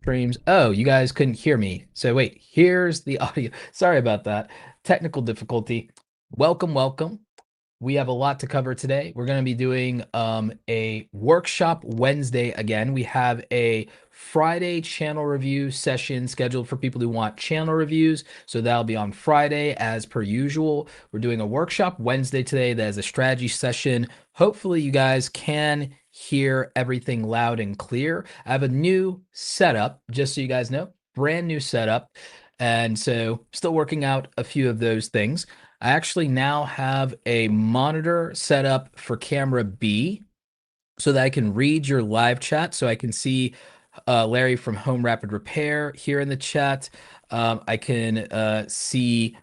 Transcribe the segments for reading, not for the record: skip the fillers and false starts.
Streams. Oh, you guys couldn't hear me. So wait, here's the audio. Sorry about that. Technical difficulty. Welcome, welcome. We have a lot to cover today. We're going to be doing a workshop Wednesday again. We have a Friday channel review session scheduled for people who want channel reviews. So that'll be on Friday as per usual. We're doing a workshop Wednesday today. That is a strategy session. Hopefully you guys can hear everything loud and clear. I have a new setup, just so you guys know, brand new setup. And so still working out a few of those things. I actually now have a monitor set up for camera B so that I can read your live chat. So I can see Larry from Home Rapid Repair here in the chat. I can see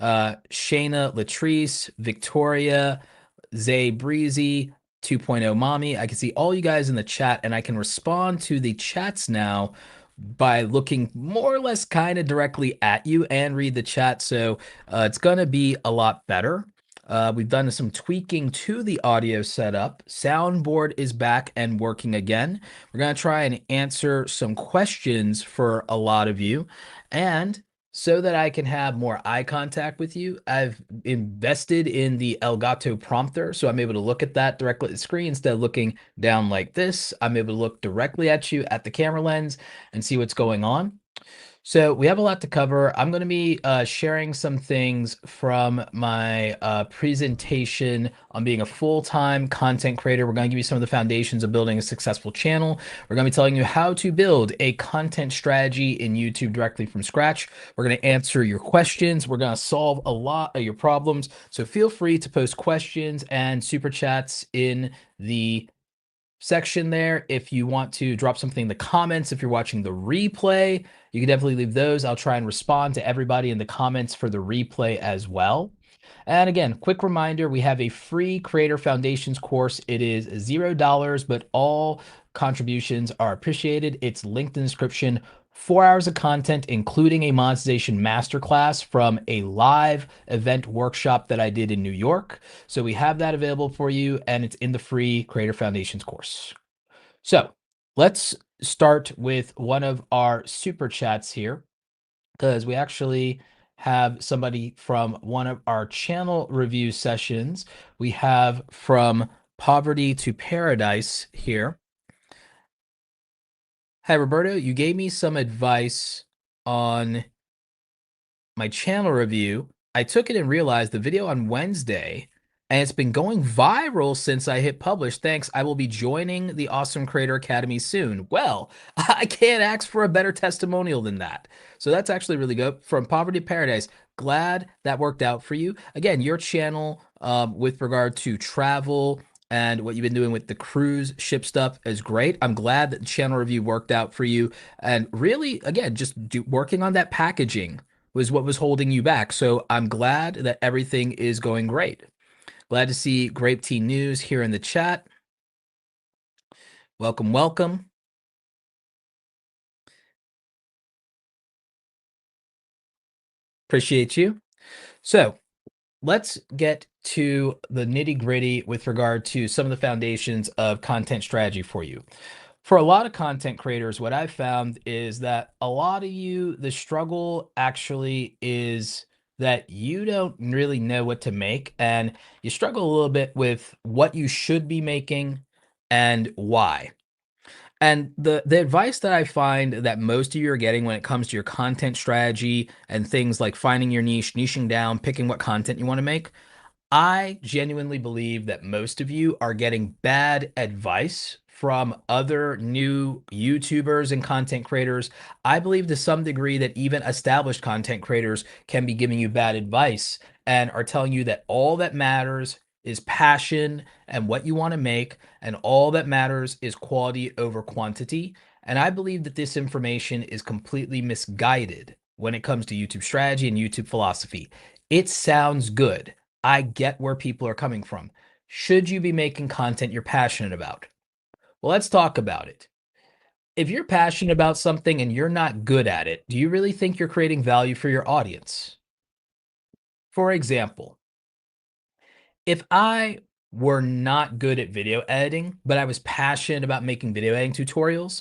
Shayna Latrice, Victoria, Zay Breezy, 2.0 Mommy. I can see all you guys in the chat, and I can respond to the chats now by looking more or less kind of directly at you and read the chat. So it's going to be a lot better. We've done some tweaking to the audio setup. Soundboard is back and working again. We're going to try and answer some questions for a lot of you. And so that I can have more eye contact with you, I've invested in the Elgato prompter. So I'm able to look at that directly at the screen instead of looking down like this. I'm able to look directly at you at the camera lens and see what's going on. So we have a lot to cover. I'm going to be sharing some things from my presentation on being a full-time content creator. We're going to give you some of the foundations of building a successful channel. We're going to be telling you how to build a content strategy in YouTube directly from scratch. We're going to answer your questions. We're going to solve a lot of your problems. So feel free to post questions and super chats in the section there. If you want to drop something in the comments, if you're watching the replay, you can definitely leave those. I'll try and respond to everybody in the comments for the replay as well. And again, quick reminder, we have a free Creator Foundations course. It is $0, but all contributions are appreciated. It's linked in the description. 4 hours of content, including a monetization masterclass from a live event workshop that I did in New York. So we have that available for you, and it's in the free Creator Foundations course. So let's start with one of our super chats here, because we actually have somebody from one of our channel review sessions. We have from Poverty to Paradise here. Hi, Roberto. You gave me some advice on my channel review. I took it and realized the video on Wednesday, and it's been going viral since I hit publish. Thanks. I will be joining the Awesome Creator Academy soon. Well, I can't ask for a better testimonial than that. So that's actually really good. From Poverty to Paradise, glad that worked out for you. Again, your channel with regard to travel and what you've been doing with the cruise ship stuff is great. I'm glad that the channel review worked out for you. And really, again, just working on that packaging was what was holding you back. So I'm glad that everything is going great. Glad to see Grape Tea News here in the chat. Welcome, welcome. Appreciate you. So let's get to the nitty gritty with regard to some of the foundations of content strategy for you. For a lot of content creators, what I've found is that a lot of you, the struggle actually is that you don't really know what to make, and you struggle a little bit with what you should be making and why. And the advice that I find that most of you are getting when it comes to your content strategy and things like finding your niche, niching down, picking what content you want to make, I genuinely believe that most of you are getting bad advice from other new YouTubers and content creators. I believe to some degree that even established content creators can be giving you bad advice and are telling you that all that matters is passion and what you want to make, and all that matters is quality over quantity. And I believe that this information is completely misguided when it comes to YouTube strategy and YouTube philosophy. It sounds good. I get where people are coming from. Should you be making content you're passionate about? Well, let's talk about it. If you're passionate about something and you're not good at it, do you really think you're creating value for your audience? For example, if I were not good at video editing, but I was passionate about making video editing tutorials,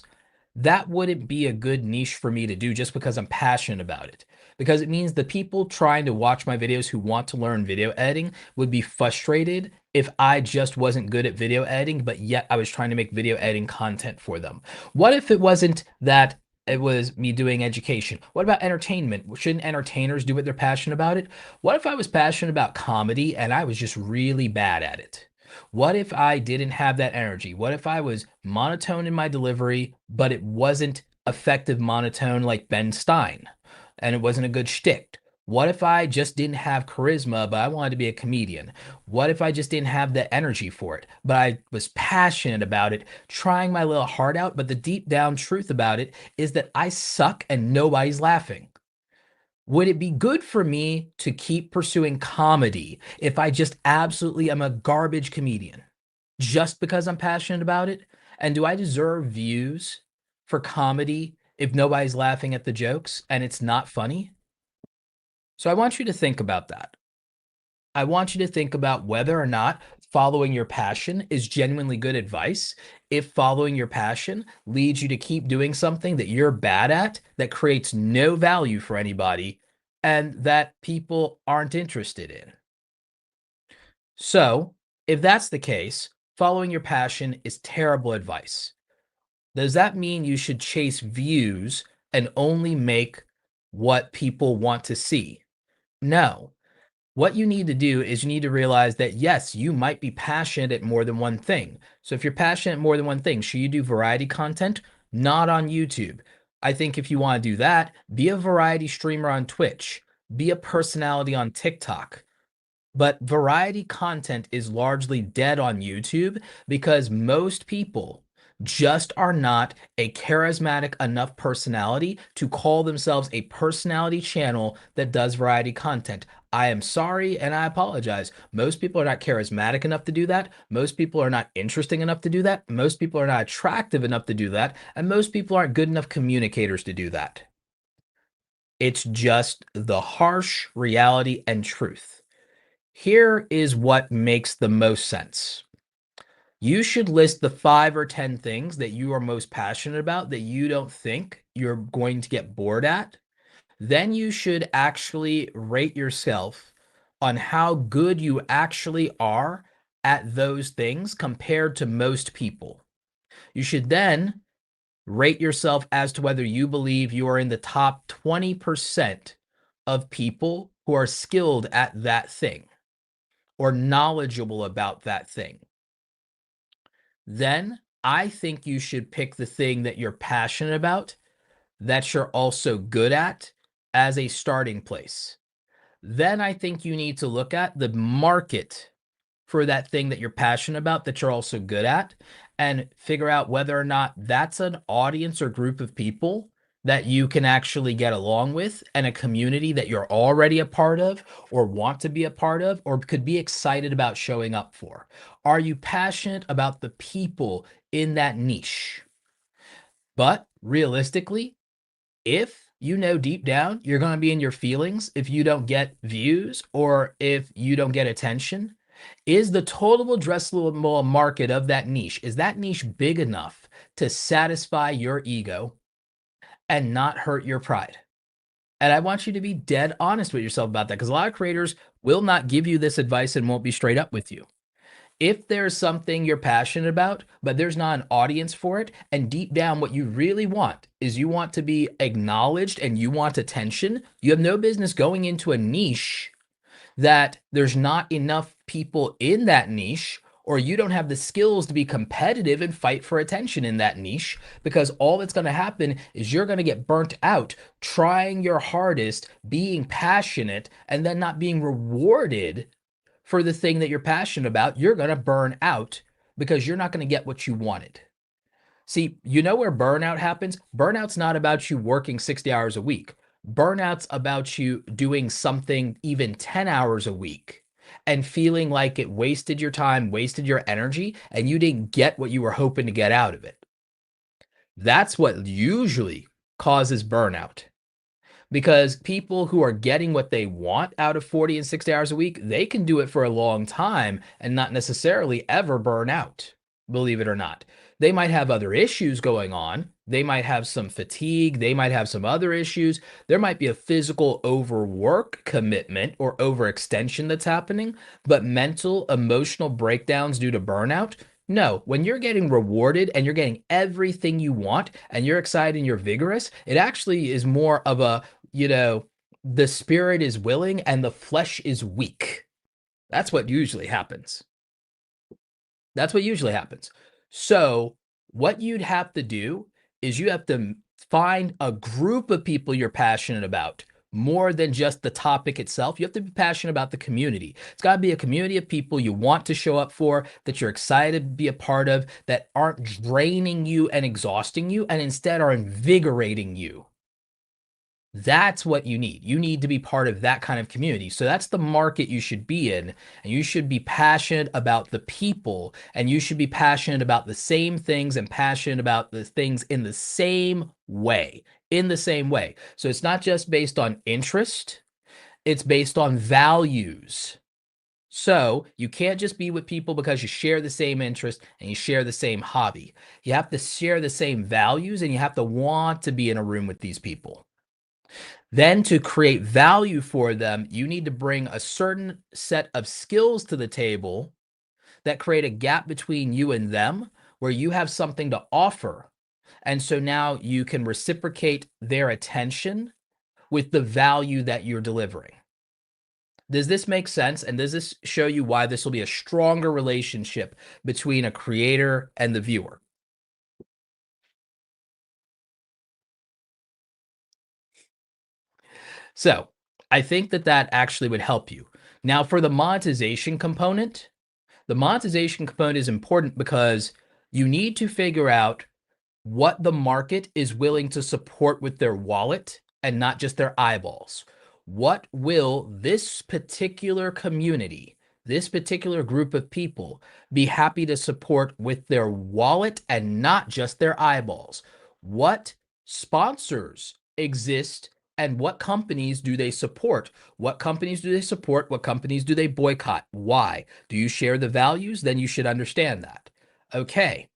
that wouldn't be a good niche for me to do just because I'm passionate about it. Because it means the people trying to watch my videos who want to learn video editing would be frustrated if I just wasn't good at video editing, but yet I was trying to make video editing content for them. What if it wasn't that it was me doing education? What about entertainment? Shouldn't entertainers do what they're passionate about it? What if I was passionate about comedy and I was just really bad at it? What if I didn't have that energy? What if I was monotone in my delivery, but it wasn't effective monotone like Ben Stein and it wasn't a good shtick? What if I just didn't have charisma, but I wanted to be a comedian? What if I just didn't have the energy for it, but I was passionate about it, trying my little heart out? But the deep down truth about it is that I suck and nobody's laughing. Would it be good for me to keep pursuing comedy if I just absolutely am a garbage comedian just because I'm passionate about it? And do I deserve views for comedy if nobody's laughing at the jokes and it's not funny? So I want you to think about that. I want you to think about whether or not following your passion is genuinely good advice. If following your passion leads you to keep doing something that you're bad at, that creates no value for anybody, and that people aren't interested in. So, if that's the case, following your passion is terrible advice. Does that mean you should chase views and only make what people want to see? No. What you need to do is you need to realize that yes, you might be passionate at more than one thing. So if you're passionate at more than one thing, should you do variety content? Not on YouTube. I think if you want to do that, be a variety streamer on Twitch, be a personality on TikTok. But variety content is largely dead on YouTube because most people just are not a charismatic enough personality to call themselves a personality channel that does variety content. I am sorry and I apologize. Most people are not charismatic enough to do that. Most people are not interesting enough to do that. Most people are not attractive enough to do that. And most people aren't good enough communicators to do that. It's just the harsh reality and truth. Here is what makes the most sense. You should list the 5 or 10 things that you are most passionate about that you don't think you're going to get bored at. Then you should actually rate yourself on how good you actually are at those things compared to most people. You should then rate yourself as to whether you believe you are in the top 20% of people who are skilled at that thing or knowledgeable about that thing. Then I think you should pick the thing that you're passionate about, that you're also good at as a starting place. Then I think you need to look at the market for that thing that you're passionate about, that you're also good at, and figure out whether or not that's an audience or group of people that you can actually get along with, and a community that you're already a part of or want to be a part of or could be excited about showing up for. Are you passionate about the people in that niche? But realistically, if you know deep down you're going to be in your feelings if you don't get views or if you don't get attention, is the total addressable market of that niche, is that niche big enough to satisfy your ego and not hurt your pride? And I want you to be dead honest with yourself about that, because a lot of creators will not give you this advice and won't be straight up with you. If there's something you're passionate about, but there's not an audience for it, and deep down what you really want is you want to be acknowledged and you want attention, you have no business going into a niche that there's not enough people in that niche, or you don't have the skills to be competitive and fight for attention in that niche, because all that's going to happen is you're going to get burnt out trying your hardest, being passionate, and then not being rewarded for the thing that you're passionate about. You're going to burn out because you're not going to get what you wanted. See, you know where burnout happens? Burnout's not about you working 60 hours a week. Burnout's about you doing something even 10 hours a week and feeling like it wasted your time, wasted your energy, and you didn't get what you were hoping to get out of it. That's what usually causes burnout. Because people who are getting what they want out of 40 and 60 hours a week, they can do it for a long time and not necessarily ever burn out. believe it or not. They might have other issues going on. They might have some fatigue. They might have some other issues. There might be a physical overwork commitment or overextension that's happening, but mental, emotional breakdowns due to burnout. No, when you're getting rewarded and you're getting everything you want and you're excited and you're vigorous, it actually is more of a, the spirit is willing and the flesh is weak. That's what usually happens. That's what usually happens. So, what you'd have to do is you have to find a group of people you're passionate about more than just the topic itself. You have to be passionate about the community. It's got to be a community of people you want to show up for, that you're excited to be a part of, that aren't draining you and exhausting you, and instead are invigorating you. That's what you need. You need to be part of that kind of community. So that's the market you should be in. And you should be passionate about the people, and you should be passionate about the same things and passionate about the things in the same way. In the same way. So it's not just based on interest, it's based on values. So you can't just be with people because you share the same interest and you share the same hobby. You have to share the same values, and you have to want to be in a room with these people. Then, to create value for them, you need to bring a certain set of skills to the table that create a gap between you and them, where you have something to offer. And so now you can reciprocate their attention with the value that you're delivering. Does this make sense? And does this show you why this will be a stronger relationship between a creator and the viewer? So I think that that actually would help you. Now, for the monetization component, the monetization component is important because you need to figure out what the market is willing to support with their wallet and not just their eyeballs. What will this particular community, this particular group of people, be happy to support with their wallet and not just their eyeballs? What sponsors exist and what companies do they support? What companies do they support? What companies do they boycott? Why? Do you share the values? Then you should understand that. Okay.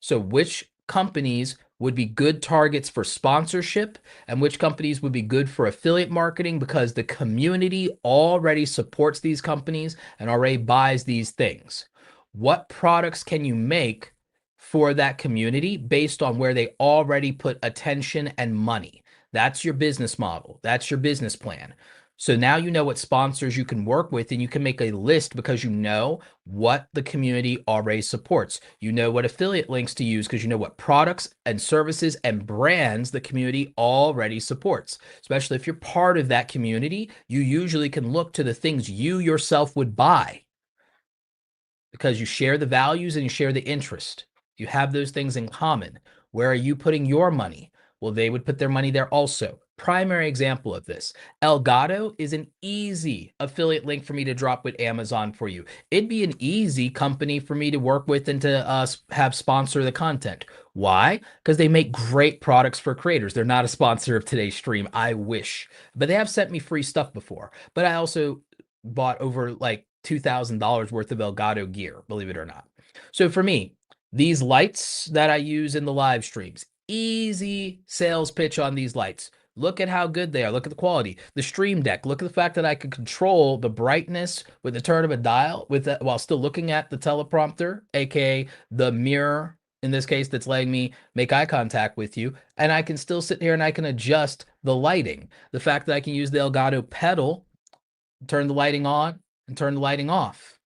So which companies would be good targets for sponsorship and which companies would be good for affiliate marketing, because the community already supports these companies and already buys these things. What products can you make for that community based on where they already put attention and money? That's your business model. That's your business plan. So now you know what sponsors you can work with, and you can make a list because you know what the community already supports. You know what affiliate links to use because you know what products and services and brands the community already supports. Especially if you're part of that community, you usually can look to the things you yourself would buy because you share the values and you share the interest. You have those things in common. Where are you putting your money? Well, they would put their money there also. Primary example of this, Elgato is an easy affiliate link for me to drop with Amazon for you. It'd be an easy company for me to work with and to have sponsor the content. Why? Because they make great products for creators. They're not a sponsor of today's stream. I wish, but they have sent me free stuff before. But I also bought over like $2,000 worth of Elgato gear, believe it or not. So for me, these lights that I use in the live streams, easy sales pitch on these lights. Look at how good they are. Look at the quality. The Stream Deck. Look at the fact that I can control the brightness with the turn of a dial with that while still looking at the teleprompter, aka the mirror in this case that's letting me make eye contact with you. And I can still sit here and I can adjust the lighting. The fact that I can use the Elgato pedal, turn the lighting on and turn the lighting off.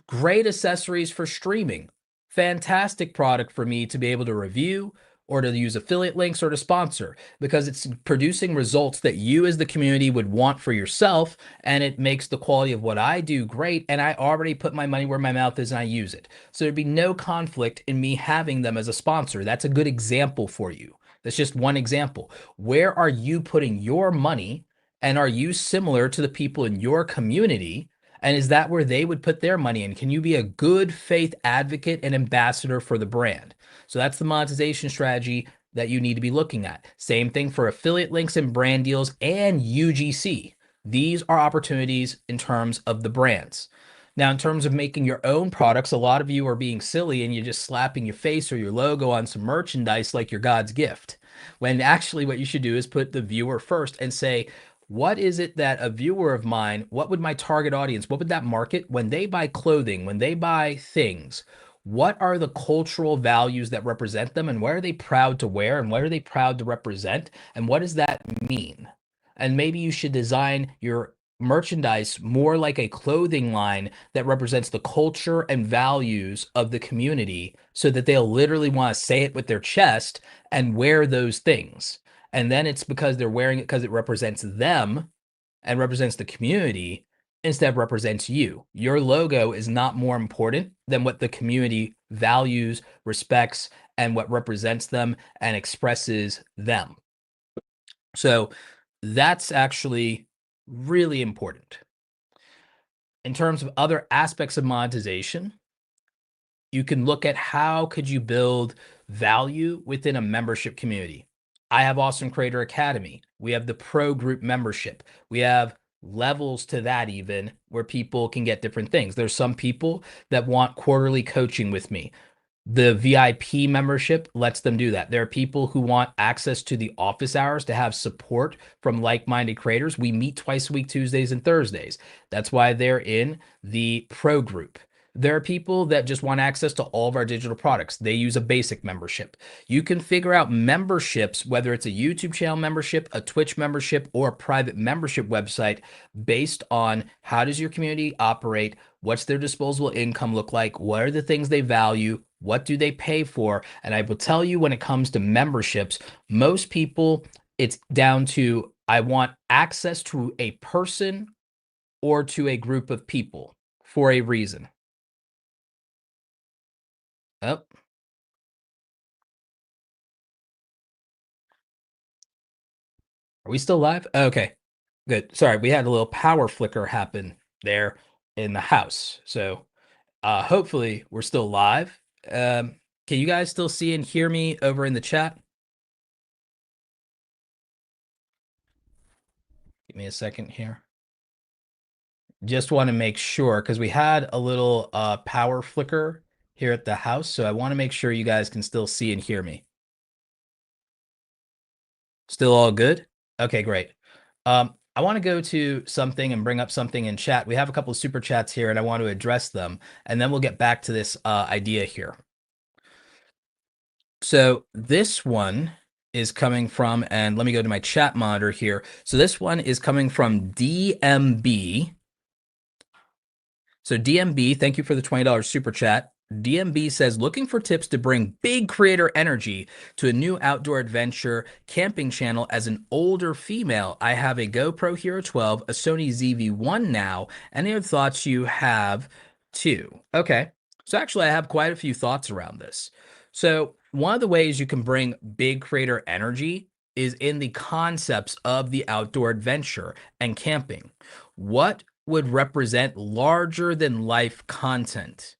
Great accessories for streaming. Fantastic product for me to be able to review or to use affiliate links or to sponsor, because it's producing results that you as the community would want for yourself, and it makes the quality of what I do great, and I already put my money where my mouth is and I use it. So there'd be no conflict in me having them as a sponsor. That's a good example for you. That's just one example. Where are you putting your money, and are you similar to the people in your community? And is that where they would put their money in? Can you be a good faith advocate and ambassador for the brand? So that's the monetization strategy that you need to be looking at. Same thing for affiliate links and brand deals and UGC. These are opportunities in terms of the brands. Now, in terms of making your own products, a lot of you are being silly and you're just slapping your face or your logo on some merchandise like you're God's gift. When actually, what you should do is put the viewer first and say, what is it that a viewer of mine, what would my target audience, what would that market, when they buy clothing, when they buy things, what are the cultural values that represent them and what are they proud to wear and what are they proud to represent and what does that mean? And maybe you should design your merchandise more like a clothing line that represents the culture and values of the community so that they'll literally want to say it with their chest and wear those things. And then it's because they're wearing it because it represents them and represents the community instead of represents you. Your logo is not more important than what the community values, respects, and what represents them and expresses them. So that's actually really important. In terms of other aspects of monetization, you can look at how could you build value within a membership community. I have Awesome Creator Academy. We have the pro group membership. We have levels to that even where people can get different things. There's some people that want quarterly coaching with me. The VIP membership lets them do that. There are people who want access to the office hours to have support from like-minded creators. We meet twice a week, Tuesdays and Thursdays. That's why they're in the pro group. There are people that just want access to all of our digital products. They use a basic membership. You can figure out memberships, whether it's a YouTube channel membership, a Twitch membership, or a private membership website based on how does your community operate, what's their disposable income look like, what are the things they value, what do they pay for? And I will tell you when it comes to memberships, most people, it's down to I want access to a person or to a group of people for a reason. Oh, are we still live? Okay, good. Sorry, we had a little power flicker happen there in the house. So hopefully we're still live. Can you guys still see and hear me over in the chat? Give me a second here. Just want to make sure because we had a little power flicker here at the house. So I want to make sure you guys can still see and hear me. Still all good? Okay, great. I want to go to something and bring up something in chat. We have a couple of super chats here and I want to address them. And then we'll get back to this idea here. So this one is coming from, and let me go to my chat monitor here. So this one is coming from DMB. So DMB, thank you for the $20 super chat. DMB says, looking for tips to bring big creator energy to a new outdoor adventure camping channel as an older female. I have a GoPro Hero 12, a Sony ZV-1 now. Any other thoughts you have too? Okay. So actually I have quite a few thoughts around this. So one of the ways you can bring big creator energy is in the concepts of the outdoor adventure and camping. What would represent larger than life content?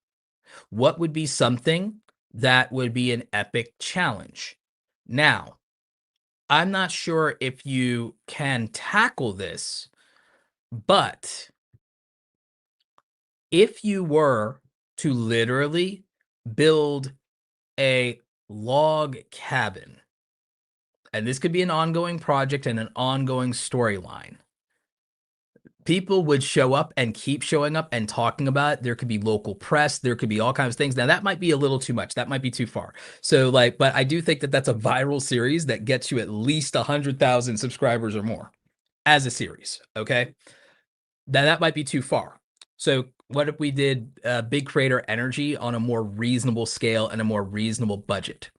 What would be something that would be an epic challenge? Now, I'm not sure if you can tackle this, but if you were to literally build a log cabin, and this could be an ongoing project and an ongoing storyline, people would show up and keep showing up and talking about it. There could be local press. There could be all kinds of things. Now, that might be a little too much. That might be too far. So, like, but I do think that that's a viral series that gets you at least 100,000 subscribers or more as a series. Okay. Now, that might be too far. So, what if we did big creator energy on a more reasonable scale and a more reasonable budget?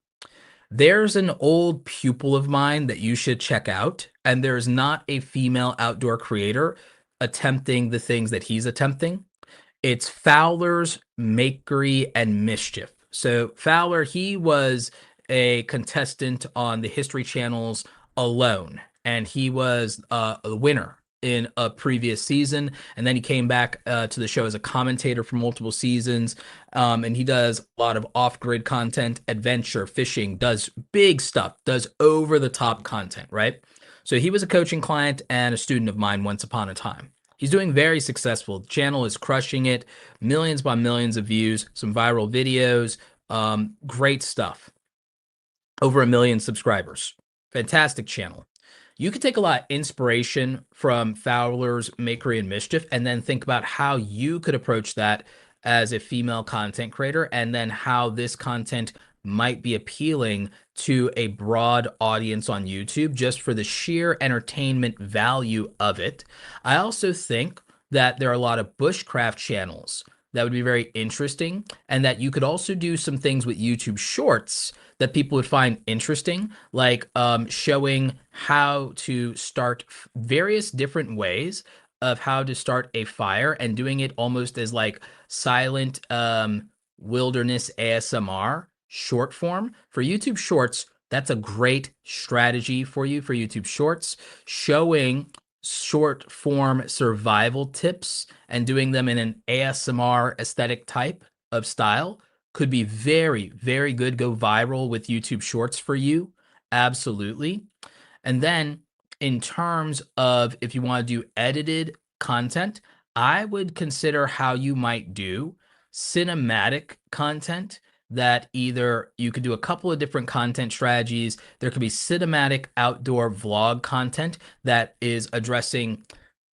There's an old pupil of mine that you should check out, and there's not a female outdoor creator attempting the things that he's attempting. It's Fowler's Makery and Mischief. So Fowler, he was a contestant on the History Channel's Alone, and he was a winner in a previous season, and then he came back to the show as a commentator for multiple seasons, and he does a lot of off-grid content, adventure, fishing, does big stuff, does over-the-top content, right? So he was a coaching client and a student of mine once upon a time. He's doing very successful. The channel is crushing it, millions by millions of views, some viral videos, great stuff. Over 1 million subscribers. Fantastic channel. You could take a lot of inspiration from Fowler's Makery and Mischief and then think about how you could approach that as a female content creator, and then how this content might be appealing to a broad audience on YouTube just for the sheer entertainment value of it. I also think that there are a lot of bushcraft channels that would be very interesting, and that you could also do some things with YouTube Shorts that people would find interesting, like showing how to start various different ways of how to start a fire, and doing it almost as like silent wilderness ASMR short form for YouTube Shorts. That's a great strategy for you for YouTube Shorts, showing short form survival tips and doing them in an ASMR aesthetic type of style could be very, very good. Go viral with YouTube Shorts for you. Absolutely. And then in terms of if you want to do edited content, I would consider how you might do cinematic content, that either you could do a couple of different content strategies. There could be cinematic outdoor vlog content that is addressing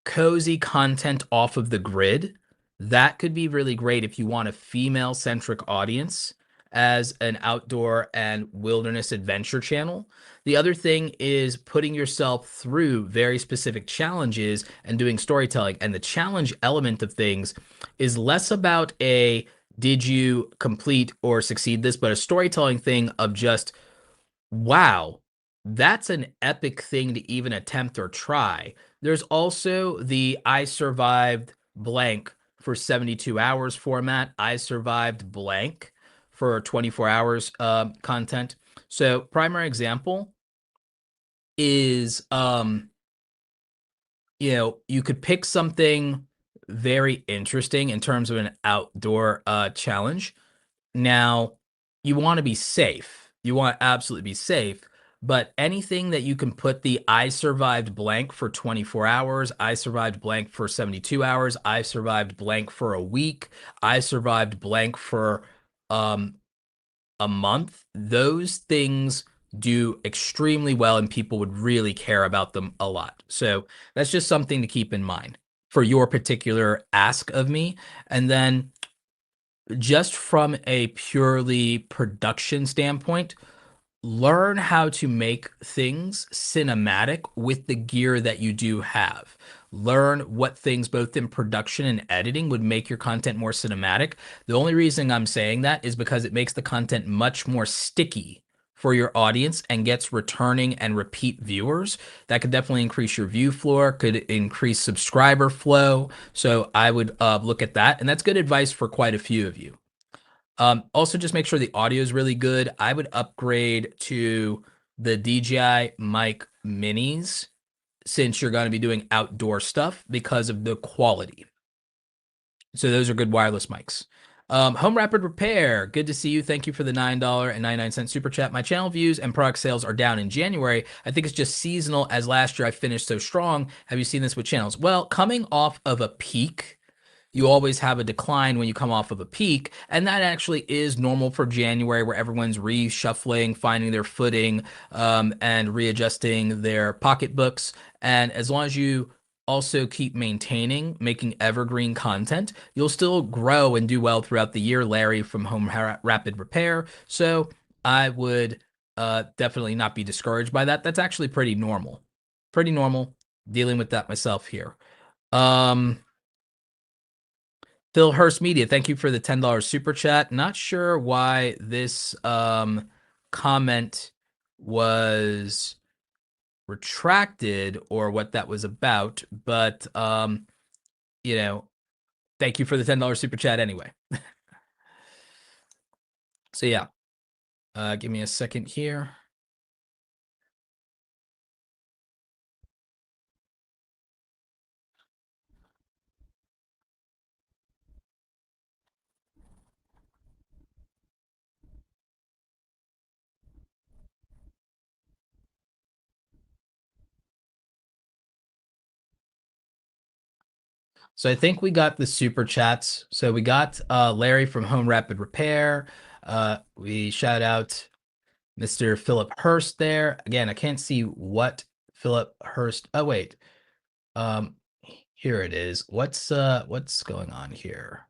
cozy content off of the grid. That could be really great if you want a female centric audience as an outdoor and wilderness adventure channel. The other thing is putting yourself through very specific challenges and doing storytelling. And the challenge element of things is less about a did you complete or succeed this, but a storytelling thing of just, wow, that's an epic thing to even attempt or try. There's also the I survived blank for 72 hours format. I survived blank for 24 hours content. So primary example is you could pick something very interesting in terms of an outdoor challenge. Now, you wanna be safe. You wanna absolutely be safe, but anything that you can put the "I survived blank for 24 hours, I survived blank for 72 hours, I survived blank for a week, I survived blank for, um, a month," those things do extremely well, and people would really care about them a lot. So, that's just something to keep in mind for your particular ask of me. And then just from a purely production standpoint, learn how to make things cinematic with the gear that you do have. Learn what things, both in production and editing, would make your content more cinematic. The only reason I'm saying that is because it makes the content much more sticky for your audience and gets returning and repeat viewers. That could definitely increase your view floor, could increase subscriber flow. So I would look at that. And that's good advice for quite a few of you. Also, just make sure the audio is really good. I would upgrade to the DJI mic minis since you're going to be doing outdoor stuff because of the quality. So those are good wireless mics. Home Rapid Repair, good to see you. Thank you for the $9.99 super chat. My channel views and product sales are down in January. I think it's just seasonal, as last year I finished so strong. Have you seen this with channels? Well, coming off of a peak, you always have a decline when you come off of a peak. And that actually is normal for January, where everyone's reshuffling, finding their footing, and readjusting their pocketbooks. And as long as you also keep maintaining, making evergreen content, you'll still grow and do well throughout the year. Larry from Home Rapid Repair. So I would definitely not be discouraged by that. That's actually pretty normal. Pretty normal. Dealing with that myself here. Phil Hurst Media, thank you for the $10 super chat. Not sure why this comment was retracted or what that was about, but you know, thank you for the $10 super chat anyway. So yeah, give me a second here. So I think we got the super chats. So we got Larry from Home Rapid Repair. We shout out Mr. Philip Hurst there. Again, I can't see what Philip Hurst. Oh wait. Um Here it is. What's going on here?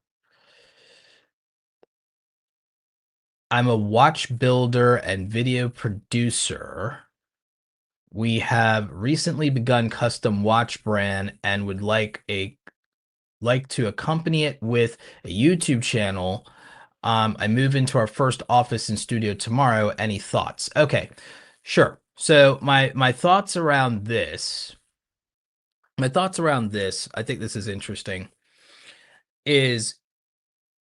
I'm a watch builder and video producer. We have recently begun custom watch brand and would like to accompany it with a YouTube channel. I move into our first office and studio tomorrow. Any thoughts? Okay, sure. So my thoughts around this, I think this is interesting, is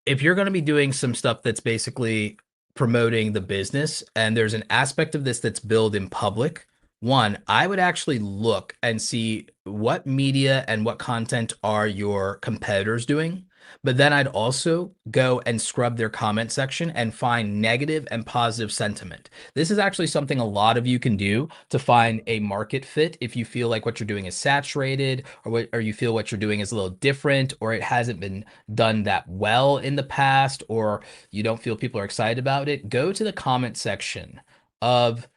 if you're going to be doing some stuff that's basically promoting the business and there's an aspect of this that's billed in public, one, I would actually look and see what media and what content are your competitors doing. But then I'd also go and scrub their comment section and find negative and positive sentiment. This is actually something a lot of you can do to find a market fit if you feel like what you're doing is saturated, or you feel what you're doing is a little different, or it hasn't been done that well in the past, or you don't feel people are excited about it. Go to the comment section of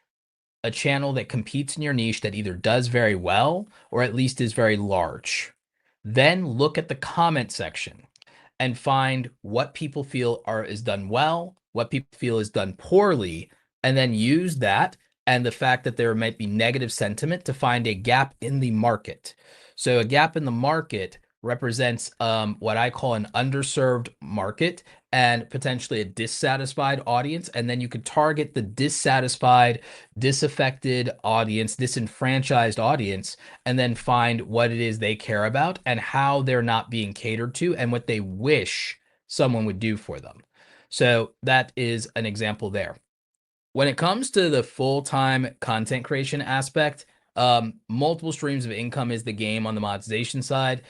a channel that competes in your niche that either does very well or at least is very large. Then look at the comment section and find what people feel is done well, what people feel is done poorly, and then use that and the fact that there might be negative sentiment to find a gap in the market. So a gap in the market represents what I call an underserved market and potentially a dissatisfied audience. And then you could target the dissatisfied, disaffected audience, disenfranchised audience, and then find what it is they care about and how they're not being catered to and what they wish someone would do for them. So that is an example there. When it comes to the full-time content creation aspect, multiple streams of income is the game on the monetization side.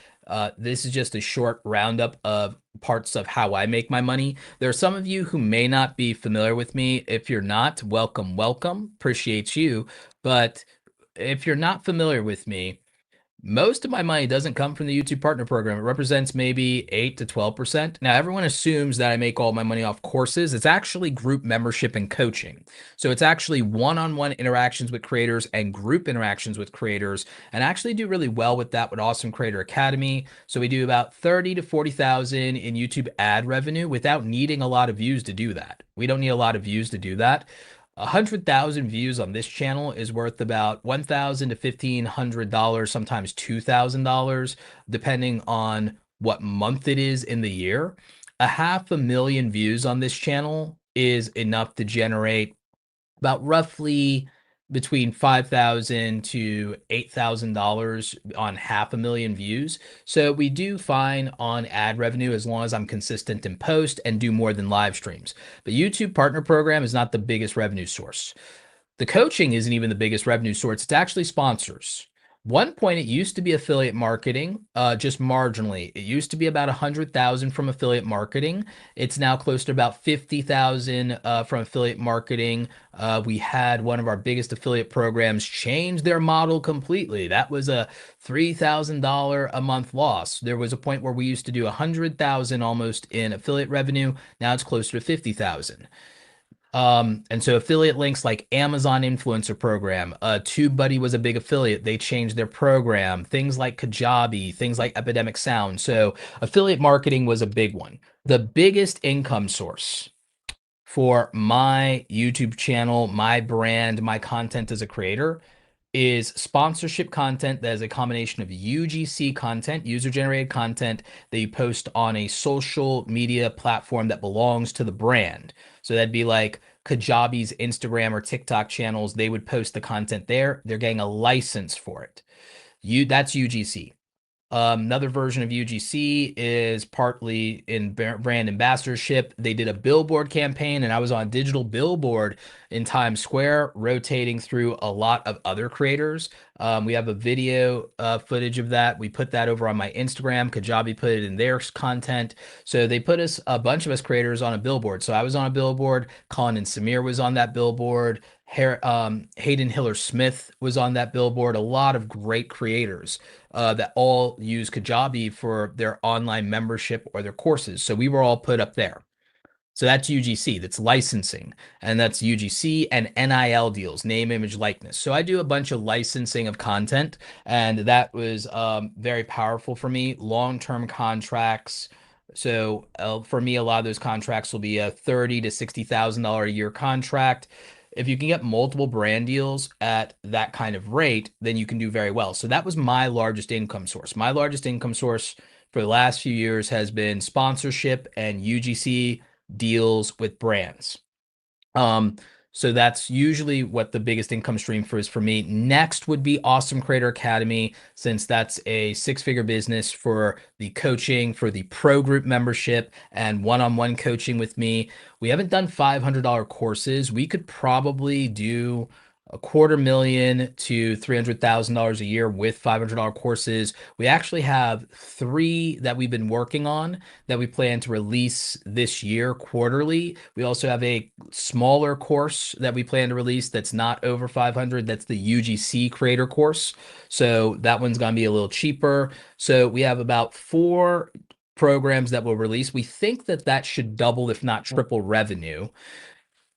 This is just a short roundup of parts of how I make my money. There are some of you who may not be familiar with me. If you're not, welcome, welcome. Appreciate you. But if you're not familiar with me, most of my money doesn't come from the YouTube partner program. It represents maybe 8 to 12%. Now, everyone assumes that I make all my money off courses. It's actually group membership and coaching. So it's actually one-on-one interactions with creators and group interactions with creators, and I actually do really well with that with Awesome Creator Academy. So we do about 30 to 40,000 in YouTube ad revenue without needing a lot of views to do that. We don't need a lot of views to do that. 100,000 views on this channel is worth about $1,000 to $1,500, sometimes $2,000, depending on what month it is in the year. 500,000 views on this channel is enough to generate about roughly between $5,000 to $8,000 on 500,000 views. So we do fine on ad revenue as long as I'm consistent in post and do more than live streams. But YouTube Partner Program is not the biggest revenue source. The coaching isn't even the biggest revenue source. It's actually sponsors. One point, it used to be affiliate marketing, just marginally. It used to be about 100,000 from affiliate marketing. It's now close to about 50,000 from affiliate marketing. We had one of our biggest affiliate programs change their model completely. That was a $3,000 a month loss. There was a point where we used to do 100,000 almost in affiliate revenue. Now it's closer to 50,000. And so affiliate links like Amazon influencer program, TubeBuddy was a big affiliate. They changed their program, things like Kajabi, things like Epidemic Sound. So affiliate marketing was a big one. The biggest income source for my YouTube channel, my brand, my content as a creator is sponsorship content that is a combination of UGC content, user-generated content that you post on a social media platform that belongs to the brand. So that'd be like Kajabi's Instagram or TikTok channels. They would post the content there. They're getting a license for it. That's UGC. Another version of UGC is partly in brand ambassadorship. They did a billboard campaign, and I was on digital billboard in Times Square, rotating through a lot of other creators. We have a video footage of that. We put that over on my Instagram. Kajabi put it in their content. So they put a bunch of us creators on a billboard. So I was on a billboard. Colin and Samir was on that billboard. Hayden Hiller Smith was on that billboard. A lot of great creators that all use Kajabi for their online membership or their courses. So we were all put up there. So that's UGC, that's licensing, and that's UGC and NIL deals, name, image, likeness. So I do a bunch of licensing of content, and that was very powerful for me. Long-term contracts. So for me, a lot of those contracts will be a $30,000 to $60,000 a year contract. If you can get multiple brand deals at that kind of rate, then you can do very well. So that was my largest income source. My largest income source for the last few years has been sponsorship and UGC deals with brands. Um, so that's usually what the biggest income stream for is for me. Next would be Awesome Creator Academy, since that's a six-figure business for the coaching, for the pro group membership, and one-on-one coaching with me. We haven't done $500 courses. We could probably do a $250,000 to $300,000 a year with $500 courses. We actually have 3 that we've been working on that we plan to release this year quarterly. We also have a smaller course that we plan to release that's not over 500. That's the UGC creator course. So that one's going to be a little cheaper. So we have about 4 programs that will release. We think that that should double, if not triple revenue.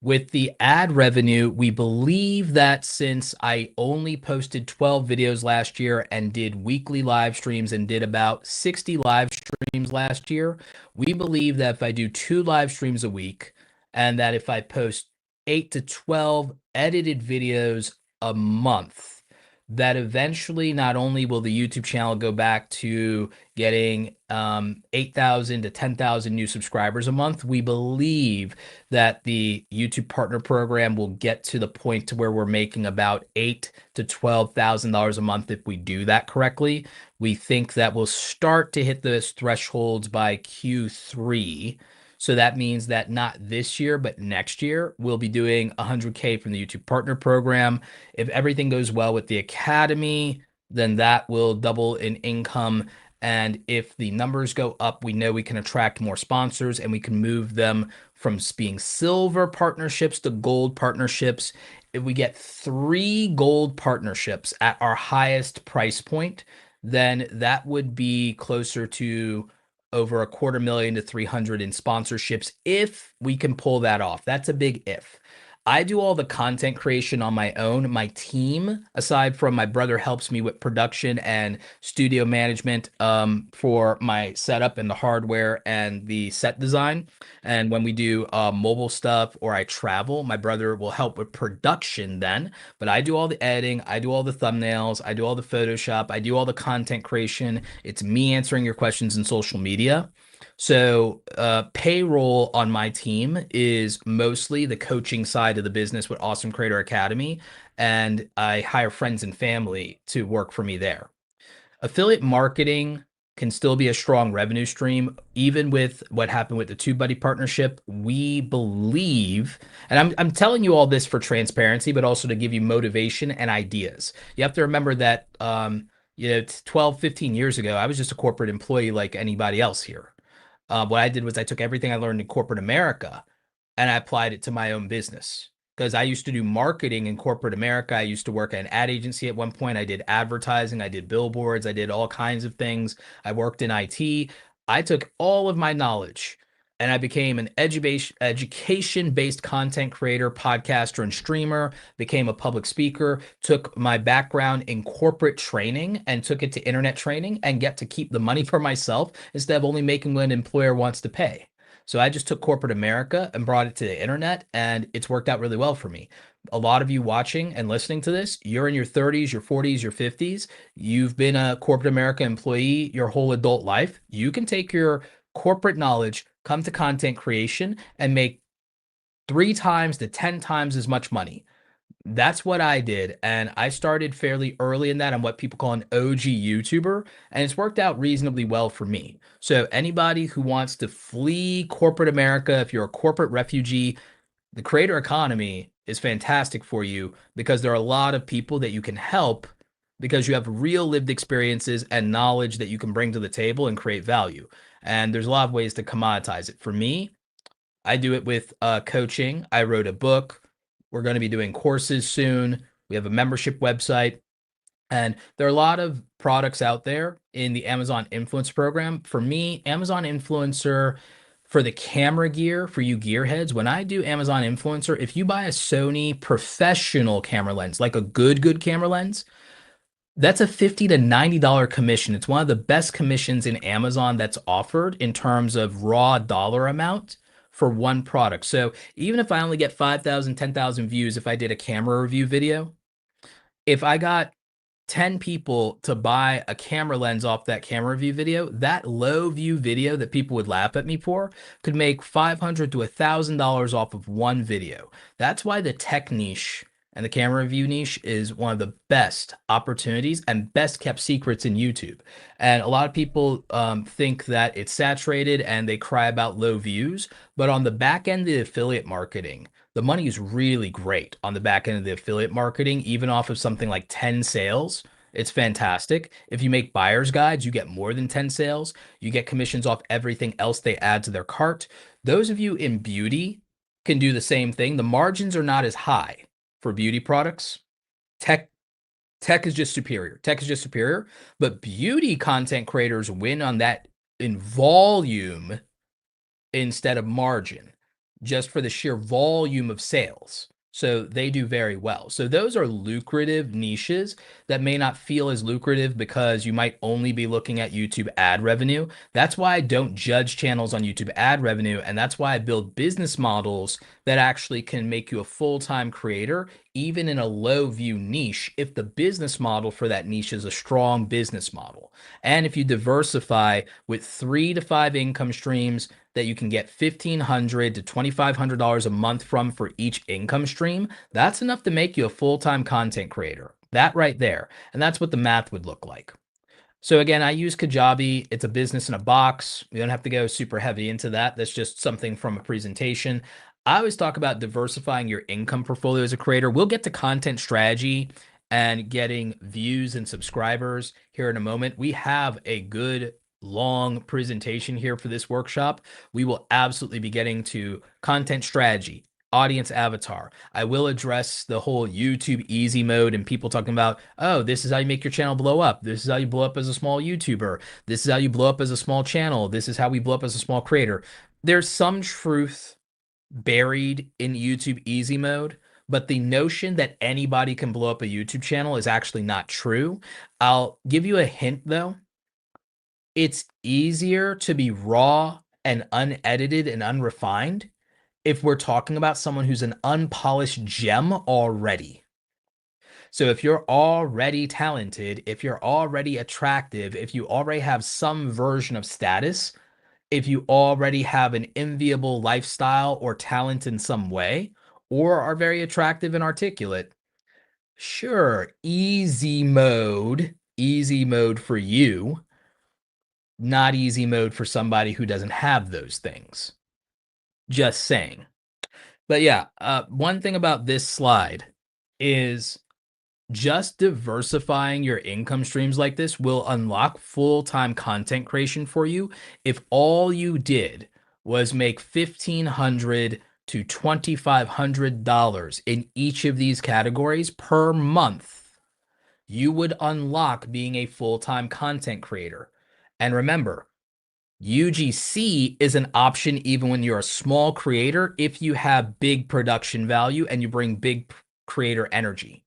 With the ad revenue, we believe that since I only posted 12 videos last year and did weekly live streams and did about 60 live streams last year, we believe that if I do 2 live streams a week and that if I post 8 to 12 edited videos a month, that eventually not only will the YouTube channel go back to getting 8,000 to 10,000 new subscribers a month, we believe that the YouTube partner program will get to the point to where we're making about $8,000 to $12,000 a month if we do that correctly. We think that we'll start to hit those thresholds by Q3. So that means that not this year, but next year, we'll be doing 100K from the YouTube partner program. If everything goes well with the academy, then that will double in income. And if the numbers go up, we know we can attract more sponsors and we can move them from being silver partnerships to gold partnerships. If we get 3 gold partnerships at our highest price point, then that would be closer to over a $250,000 to 300 in sponsorships if we can pull that off. That's a big if. I do all the content creation on my own. My team, aside from my brother, helps me with production and studio management for my setup and the hardware and the set design. And when we do mobile stuff or I travel, my brother will help with production then. But I do all the editing, I do all the thumbnails, I do all the Photoshop, I do all the content creation. It's me answering your questions in social media. So payroll on my team is mostly the coaching side of the business with Awesome Creator Academy, and I hire friends and family to work for me there. Affiliate marketing can still be a strong revenue stream, even with what happened with the TubeBuddy partnership. We believe, and I'm telling you all this for transparency, but also to give you motivation and ideas. You have to remember that, 12, 15 years ago, I was just a corporate employee like anybody else here. What I did was I took everything I learned in corporate America and I applied it to my own business. Because I used to do marketing in corporate America. I used to work at an ad agency at one point. I did advertising, I did billboards, I did all kinds of things. I worked in IT. I took all of my knowledge and I became an education-based content creator, podcaster, and streamer, became a public speaker, took my background in corporate training and took it to internet training and get to keep the money for myself instead of only making what an employer wants to pay. So I just took corporate America and brought it to the internet, and it's worked out really well for me. A lot of you watching and listening to this, you're in your 30s, your 40s, your 50s. You've been a corporate America employee your whole adult life. You can take your corporate knowledge, come to content creation, and make 3 times to 10 times as much money. That's what I did. And I started fairly early in that. I'm what people call an OG YouTuber, and it's worked out reasonably well for me. So anybody who wants to flee corporate America, if you're a corporate refugee, the creator economy is fantastic for you because there are a lot of people that you can help because you have real lived experiences and knowledge that you can bring to the table and create value. And there's a lot of ways to commoditize it. For me, I do it with coaching. I wrote a book. We're going to be doing courses soon. We have a membership website. And there are a lot of products out there in the Amazon Influencer program. For me, Amazon Influencer for the camera gear, for you gearheads, when I do Amazon Influencer, if you buy a Sony professional camera lens, like a good camera lens, that's a $50 to $90 commission. It's one of the best commissions in Amazon that's offered in terms of raw dollar amount for one product. So even if I only get 5,000, 10,000 views, if I did a camera review video, if I got 10 people to buy a camera lens off that camera view video, that low view video that people would laugh at me for could make $500 to $1,000 off of one video. That's why the tech niche and the camera review niche is one of the best opportunities and best kept secrets in YouTube. And a lot of people think that it's saturated and they cry about low views, but on the back end of the affiliate marketing, the money is really great on the back end of the affiliate marketing, even off of something like 10 sales. It's fantastic. If you make buyer's guides, you get more than 10 sales. You get commissions off everything else they add to their cart. Those of you in beauty can do the same thing. The margins are not as high for beauty products. Tech is just superior. Tech is just superior, but beauty content creators win on that in volume instead of margin, just for the sheer volume of sales. So they do very well. So those are lucrative niches that may not feel as lucrative because you might only be looking at YouTube ad revenue. That's why I don't judge channels on YouTube ad revenue. And that's why I build business models that actually can make you a full-time creator, even in a low view niche, if the business model for that niche is a strong business model. And if you diversify with 3 to 5 income streams that you can get $1,500 to $2,500 a month from for each income stream, that's enough to make you a full-time content creator. That right there. And that's what the math would look like. So again, I use Kajabi. It's a business in a box. We don't have to go super heavy into that. That's just something from a presentation. I always talk about diversifying your income portfolio as a creator. We'll get to content strategy and getting views and subscribers here in a moment. We have a good long presentation here for this workshop. We will absolutely be getting to content strategy, audience avatar. I will address the whole YouTube easy mode and people talking about, oh, this is how you make your channel blow up. This is how you blow up as a small YouTuber. This is how you blow up as a small channel. This is how we blow up as a small creator. There's some truth buried in YouTube easy mode, but the notion that anybody can blow up a YouTube channel is actually not true. I'll give you a hint though. It's easier to be raw and unedited and unrefined if we're talking about someone who's an unpolished gem already. So if you're already talented, if you're already attractive, if you already have some version of status, if you already have an enviable lifestyle or talent in some way, or are very attractive and articulate, sure, easy mode for you, not easy mode for somebody who doesn't have those things. Just saying. But yeah, one thing about this slide is just diversifying your income streams like this will unlock full-time content creation for you if all you did was make $1,500 to $2,500 in each of these categories per month. You would unlock being a full-time content creator. And remember, UGC is an option even when you're a small creator if you have big production value and you bring big creator energy.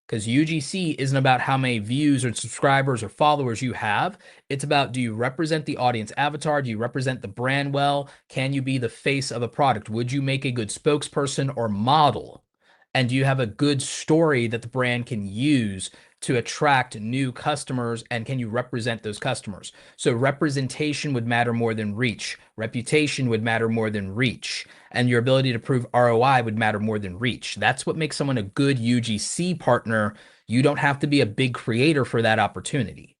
Because UGC isn't about how many views or subscribers or followers you have. It's about, do you represent the audience avatar? Do you represent the brand well? Can you be the face of a product? Would you make a good spokesperson or model? And do you have a good story that the brand can use to attract new customers? And can you represent those customers? So representation would matter more than reach. Reputation would matter more than reach. And your ability to prove ROI would matter more than reach. That's what makes someone a good UGC partner. You don't have to be a big creator for that opportunity.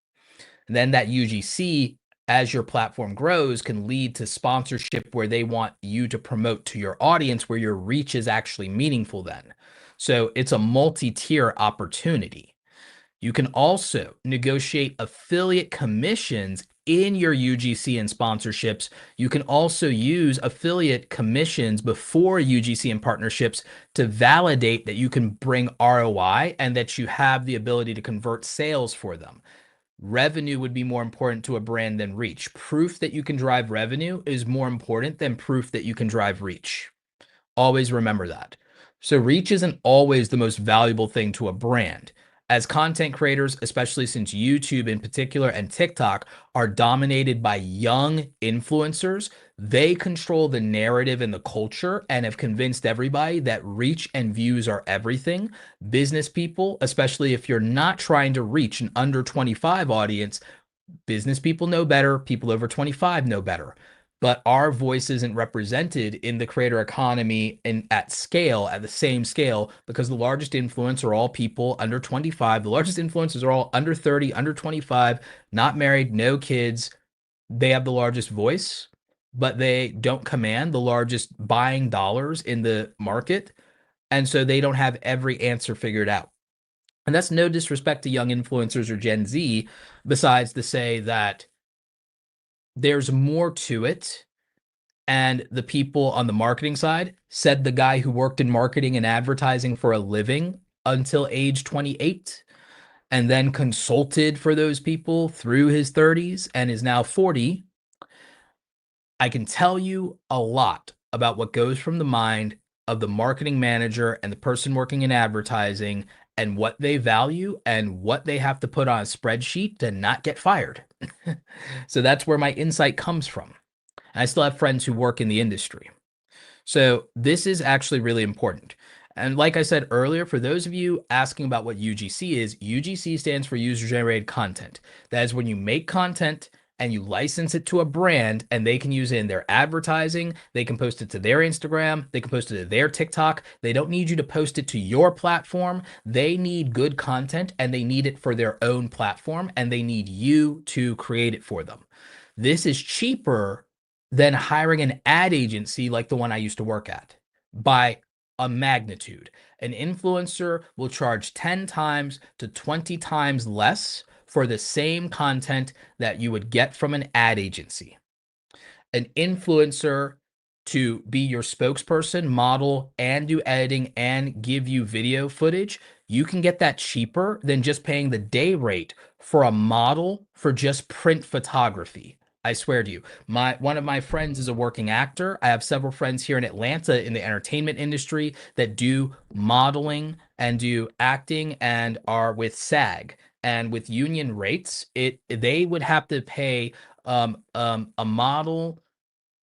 And then that UGC, as your platform grows, can lead to sponsorship where they want you to promote to your audience where your reach is actually meaningful then. So it's a multi-tier opportunity. You can also negotiate affiliate commissions in your UGC and sponsorships, you can also use affiliate commissions before UGC and partnerships to validate that you can bring ROI and that you have the ability to convert sales for them. Revenue would be more important to a brand than reach. Proof that you can drive revenue is more important than proof that you can drive reach. Always remember that. So reach isn't always the most valuable thing to a brand. As content creators, especially since YouTube in particular and TikTok are dominated by young influencers, they control the narrative and the culture and have convinced everybody that reach and views are everything. Business people, especially if you're not trying to reach an under 25 audience, business people know better, people over 25 know better. But our voice isn't represented in the creator economy and at scale, at the same scale, because the largest influencers are all people under 25. The largest influencers are all under 30, under 25, not married, no kids. They have the largest voice, but they don't command the largest buying dollars in the market. And so they don't have every answer figured out. And that's no disrespect to young influencers or Gen Z, besides to say that there's more to it. And the people on the marketing side said the guy who worked in marketing and advertising for a living until age 28 and then consulted for those people through his 30s and is now 40. I can tell you a lot about what goes from the mind of the marketing manager and the person working in advertising and what they value and what they have to put on a spreadsheet to not get fired. So that's where my insight comes from. And I still have friends who work in the industry. So this is actually really important. And like I said earlier, for those of you asking about what UGC is, UGC stands for user generated content. That is when you make content and you license it to a brand and they can use it in their advertising. They can post it to their Instagram. They can post it to their TikTok. They don't need you to post it to your platform. They need good content and they need it for their own platform and they need you to create it for them. This is cheaper than hiring an ad agency like the one I used to work at by a magnitude. An influencer will charge 10 times to 20 times less for the same content that you would get from an ad agency. An influencer to be your spokesperson, model, and do editing and give you video footage, you can get that cheaper than just paying the day rate for a model for just print photography. I swear to you, one of my friends is a working actor. I have several friends here in Atlanta in the entertainment industry that do modeling and do acting and are with SAG. And with union rates, they would have to pay a model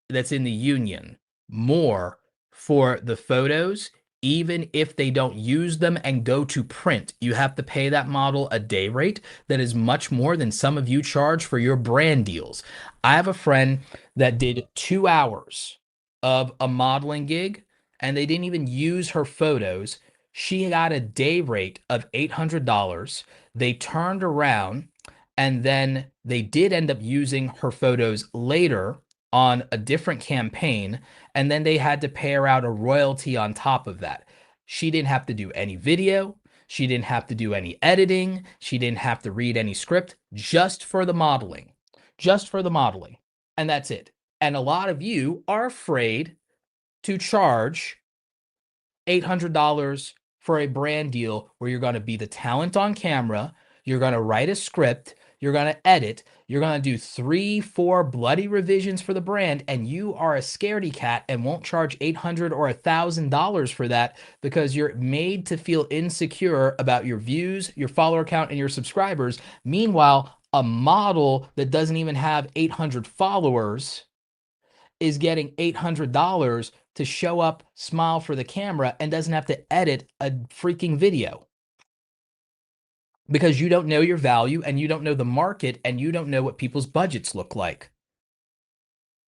that's in the union more for the photos, even if they don't use them and go to print. You have to pay that model a day rate that is much more than some of you charge for your brand deals. I have a friend that did 2 hours of a modeling gig and they didn't even use her photos. She got a day rate of $800. They turned around and then they did end up using her photos later on a different campaign, and then they had to pay her out a royalty on top of that. She didn't have to do any video. She didn't have to do any editing. She didn't have to read any script, just for the modeling, just for the modeling. And that's it. And a lot of you are afraid to charge $800 for a brand deal where you're going to be the talent on camera, you're going to write a script, you're going to edit, you're going to do 3, 4 bloody revisions for the brand, and you are a scaredy cat and won't charge $800 or $1,000 for that because you're made to feel insecure about your views, your follower count, and your subscribers. Meanwhile, a model that doesn't even have 800 followers is getting $800 to show up, smile for the camera, and doesn't have to edit a freaking video because you don't know your value and you don't know the market and you don't know what people's budgets look like.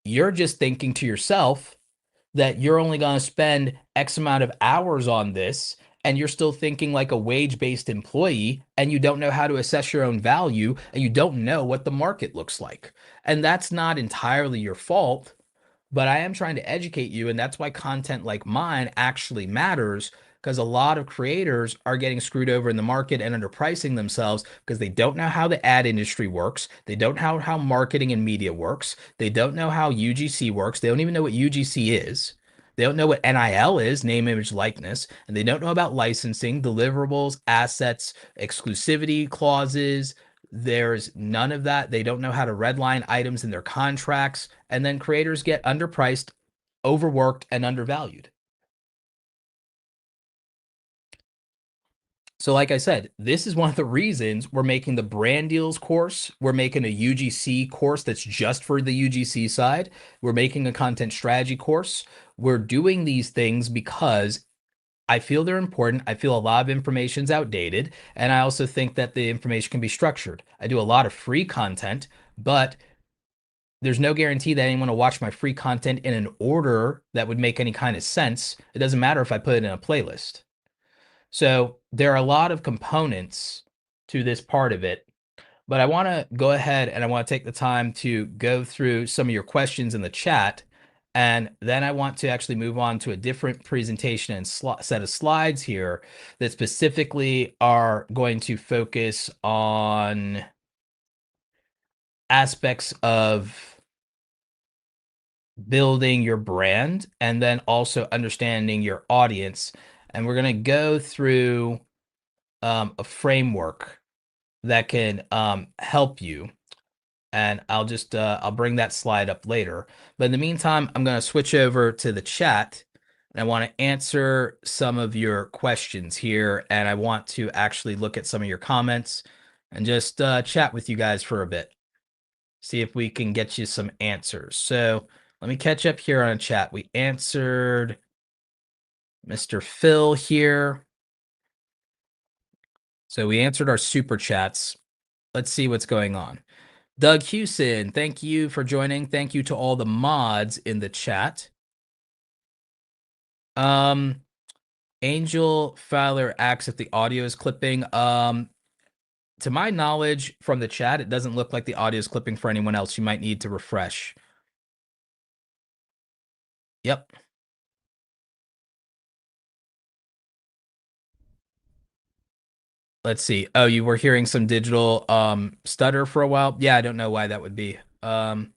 You're just thinking to yourself that you're only going to spend X amount of hours on this and you're still thinking like a wage-based employee and you don't know how to assess your own value and you don't know what the market looks like. And that's not entirely your fault. But I am trying to educate you, and that's why content like mine actually matters, because a lot of creators are getting screwed over in the market and underpricing themselves because they don't know how the ad industry works. They don't know how marketing and media works. They don't know how UGC works. They don't even know what UGC is. They don't know what NIL is, name, image, likeness, and they don't know about licensing, deliverables, assets, exclusivity clauses. There's none of that. They don't know how to redline items in their contracts, and then creators get underpriced, overworked, and undervalued. So, like I said, this is one of the reasons we're making the brand deals course. We're making a UGC course that's just for the UGC side. We're making a content strategy course. We're doing these things because I feel they're important. I feel a lot of information's outdated. And I also think that the information can be structured. I do a lot of free content, but there's no guarantee that anyone will watch my free content in an order that would make any kind of sense. It doesn't matter if I put it in a playlist. So there are a lot of components to this part of it, but I want to go ahead and I want to take the time to go through some of your questions in the chat. And then I want to actually move on to a different presentation and set of slides here that specifically are going to focus on aspects of building your brand and then also understanding your audience. And we're going to go through a framework that can help you. And I'll just I'll bring that slide up later. But in the meantime, I'm going to switch over to the chat and I want to answer some of your questions here. And I want to actually look at some of your comments and just chat with you guys for a bit. See if we can get you some answers. So let me catch up here on chat. We answered Mr. Phil here. So we answered our super chats. Let's see what's going on. Doug Hewson, thank you for joining. Thank you to all the mods in the chat. Angel Fowler asks if the audio is clipping. To my knowledge from the chat, it doesn't look like the audio is clipping for anyone else. You might need to refresh. Yep. Let's see. Oh, you were hearing some digital stutter for a while. Yeah, I don't know why that would be. Let's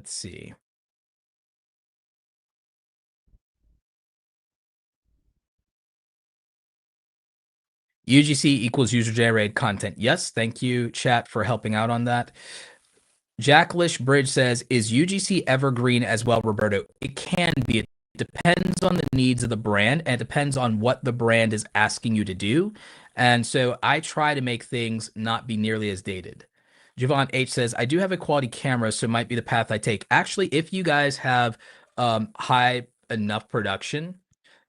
see. UGC equals user generated content. Yes, thank you, chat, for helping out on that. Jacklish Bridge says, is UGC evergreen as well, Roberto? It can be. It depends on the needs of the brand and it depends on what the brand is asking you to do. And so I try to make things not be nearly as dated. Javon H says, I do have a quality camera, so it might be the path I take. Actually, if you guys have high enough production,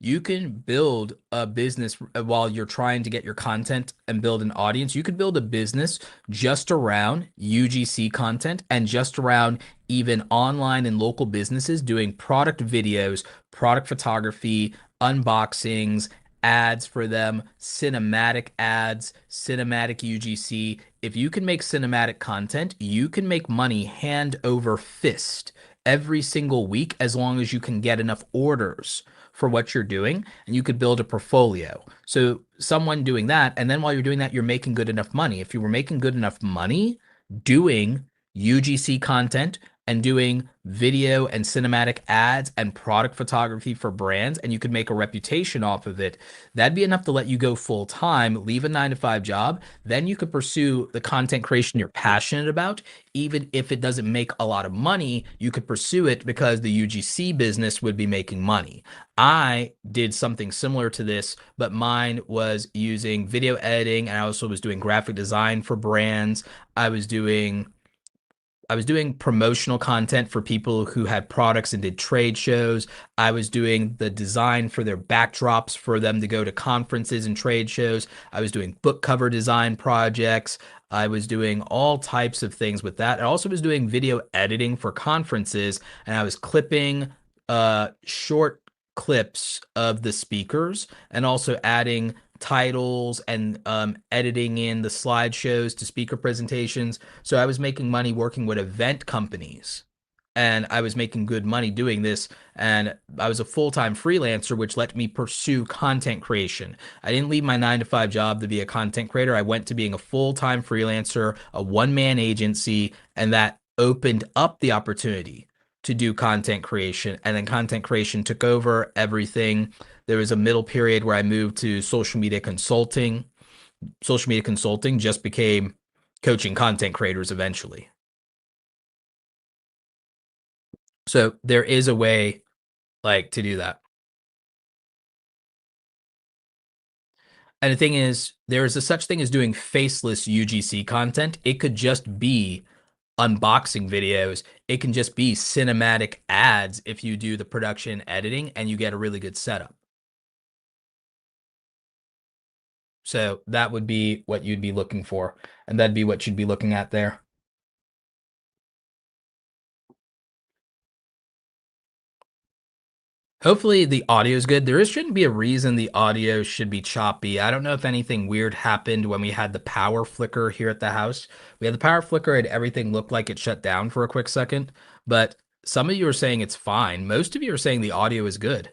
you can build a business while you're trying to get your content and build an audience. You could build a business just around UGC content and just around even online and local businesses doing product videos, product photography, unboxings, ads for them, cinematic ads, cinematic UGC. If you can make cinematic content, you can make money hand over fist every single week as long as you can get enough orders for what you're doing and you could build a portfolio. So someone doing that, and then while you're doing that, you're making good enough money. If you were making good enough money doing UGC content and doing video and cinematic ads and product photography for brands, and you could make a reputation off of it, that'd be enough to let you go full time, leave a 9-to-5 job. Then you could pursue the content creation you're passionate about. Even if it doesn't make a lot of money, you could pursue it because the UGC business would be making money. I did something similar to this, but mine was using video editing, and I also was doing graphic design for brands. I was doing promotional content for people who had products and did trade shows. I was doing the design for their backdrops for them to go to conferences and trade shows. I was doing book cover design projects. I was doing all types of things with that. I also was doing video editing for conferences, and I was clipping short clips of the speakers and also adding titles and editing in the slideshows to speaker presentations. So I was making money working with event companies and I was making good money doing this. And I was a full-time freelancer, which let me pursue content creation. I didn't leave my 9 to 5 job to be a content creator. I went to being a full-time freelancer, a one-man agency, and that opened up the opportunity to do content creation. And then content creation took over everything. There was a middle period where I moved to social media consulting. Social media consulting just became coaching content creators eventually. So there is a way like to do that. And the thing is, there is a such thing as doing faceless UGC content. It could just be unboxing videos. It can just be cinematic ads if you do the production editing and you get a really good setup. So that would be what you'd be looking for, and that'd be what you'd be looking at there. Hopefully the audio is good. There shouldn't be a reason the audio should be choppy. I don't know if anything weird happened when we had the power flicker here at the house. We had the power flicker and everything looked like it shut down for a quick second, but some of you are saying it's fine. Most of you are saying the audio is good.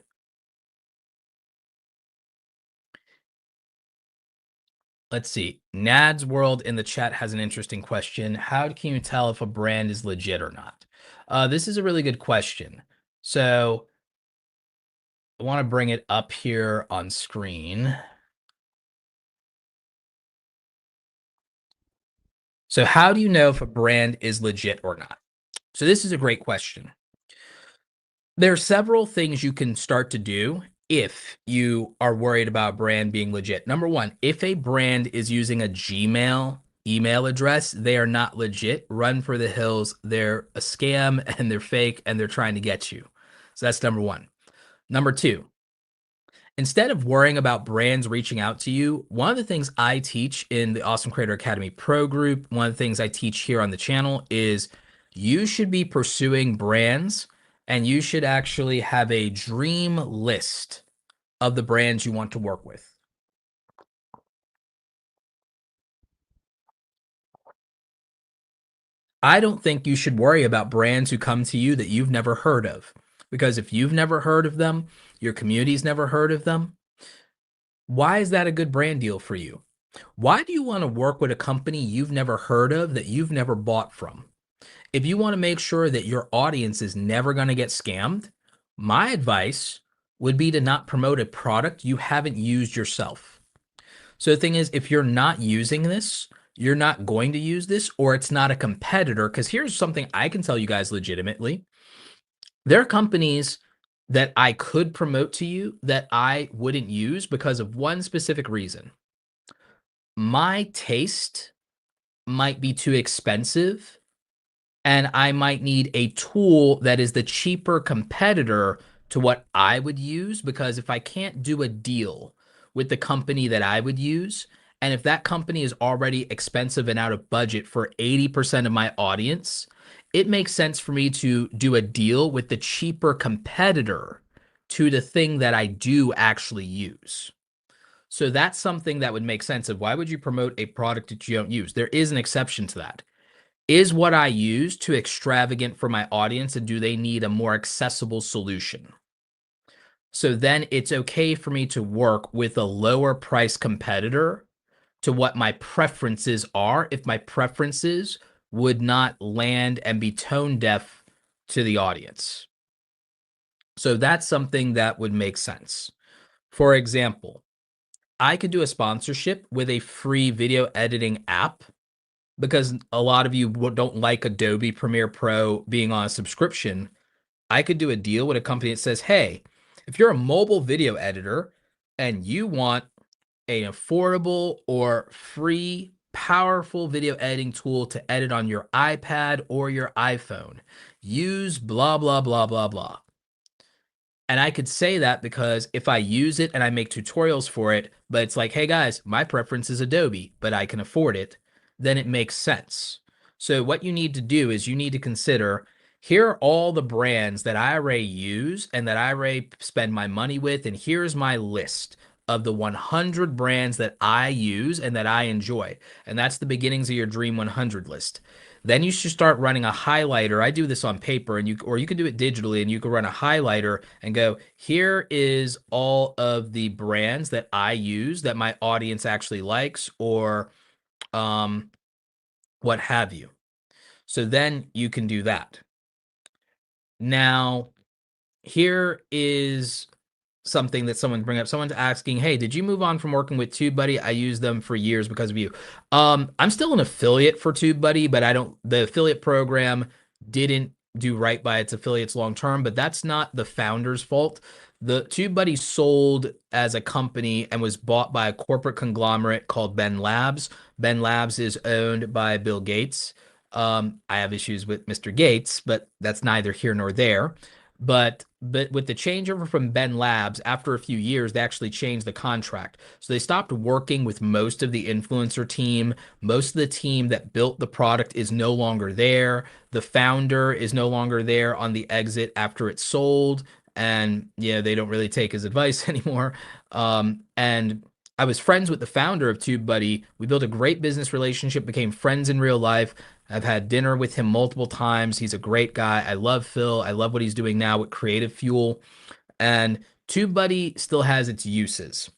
Let's see. Nad's World in the chat has an interesting question. How can you tell if a brand is legit or not? This is a really good question. So I want to bring it up here on screen. So how do you know if a brand is legit or not? So this is a great question. There are several things you can start to do if you are worried about brand being legit. Number one, if a brand is using a Gmail email address, they are not legit. Run for the hills. They're a scam and they're fake and they're trying to get you. So that's number one. Number two, instead of worrying about brands reaching out to you, one of the things I teach in the Awesome Creator Academy Pro group, one of the things I teach here on the channel is you should be pursuing brands and you should actually have a dream list of the brands you want to work with. I don't think you should worry about brands who come to you that you've never heard of, because if you've never heard of them, your community's never heard of them, why is that a good brand deal for you? Why do you want to work with a company you've never heard of that you've never bought from? If you want to make sure that your audience is never going to get scammed, my advice would be to not promote a product you haven't used yourself. So the thing is, if you're not using this, you're not going to use this, or it's not a competitor. Because here's something I can tell you guys legitimately. There are companies that I could promote to you that I wouldn't use because of one specific reason. My taste might be too expensive and I might need a tool that is the cheaper competitor to what I would use, because if I can't do a deal with the company that I would use, and if that company is already expensive and out of budget for 80% of my audience, it makes sense for me to do a deal with the cheaper competitor to the thing that I do actually use. So that's something that would make sense of why would you promote a product that you don't use? There is an exception to that. Is what I use too extravagant for my audience, and do they need a more accessible solution? So then it's okay for me to work with a lower price competitor to what my preferences are if my preferences would not land and be tone deaf to the audience. So that's something that would make sense. For example, I could do a sponsorship with a free video editing app, because a lot of you don't like Adobe Premiere Pro being on a subscription. I could do a deal with a company that says, hey, if you're a mobile video editor and you want an affordable or free, powerful video editing tool to edit on your iPad or your iPhone, use blah, blah, blah, blah, blah. And I could say that because if I use it and I make tutorials for it, but it's like, hey guys, my preference is Adobe, but I can afford it, then it makes sense. So what you need to do is you need to consider, here are all the brands that I already use and that I already spend my money with, and here's my list of the 100 brands that I use and that I enjoy. And that's the beginnings of your Dream 100 list. Then you should start running a highlighter. I do this on paper, and you can do it digitally, and you can run a highlighter and go, here is all of the brands that I use that my audience actually likes, or um, what have you. So then you can do that. Now, here is something that someone bring up. Someone's asking, "Hey, did you move on from working with TubeBuddy? I used them for years because of you." I'm still an affiliate for TubeBuddy, but I don't. The affiliate program didn't do right by its affiliates long term, but that's not the founder's fault. The TubeBuddy sold as a company and was bought by a corporate conglomerate called Ben Labs. Ben Labs is owned by Bill Gates. I have issues with Mr. Gates, but that's neither here nor there. But with the changeover from Ben Labs, after a few years, they actually changed the contract. So they stopped working with most of the influencer team. Most of the team that built the product is no longer there. The founder is no longer there on the exit after it's sold. And yeah, they don't really take his advice anymore. And I was friends with the founder of TubeBuddy. We built a great business relationship, became friends in real life. I've had dinner with him multiple times. He's a great guy. I love Phil. I love what he's doing now with Creative Fuel. And TubeBuddy still has its uses.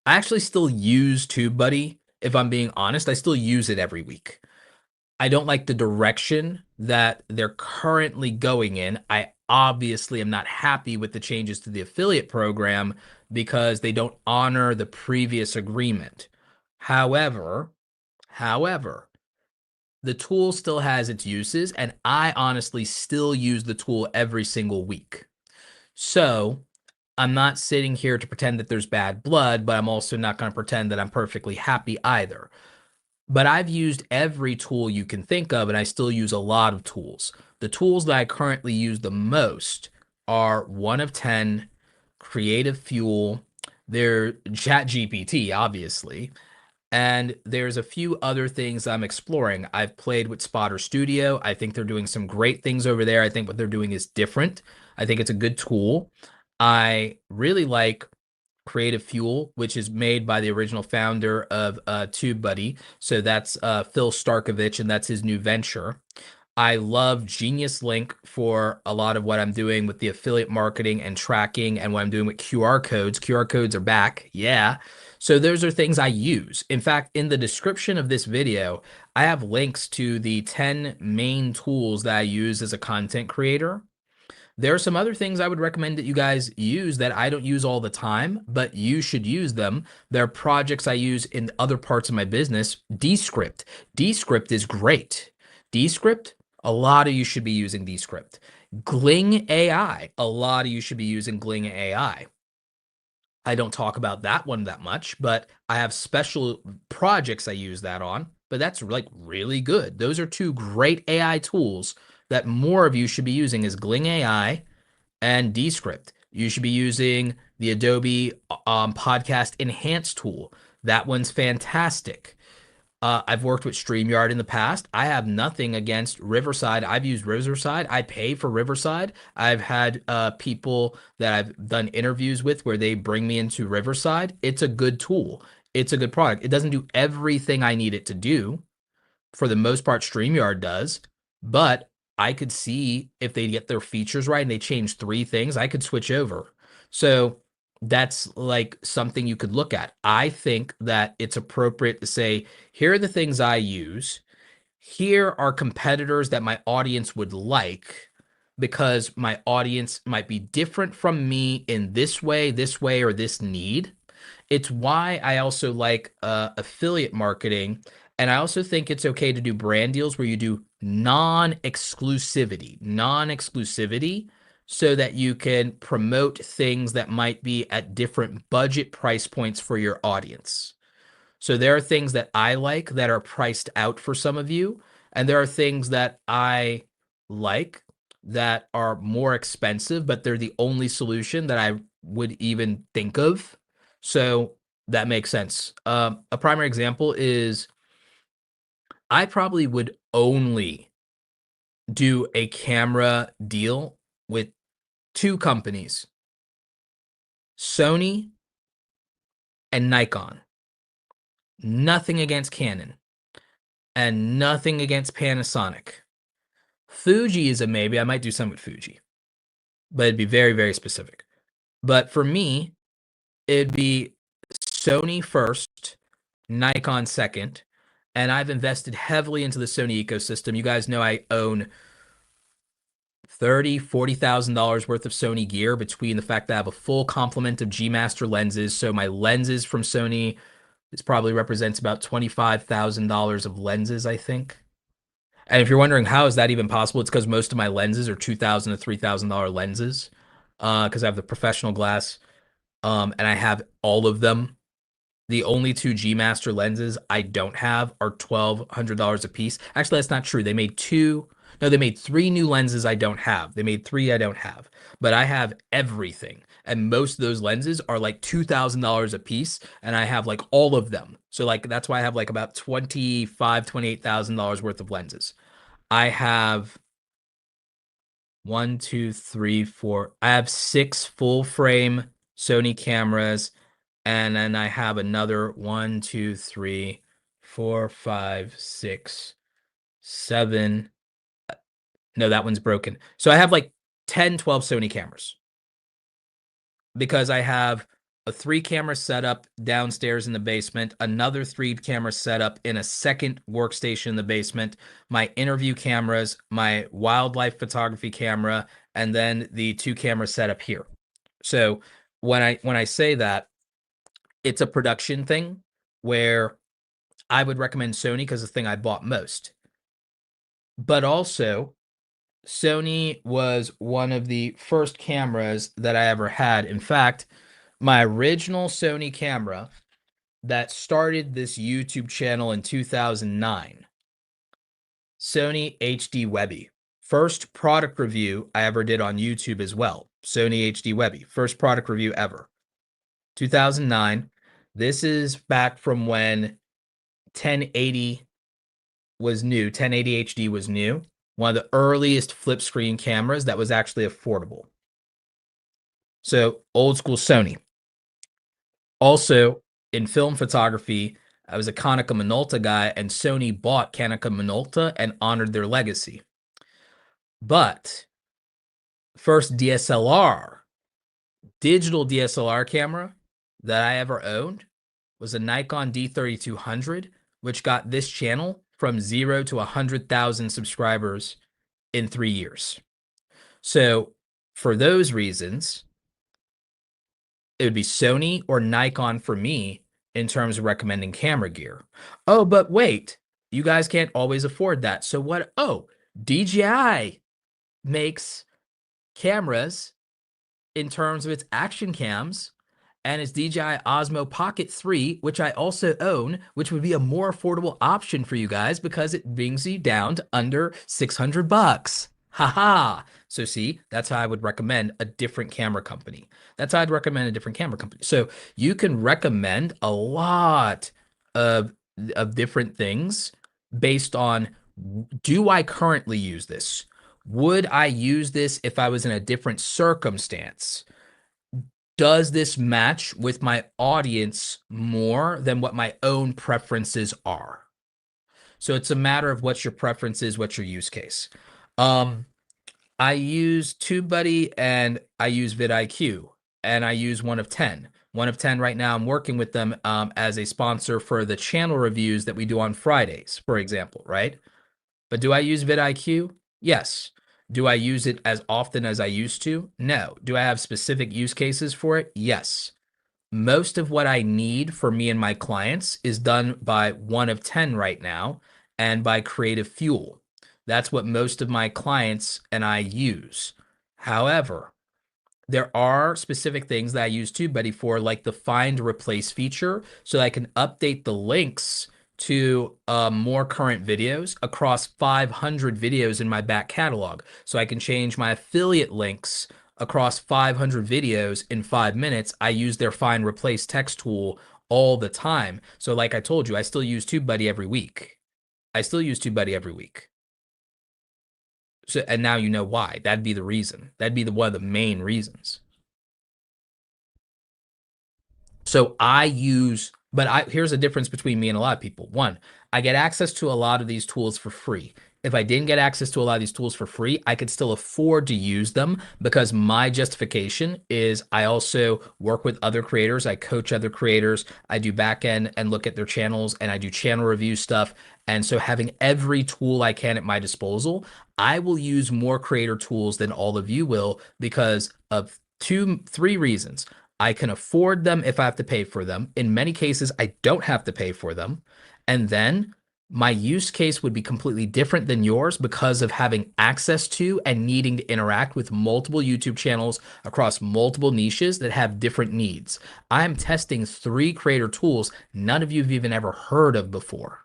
I actually still use TubeBuddy. If I'm being honest, I still use it every week. I don't like the direction that they're currently going in. I obviously am not happy with the changes to the affiliate program because they don't honor the previous agreement. However, however, the tool still has its uses, and I honestly still use the tool every single week. So I'm not sitting here to pretend that there's bad blood, but I'm also not going to pretend that I'm perfectly happy either. But I've used every tool you can think of, and I still use a lot of tools. The tools that I currently use the most are one of 10, Creative Fuel, they're ChatGPT, obviously. And there's a few other things I'm exploring. I've played with Spotter Studio. I think they're doing some great things over there. I think what they're doing is different. I think it's a good tool. I really like Creative Fuel, which is made by the original founder of TubeBuddy. So that's Phil Starkovich, and that's his new venture. I love Genius Link for a lot of what I'm doing with the affiliate marketing and tracking and what I'm doing with QR codes. QR codes are back. Yeah. So those are things I use. In fact, in the description of this video, I have links to the 10 main tools that I use as a content creator. There are some other things I would recommend that you guys use that I don't use all the time, but you should use them. There are projects I use in other parts of my business. Descript. Descript is great. Descript, a lot of you should be using Descript. Gling AI, a lot of you should be using Gling AI. I don't talk about that one that much, but I have special projects I use that on, but that's like really good. Those are two great AI tools that more of you should be using is Gling AI and Descript. You should be using the Adobe Podcast Enhance tool. That one's fantastic. I've worked with StreamYard in the past. I have nothing against Riverside. I've used Riverside. I pay for Riverside. I've had people that I've done interviews with where they bring me into Riverside. It's a good tool. It's a good product. It doesn't do everything I need it to do. For the most part, StreamYard does, but I could see if they get their features right and they change three things, I could switch over. So that's like something you could look at. I think that it's appropriate to say, here are the things I use. Here are competitors that my audience would like because my audience might be different from me in this way, or this need. It's why I also like affiliate marketing. And I also think it's okay to do brand deals where you do non-exclusivity, so that you can promote things that might be at different budget price points for your audience. So there are things that I like that are priced out for some of you, and there are things that I like that are more expensive, but they're the only solution that I would even think of. So that makes sense. A primary example is I probably would only do a camera deal with two companies, Sony and Nikon. Nothing against Canon. and nothing against Panasonic. Fuji is a maybe. I might do some with Fuji, but it'd be very, very specific. But for me, it'd be Sony first, Nikon second, and I've invested heavily into the Sony ecosystem. You guys know I own 30, $40,000 worth of Sony gear between the fact that I have a full complement of G Master lenses. So my lenses from Sony, this probably represents about $25,000 of lenses, I think. And if you're wondering how is that even possible, it's because most of my lenses are $2,000 to $3,000 lenses. Because I have the professional glass, and I have all of them. The only two G Master lenses I don't have are $1,200 a piece. Actually, that's not true. They made two. No, they made three new lenses I don't have. They made three I don't have. But I have everything. And most of those lenses are like $2,000 a piece. And I have like all of them. So like that's why I have like about $28,000 worth of lenses. I have one, two, three, four. I have six full frame Sony cameras. And then I have another one, two, three, four, five, six, seven. No, that one's broken. So I have like 10, 12 Sony cameras because I have a 3-camera setup downstairs in the basement, another 3-camera setup in a second workstation in the basement, my interview cameras, my wildlife photography camera, and then the 2-camera setup here. So when I say that, it's a production thing where I would recommend Sony because it's the thing I bought most. But also, Sony was one of the first cameras that I ever had. In fact, my original Sony camera that started this YouTube channel in 2009, Sony HD Webby. First product review I ever did on YouTube as well. Sony HD Webby. First product review ever. 2009. This is back from when 1080 was new. 1080 HD was new. One of the earliest flip screen cameras that was actually affordable. So old school Sony. Also in film photography, I was a Konica Minolta guy, and Sony bought Konica Minolta and honored their legacy. But first DSLR, digital DSLR camera that I ever owned was a Nikon D3200, which got this channel from 0 to 100,000 subscribers in 3 years. So for those reasons, it would be Sony or Nikon for me in terms of recommending camera gear. Oh, but wait, you guys can't always afford that. So what? Oh, DJI makes cameras in terms of its action cams and its DJI Osmo Pocket 3, which I also own, which would be a more affordable option for you guys because it brings you down to under 600 bucks. Haha. So see, that's how I would recommend a different camera company. That's how I'd recommend a different camera company. So you can recommend a lot of different things based on, do I currently use this? Would I use this if I was in a different circumstance? Does this match with my audience more than what my own preferences are? So it's a matter of what's your preferences, what's your use case. I use TubeBuddy and I use vidIQ and I use 1 of 10. 1 of 10 right now, I'm working with them as a sponsor for the channel reviews that we do on Fridays, for example, right? But do I use vidIQ? Yes. Do I use it as often as I used to? No. Do I have specific use cases for it? Yes. Most of what I need for me and my clients is done by 1 of 10 right now and by Creative Fuel. That's what most of my clients and I use. However, there are specific things that I use TubeBuddy for, like the find replace feature, so that I can update the links to more current videos across 500 videos in my back catalog. So I can change my affiliate links across 500 videos in 5 minutes. I use their find replace text tool all the time. So like I told you, I still use TubeBuddy every week. I still use TubeBuddy every week. So, and now you know why. That'd be the reason. That'd be one of the main reasons. So I use But here's the difference between me and a lot of people. One, I get access to a lot of these tools for free. If I didn't get access to a lot of these tools for free, I could still afford to use them because my justification is I also work with other creators. I coach other creators. I do back end and look at their channels and I do channel review stuff. And so having every tool I can at my disposal, I will use more creator tools than all of you will because of three reasons. I can afford them if I have to pay for them. In many cases, I don't have to pay for them. And then my use case would be completely different than yours because of having access to and needing to interact with multiple YouTube channels across multiple niches that have different needs. I'm testing three creator tools none of you have even ever heard of before.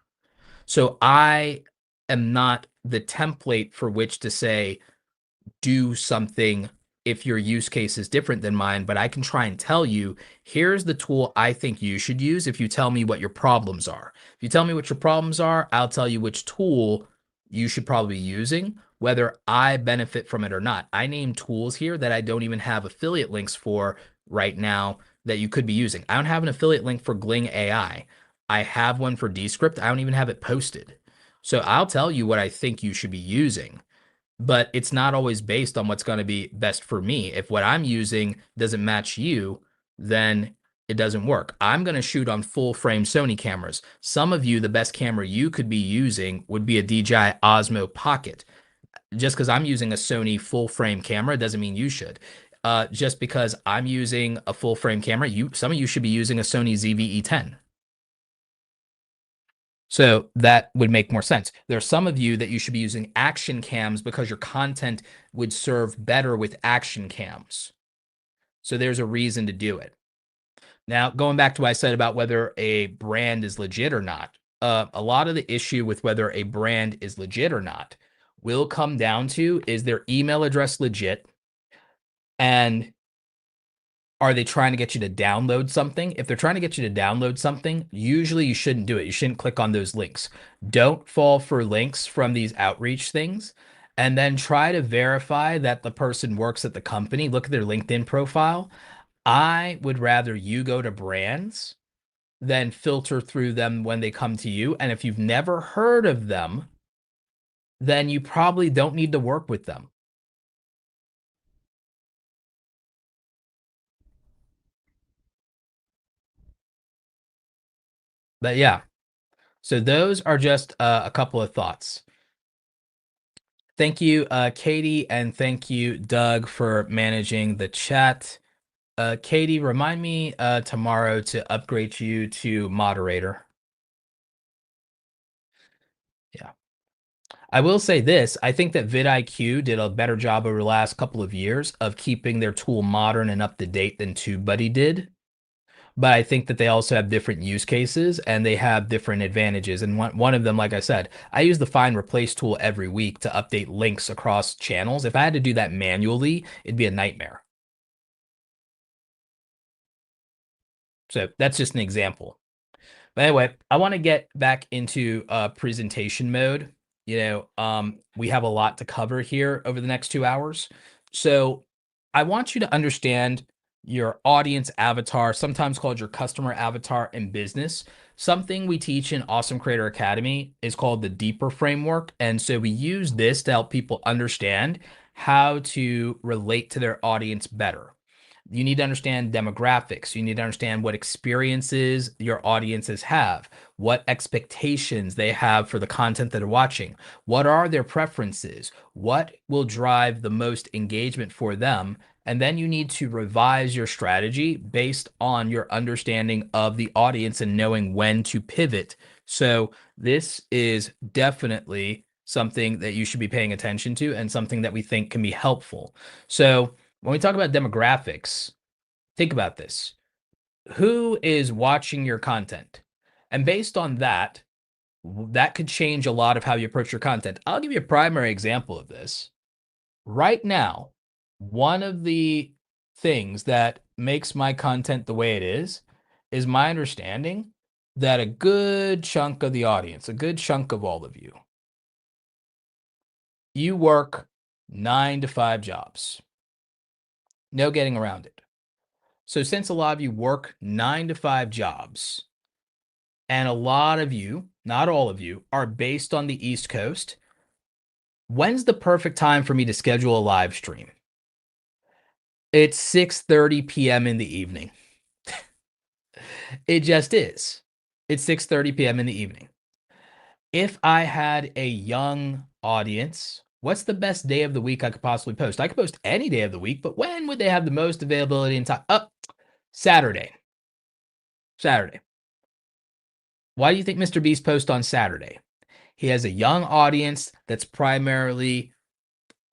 So I am not the template for which to say, do something if your use case is different than mine, but I can try and tell you, here's the tool I think you should use if you tell me what your problems are. If you tell me what your problems are, I'll tell you which tool you should probably be using, whether I benefit from it or not. I name tools here that I don't even have affiliate links for right now that you could be using. I don't have an affiliate link for Gling AI. I have one for Descript. I don't even have it posted. So I'll tell you what I think you should be using, but it's not always based on what's going to be best for me. If what I'm using doesn't match you, then it doesn't work. I'm going to shoot on full frame Sony cameras. Some of you, the best camera you could be using would be a DJI Osmo Pocket. Just because I'm using a Sony full frame camera doesn't mean you should. Just because I'm using a full frame camera, some of you should be using a Sony ZV-E10. So that would make more sense. There are some of you that you should be using action cams because your content would serve better with action cams. So there's a reason to do it. Now, going back to what I said about whether a brand is legit or not, a lot of the issue with whether a brand is legit or not will come down to, is their email address legit? And are they trying to get you to download something? If they're trying to get you to download something, usually you shouldn't do it. You shouldn't click on those links. Don't fall for links from these outreach things. And then try to verify that the person works at the company. Look at their LinkedIn profile. I would rather you go to brands than filter through them when they come to you. And if you've never heard of them, then you probably don't need to work with them. But yeah, so those are just a couple of thoughts. Thank you, Katie, and thank you, Doug, for managing the chat. Katie, remind me tomorrow to upgrade you to moderator. Yeah. I will say this. I think that vidIQ did a better job over the last couple of years of keeping their tool modern and up to date than TubeBuddy did. But I think that they also have different use cases and they have different advantages. And one of them, like I said, I use the find replace tool every week to update links across channels. If I had to do that manually, it'd be a nightmare. So that's just an example. But anyway, I want to get back into presentation mode. We have a lot to cover here over the next 2 hours. So I want you to understand your audience avatar, sometimes called your customer avatar in business. Something we teach in Awesome Creator Academy is called the deeper framework. And so we use this to help people understand how to relate to their audience better. You need to understand demographics. You need to understand what experiences your audiences have, what expectations they have for the content that they're watching, what are their preferences, what will drive the most engagement for them. And then you need to revise your strategy based on your understanding of the audience and knowing when to pivot. So this is definitely something that you should be paying attention to and something that we think can be helpful. So when we talk about demographics, think about this. Who is watching your content? And based on that, that could change a lot of how you approach your content. I'll give you a primary example of this. Right now, one of the things that makes my content the way it is my understanding that a good chunk of the audience, a good chunk of all of you work 9 to 5 jobs. No getting around it. So since a lot of you work 9 to 5 jobs, and a lot of you, not all of you, are based on the East Coast. When's the perfect time for me to schedule a live stream? It's 6:30 p.m. in the evening. It just is. It's 6:30 p.m. in the evening. If I had a young audience, what's the best day of the week I could possibly post? I could post any day of the week, but when would they have the most availability and time? Saturday. Saturday. Why do you think Mr. Beast posts on Saturday? He has a young audience that's primarily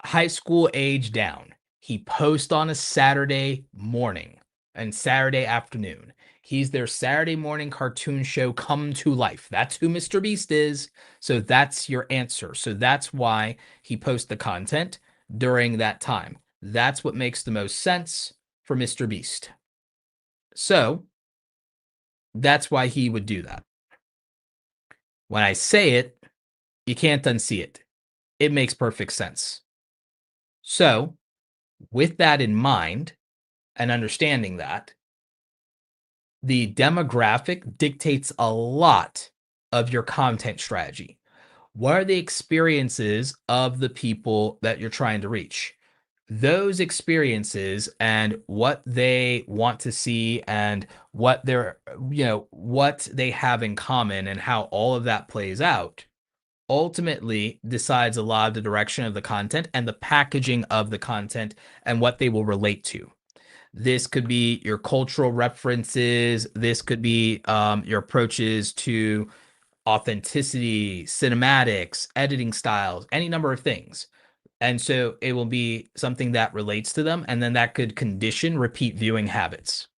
high school age down. He posts on a Saturday morning and Saturday afternoon. He's their Saturday morning cartoon show come to life. That's who Mr. Beast is. So that's your answer. So that's why he posts the content during that time. That's what makes the most sense for Mr. Beast. So that's why he would do that. When I say it, you can't unsee it. It makes perfect sense. So, with that in mind and understanding that, the demographic dictates a lot of your content strategy. What are the experiences of the people that you're trying to reach? Those experiences and what they want to see and what they're, what they have in common and how all of that plays out ultimately decides a lot of the direction of the content and the packaging of the content and what they will relate to. This could be your cultural references. This could be your approaches to authenticity, cinematics, editing styles, any number of things. And so it will be something that relates to them. And then that could condition repeat viewing habits.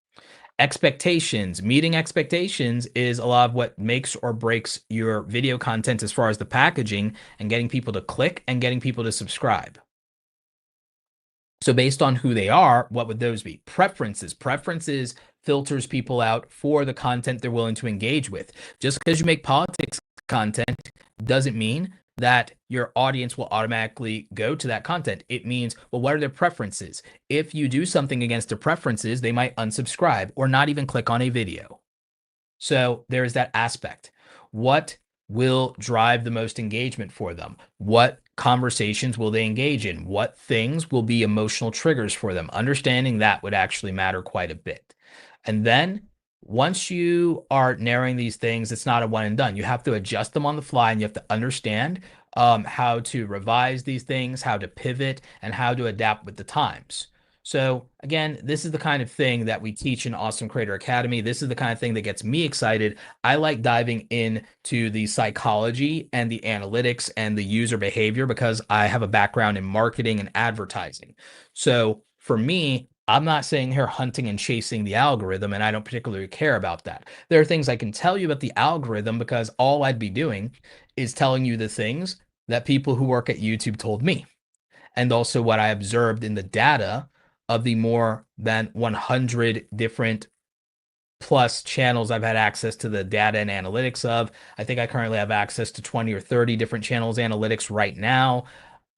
Expectations, meeting expectations is a lot of what makes or breaks your video content as far as the packaging and getting people to click and getting people to subscribe. So based on who they are, what would those be? Preferences. Preferences filters people out for the content they're willing to engage with. Just because you make politics content doesn't mean that your audience will automatically go to that content. It means, well, what are their preferences? If you do something against their preferences, they might unsubscribe or not even click on a video. So there's that aspect. What will drive the most engagement for them? What conversations will they engage in? What things will be emotional triggers for them? Understanding that would actually matter quite a bit. And then once you are narrowing these things, it's not a one and done. You have to adjust them on the fly and you have to understand how to revise these things, how to pivot, and how to adapt with the times. So again, this is the kind of thing that we teach in Awesome Creator Academy. This is the kind of thing that gets me excited. I like diving into the psychology and the analytics and the user behavior because I have a background in marketing and advertising. So for me, I'm not sitting here hunting and chasing the algorithm, and I don't particularly care about that. There are things I can tell you about the algorithm because all I'd be doing is telling you the things that people who work at YouTube told me, and also what I observed in the data of the more than 100 different plus channels I've had access to the data and analytics of. I think I currently have access to 20 or 30 different channels analytics right now.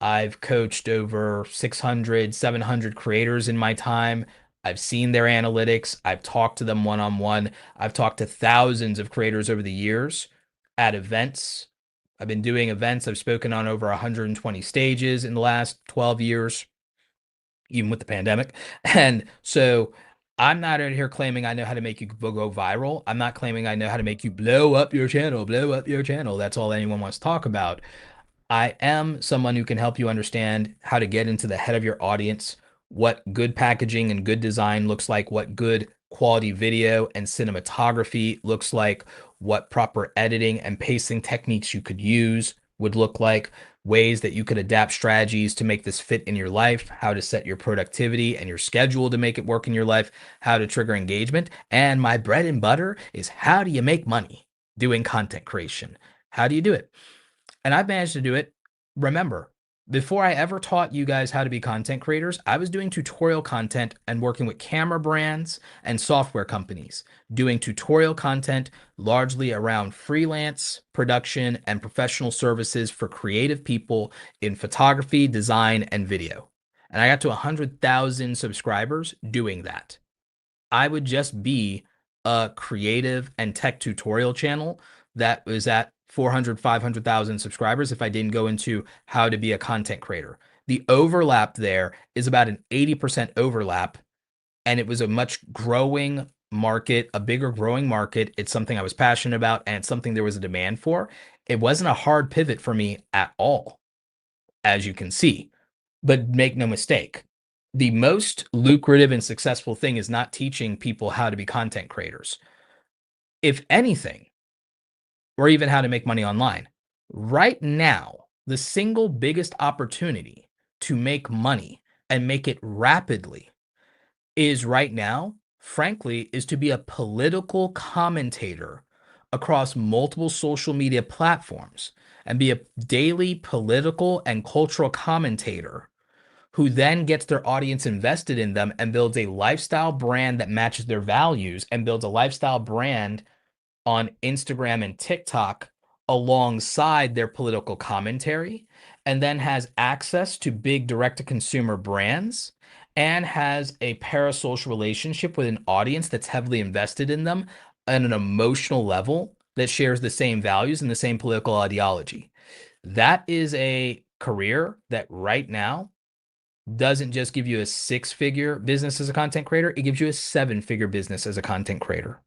I've coached over 600, 700 creators in my time. I've seen their analytics. I've talked to them one-on-one. I've talked to thousands of creators over the years at events. I've been doing events. I've spoken on over 120 stages in the last 12 years, even with the pandemic. And so I'm not out here claiming I know how to make you go viral. I'm not claiming I know how to make you blow up your channel, blow up your channel. That's all anyone wants to talk about. I am someone who can help you understand how to get into the head of your audience, what good packaging and good design looks like, what good quality video and cinematography looks like, what proper editing and pacing techniques you could use would look like, ways that you could adapt strategies to make this fit in your life, how to set your productivity and your schedule to make it work in your life, how to trigger engagement. And my bread and butter is how do you make money doing content creation? How do you do it? And I've managed to do it. Remember, before I ever taught you guys how to be content creators, I was doing tutorial content and working with camera brands and software companies, doing tutorial content largely around freelance production and professional services for creative people in photography, design, and video. And I got to 100,000 subscribers doing that. I would just be a creative and tech tutorial channel that was at 400, 500,000 subscribers if I didn't go into how to be a content creator. The overlap there is about an 80% overlap, and it was a much growing market, a bigger growing market. It's something I was passionate about, and it's something there was a demand for. It wasn't a hard pivot for me at all, as you can see. But make no mistake, the most lucrative and successful thing is not teaching people how to be content creators. If anything, or even how to make money online. Right now, the single biggest opportunity to make money and make it rapidly is right now, frankly, is to be a political commentator across multiple social media platforms and be a daily political and cultural commentator who then gets their audience invested in them and builds a lifestyle brand that matches their values and builds a lifestyle brand on Instagram and TikTok alongside their political commentary, and then has access to big direct to consumer brands and has a parasocial relationship with an audience that's heavily invested in them on an emotional level that shares the same values and the same political ideology. That is a career that right now doesn't just give you a six-figure business as a content creator, it gives you a seven-figure business as a content creator.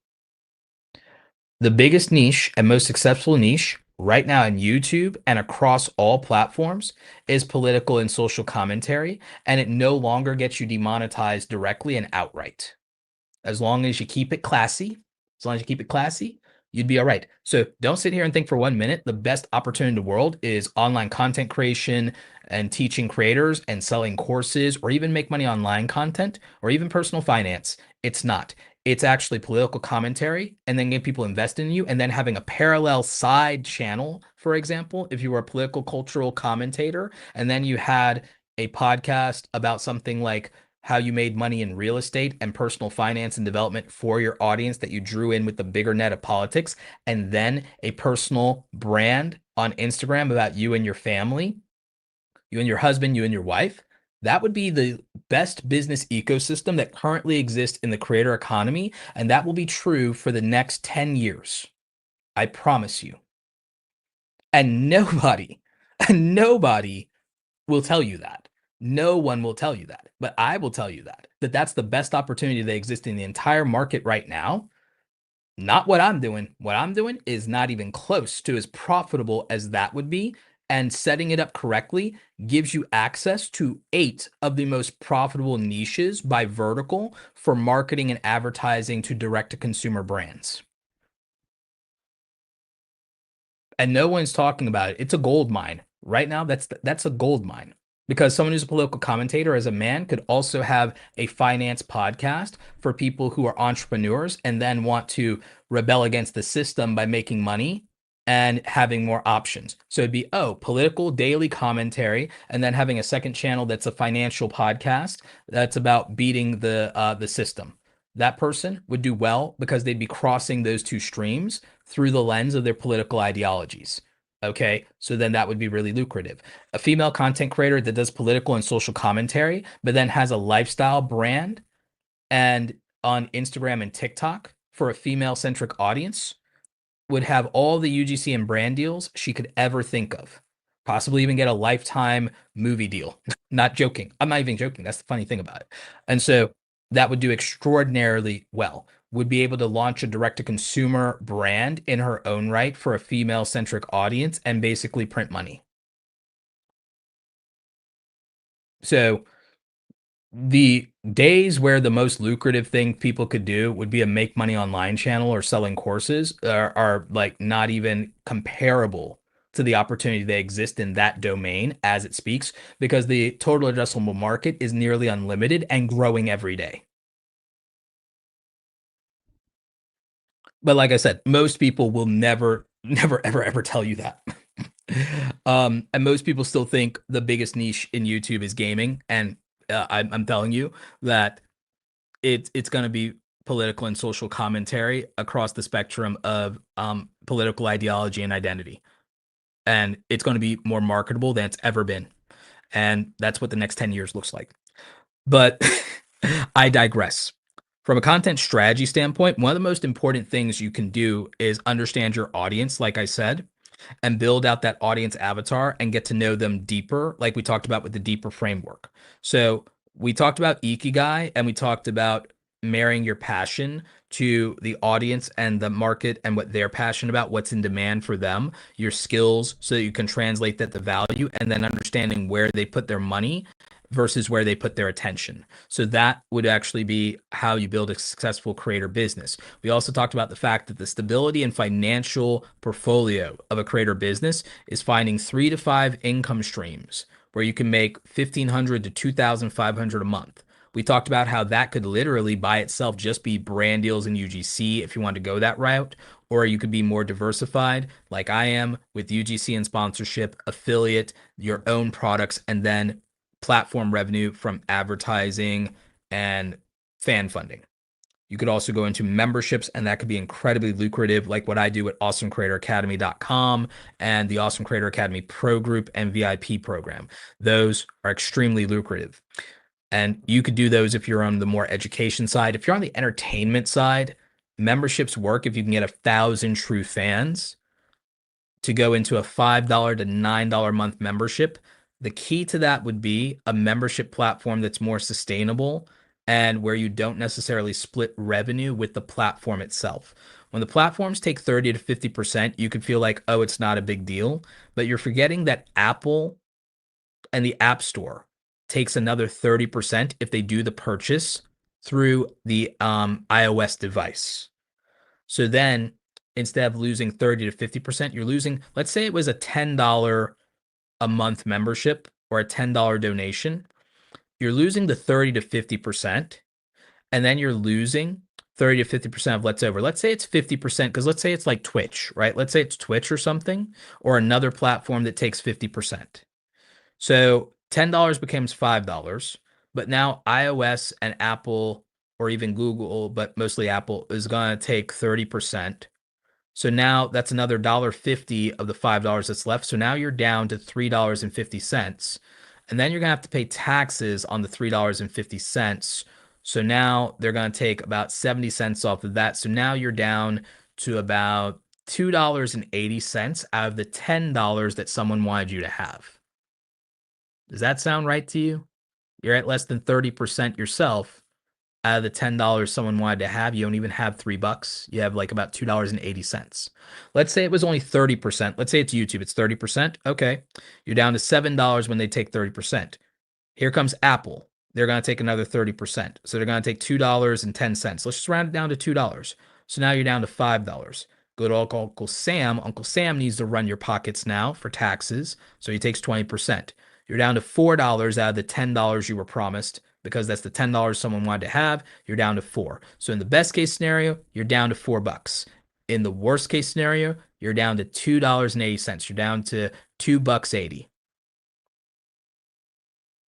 The biggest niche and most successful niche right now in YouTube and across all platforms is political and social commentary, and it no longer gets you demonetized directly and outright. As long as you keep it classy, as long as you keep it classy, you'd be all right. So don't sit here and think for 1 minute the best opportunity in the world is online content creation and teaching creators and selling courses or even make money online content or even personal finance. It's not. It's actually political commentary and then getting people invested in you and then having a parallel side channel, for example, if you were a political cultural commentator and then you had a podcast about something like how you made money in real estate and personal finance and development for your audience that you drew in with the bigger net of politics, and then a personal brand on Instagram about you and your family, you and your husband, you and your wife. That would be the best business ecosystem that currently exists in the creator economy. And that will be true for the next 10 years. I promise you. And nobody will tell you that. No one will tell you that, but I will tell you that that's the best opportunity that exists in the entire market right now. Not what I'm doing. What I'm doing is not even close to as profitable as that would be. And setting it up correctly gives you access to 8 of the most profitable niches by vertical for marketing and advertising to direct to consumer brands. And no one's talking about it. It's a gold mine. Right now, that's a gold mine. Because someone who's a political commentator as a man could also have a finance podcast for people who are entrepreneurs and then want to rebel against the system by making money and having more options. So it'd be, oh, political daily commentary, and then having a second channel that's a financial podcast that's about beating the system. That person would do well because they'd be crossing those two streams through the lens of their political ideologies. Okay, so then that would be really lucrative. A female content creator that does political and social commentary, but then has a lifestyle brand and on Instagram and TikTok for a female centric audience would have all the UGC and brand deals she could ever think of. Possibly even get a lifetime movie deal. Not joking. I'm not even joking. That's the funny thing about it. And so that would do extraordinarily well. Would be able to launch a direct to consumer brand in her own right for a female centric audience and basically print money. So the days where the most lucrative thing people could do would be a make money online channel or selling courses are like not even comparable to the opportunity that exist in that domain as it speaks, because the total addressable market is nearly unlimited and growing every day. But like I said, most people will never, never, ever, ever tell you that. And most people still think the biggest niche in YouTube is gaming, and I'm telling you that it's going to be political and social commentary across the spectrum of political ideology and identity, and it's going to be more marketable than it's ever been, and that's what the next 10 years looks like. But I digress. From a content strategy standpoint, one of the most important things you can do is understand your audience, like I said, and build out that audience avatar and get to know them deeper, like we talked about with the deeper framework. So we talked about Ikigai and we talked about marrying your passion to the audience and the market and what they're passionate about, what's in demand for them, your skills, so that you can translate that to value, and then understanding where they put their money versus where they put their attention. So that would actually be how you build a successful creator business. We also talked about the fact that the stability and financial portfolio of a creator business is finding 3 to 5 income streams where you can make $1,500 to $2,500 a month. We talked about how that could literally by itself just be brand deals in UGC if you want to go that route, or you could be more diversified like I am with UGC and sponsorship, affiliate, your own products, and then platform revenue from advertising and fan funding. You could also go into memberships, and that could be incredibly lucrative, like what I do at awesomecreatoracademy.com and the Awesome Creator Academy Pro Group and VIP program. Those are extremely lucrative. And you could do those if you're on the more education side. If you're on the entertainment side, memberships work if you can get 1,000 true fans to go into a $5 to $9 a month membership. The key to that would be a membership platform that's more sustainable and where you don't necessarily split revenue with the platform itself. When the platforms take 30 to 50%, you could feel like, oh, it's not a big deal, but you're forgetting that Apple and the App Store takes another 30% if they do the purchase through the iOS device. So then instead of losing 30 to 50%, you're losing, let's say it was a $10 a month membership or a $10 donation. You're losing the 30 to 50%, and then you're losing 30 to 50% of what's over. Let's say it's 50%, because let's say it's like Twitch, right? Let's say it's Twitch or something, or another platform that takes 50%. So $10 becomes $5, but now iOS and Apple, or even Google, but mostly Apple, is going to take 30%. So now that's another $1.50 of the $5 that's left. So now you're down to $3.50. And then you're going to have to pay taxes on the $3.50. So now they're going to take about 70 cents off of that. So now you're down to about $2.80 out of the $10 that someone wanted you to have. Does that sound right to you? You're at less than 30% yourself out of the $10 someone wanted to have. You don't even have $3. You have like about $2.80. Let's say it was only 30%. Let's say it's YouTube, it's 30%. Okay. You're down to $7 when they take 30%. Here comes Apple. They're going to take another 30%. So they're going to take $2.10. Let's just round it down to $2. So now you're down to $5. Go to Uncle Sam. Uncle Sam needs to run your pockets now for taxes. So he takes 20%. You're down to $4 out of the $10 you were promised, because that's the $10 someone wanted to have. You're down to $4. So in the best case scenario, you're down to $4. In the worst case scenario, you're down to $2.80. You're down to $2.80.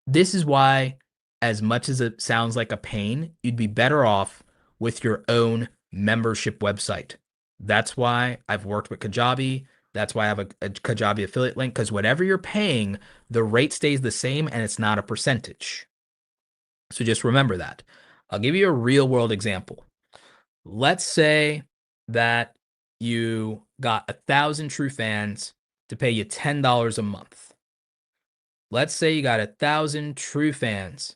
This is why, as much as it sounds like a pain, you'd be better off with your own membership website. That's why I've worked with Kajabi. That's why I have a Kajabi affiliate link, because whatever you're paying, the rate stays the same and it's not a percentage. So just remember that. I'll give you a real world example. Let's say that you got 1,000 true fans to pay you $10 a month. Let's say you got 1,000 true fans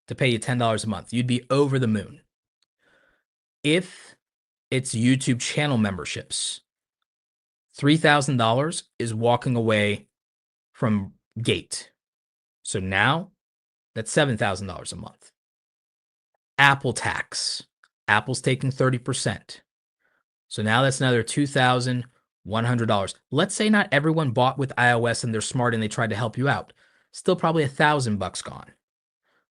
to pay you $10 a month. You'd be over the moon. If it's YouTube channel memberships, $3,000 is walking away from gate. So now that's $7,000 a month. Apple tax. Apple's taking 30%. So now that's another $2,100. Let's say not everyone bought with iOS and they're smart and they tried to help you out. Still probably $1,000 gone.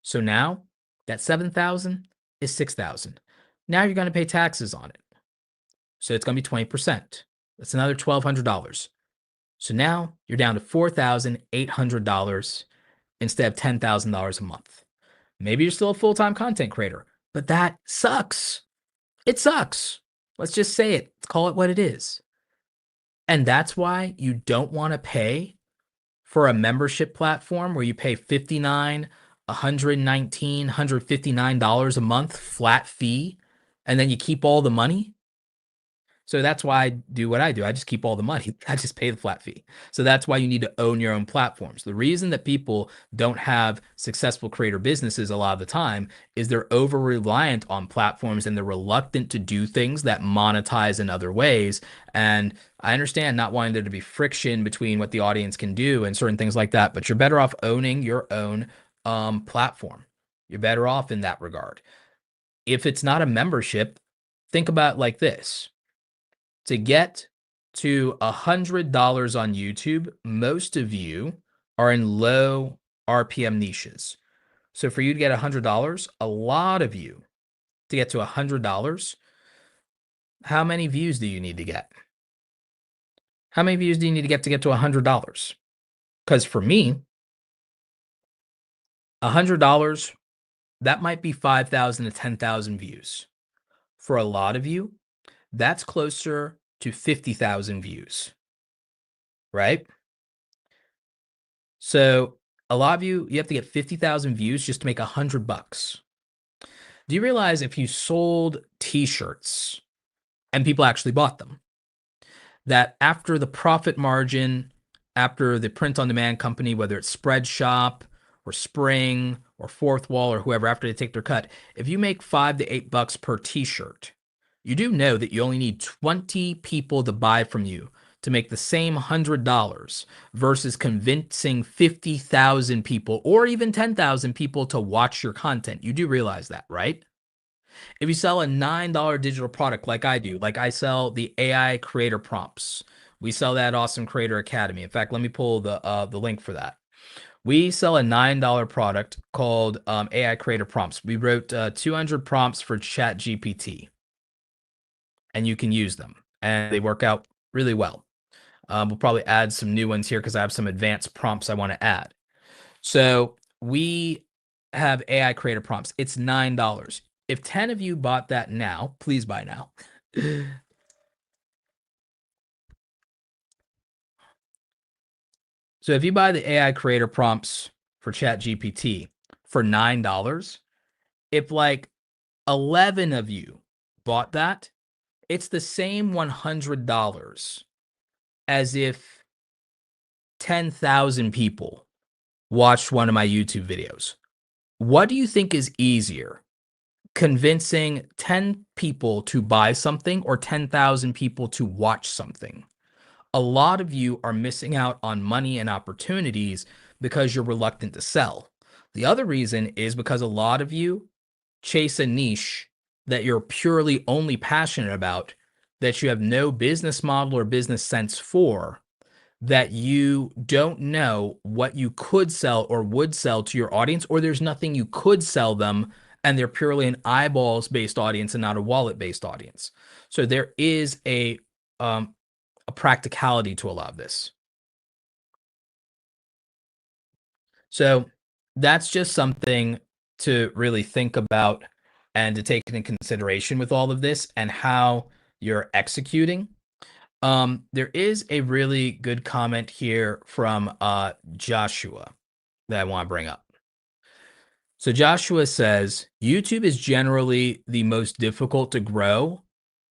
So now that 7,000 is 6,000. Now you're going to pay taxes on it. So it's going to be 20%. That's another $1,200. So now you're down to $4,800 instead of $10,000 a month. Maybe you're still a full-time content creator, but that sucks. It sucks. Let's just say it. Let's call it what it is. And that's why you don't want to pay for a membership platform where you pay $59 $119, $159 a month flat fee, and then you keep all the money. So that's why I do what I do. I just keep all the money. I just pay the flat fee. So that's why you need to own your own platforms. The reason that people don't have successful creator businesses a lot of the time is they're over reliant on platforms and they're reluctant to do things that monetize in other ways. And I understand not wanting there to be friction between what the audience can do and certain things like that, but you're better off owning your own platform. You're better off in that regard. If it's not a membership, think about it like this. To get to $100 on YouTube, most of you are in low RPM niches. So for you to get $100, a lot of you to get to $100, how many views do you need to get? How many views do you need to get to $100? Because for me, $100, that might be 5,000 to 10,000 views. For a lot of you, that's closer to 50,000 views, right? So a lot of you have to get 50,000 views just to make $100. Do you realize if you sold t-shirts and people actually bought them, that after the profit margin, after the print on demand company, whether it's Spreadshop or Spring or Fourth Wall or whoever, after they take their cut, if you make $5 to $8 per t-shirt, you do know that you only need 20 people to buy from you to make the same $100 versus convincing 50,000 people or even 10,000 people to watch your content. You do realize that, right? If you sell a $9 digital product like I do, like I sell the AI creator prompts, we sell that Awesome Creator Academy. In fact, let me pull the link for that. We sell a $9 product called AI creator prompts. We wrote 200 prompts for ChatGPT, and you can use them, and they work out really well. We'll probably add some new ones here because I have some advanced prompts I want to add. So we have AI creator prompts. It's $9. If 10 of you bought that now, please buy now. So if you buy the AI creator prompts for ChatGPT for $9, if like 11 of you bought that, it's the same $100 as if 10,000 people watched one of my YouTube videos. What do you think is easier? Convincing 10 people to buy something or 10,000 people to watch something? A lot of you are missing out on money and opportunities because you're reluctant to sell. The other reason is because a lot of you chase a niche that you're purely only passionate about, that you have no business model or business sense for, that you don't know what you could sell or would sell to your audience, or there's nothing you could sell them, and they're purely an eyeballs based audience and not a wallet based audience. So there is a practicality to a lot of this. So that's just something to really think about and to take into consideration with all of this and how you're executing. There is a really good comment here from Joshua that I want to bring up. So Joshua says, YouTube is generally the most difficult to grow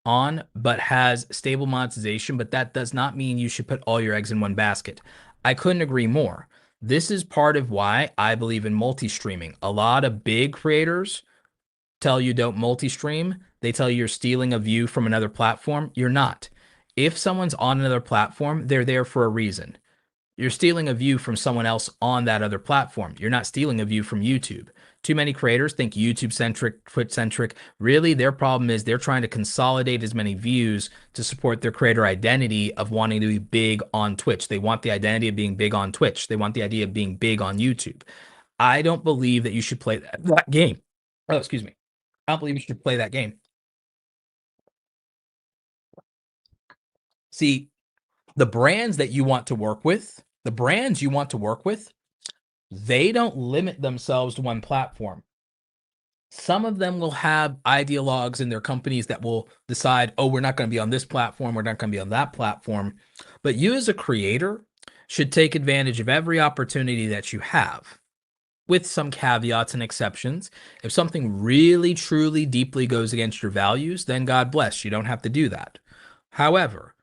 on, but has stable monetization, but that does not mean you should put all your eggs in one basket. I couldn't agree more. This is part of why I believe in multi-streaming. A lot of big creators tell you don't multi-stream. They tell you you're stealing a view from another platform. You're not. If someone's on another platform, they're there for a reason. You're stealing a view from someone else on that other platform. You're not stealing a view from YouTube. Too many creators think YouTube centric, Twitch centric. Really, their problem is they're trying to consolidate as many views to support their creator identity of wanting to be big on Twitch. They want the identity of being big on Twitch. They want the idea of being big on YouTube. I don't believe that you should play that game. Oh, excuse me. I don't believe you should play that game. See, the brands that you want to work with, the brands you want to work with, they don't limit themselves to one platform. Some of them will have ideologues in their companies that will decide, oh, we're not going to be on this platform, we're not going to be on that platform. But you as a creator should take advantage of every opportunity that you have. with some caveats and exceptions. If something really, truly, deeply goes against your values, then God bless, you don't have to do that. However,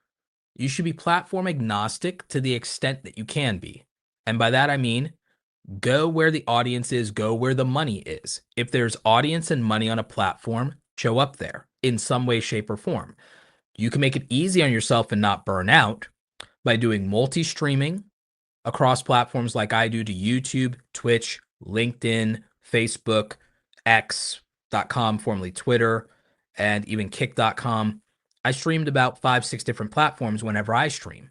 you should be platform agnostic to the extent that you can be. And by that, I mean, go where the audience is, go where the money is. If there's audience and money on a platform, show up there in some way, shape, or form. You can make it easy on yourself and not burn out by doing multi-streaming across platforms like I do to YouTube, Twitch, LinkedIn, Facebook, X.com, formerly Twitter, and even Kick.com. I streamed about 5, 6 different platforms whenever I stream.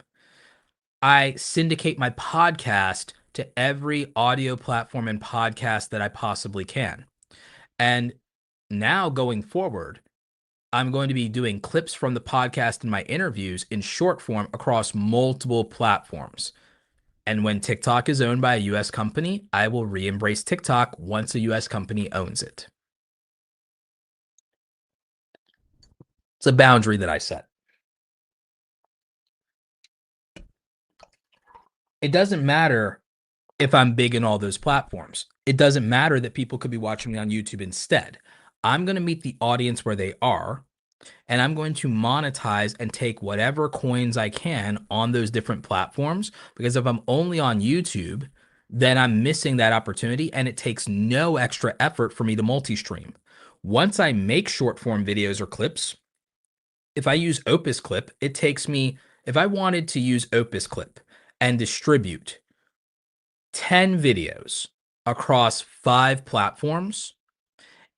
I syndicate my podcast to every audio platform and podcast that I possibly can. And now going forward, I'm going to be doing clips from the podcast and my interviews in short form across multiple platforms. And when TikTok is owned by a US company, I will re-embrace TikTok once a US company owns it. It's a boundary that I set. It doesn't matter if I'm big in all those platforms. It doesn't matter that people could be watching me on YouTube instead. I'm going to meet the audience where they are, and I'm going to monetize and take whatever coins I can on those different platforms. Because if I'm only on YouTube, then I'm missing that opportunity, and it takes no extra effort for me to multi-stream. Once I make short form videos or clips, if I use Opus Clip, it takes me, if I wanted to use Opus Clip and distribute 10 videos across 5 platforms,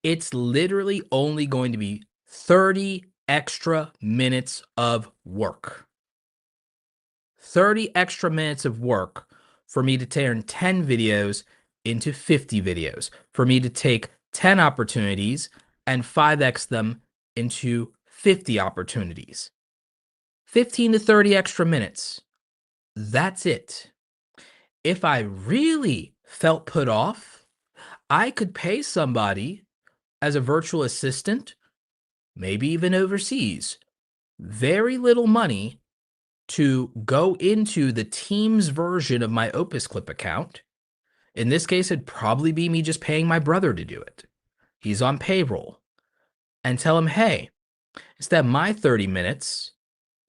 it's literally only going to be 30 extra minutes of work. 30 extra minutes of work for me to turn 10 videos into 50 videos, for me to take 10 opportunities and 5x them into 50 opportunities. 15 to 30 extra minutes. That's it. If I really felt put off, I could pay somebody as a virtual assistant, maybe even overseas, very little money to go into the Teams version of my Opus Clip account. In this case, it'd probably be me just paying my brother to do it. He's on payroll. And tell him, hey, instead of my 30 minutes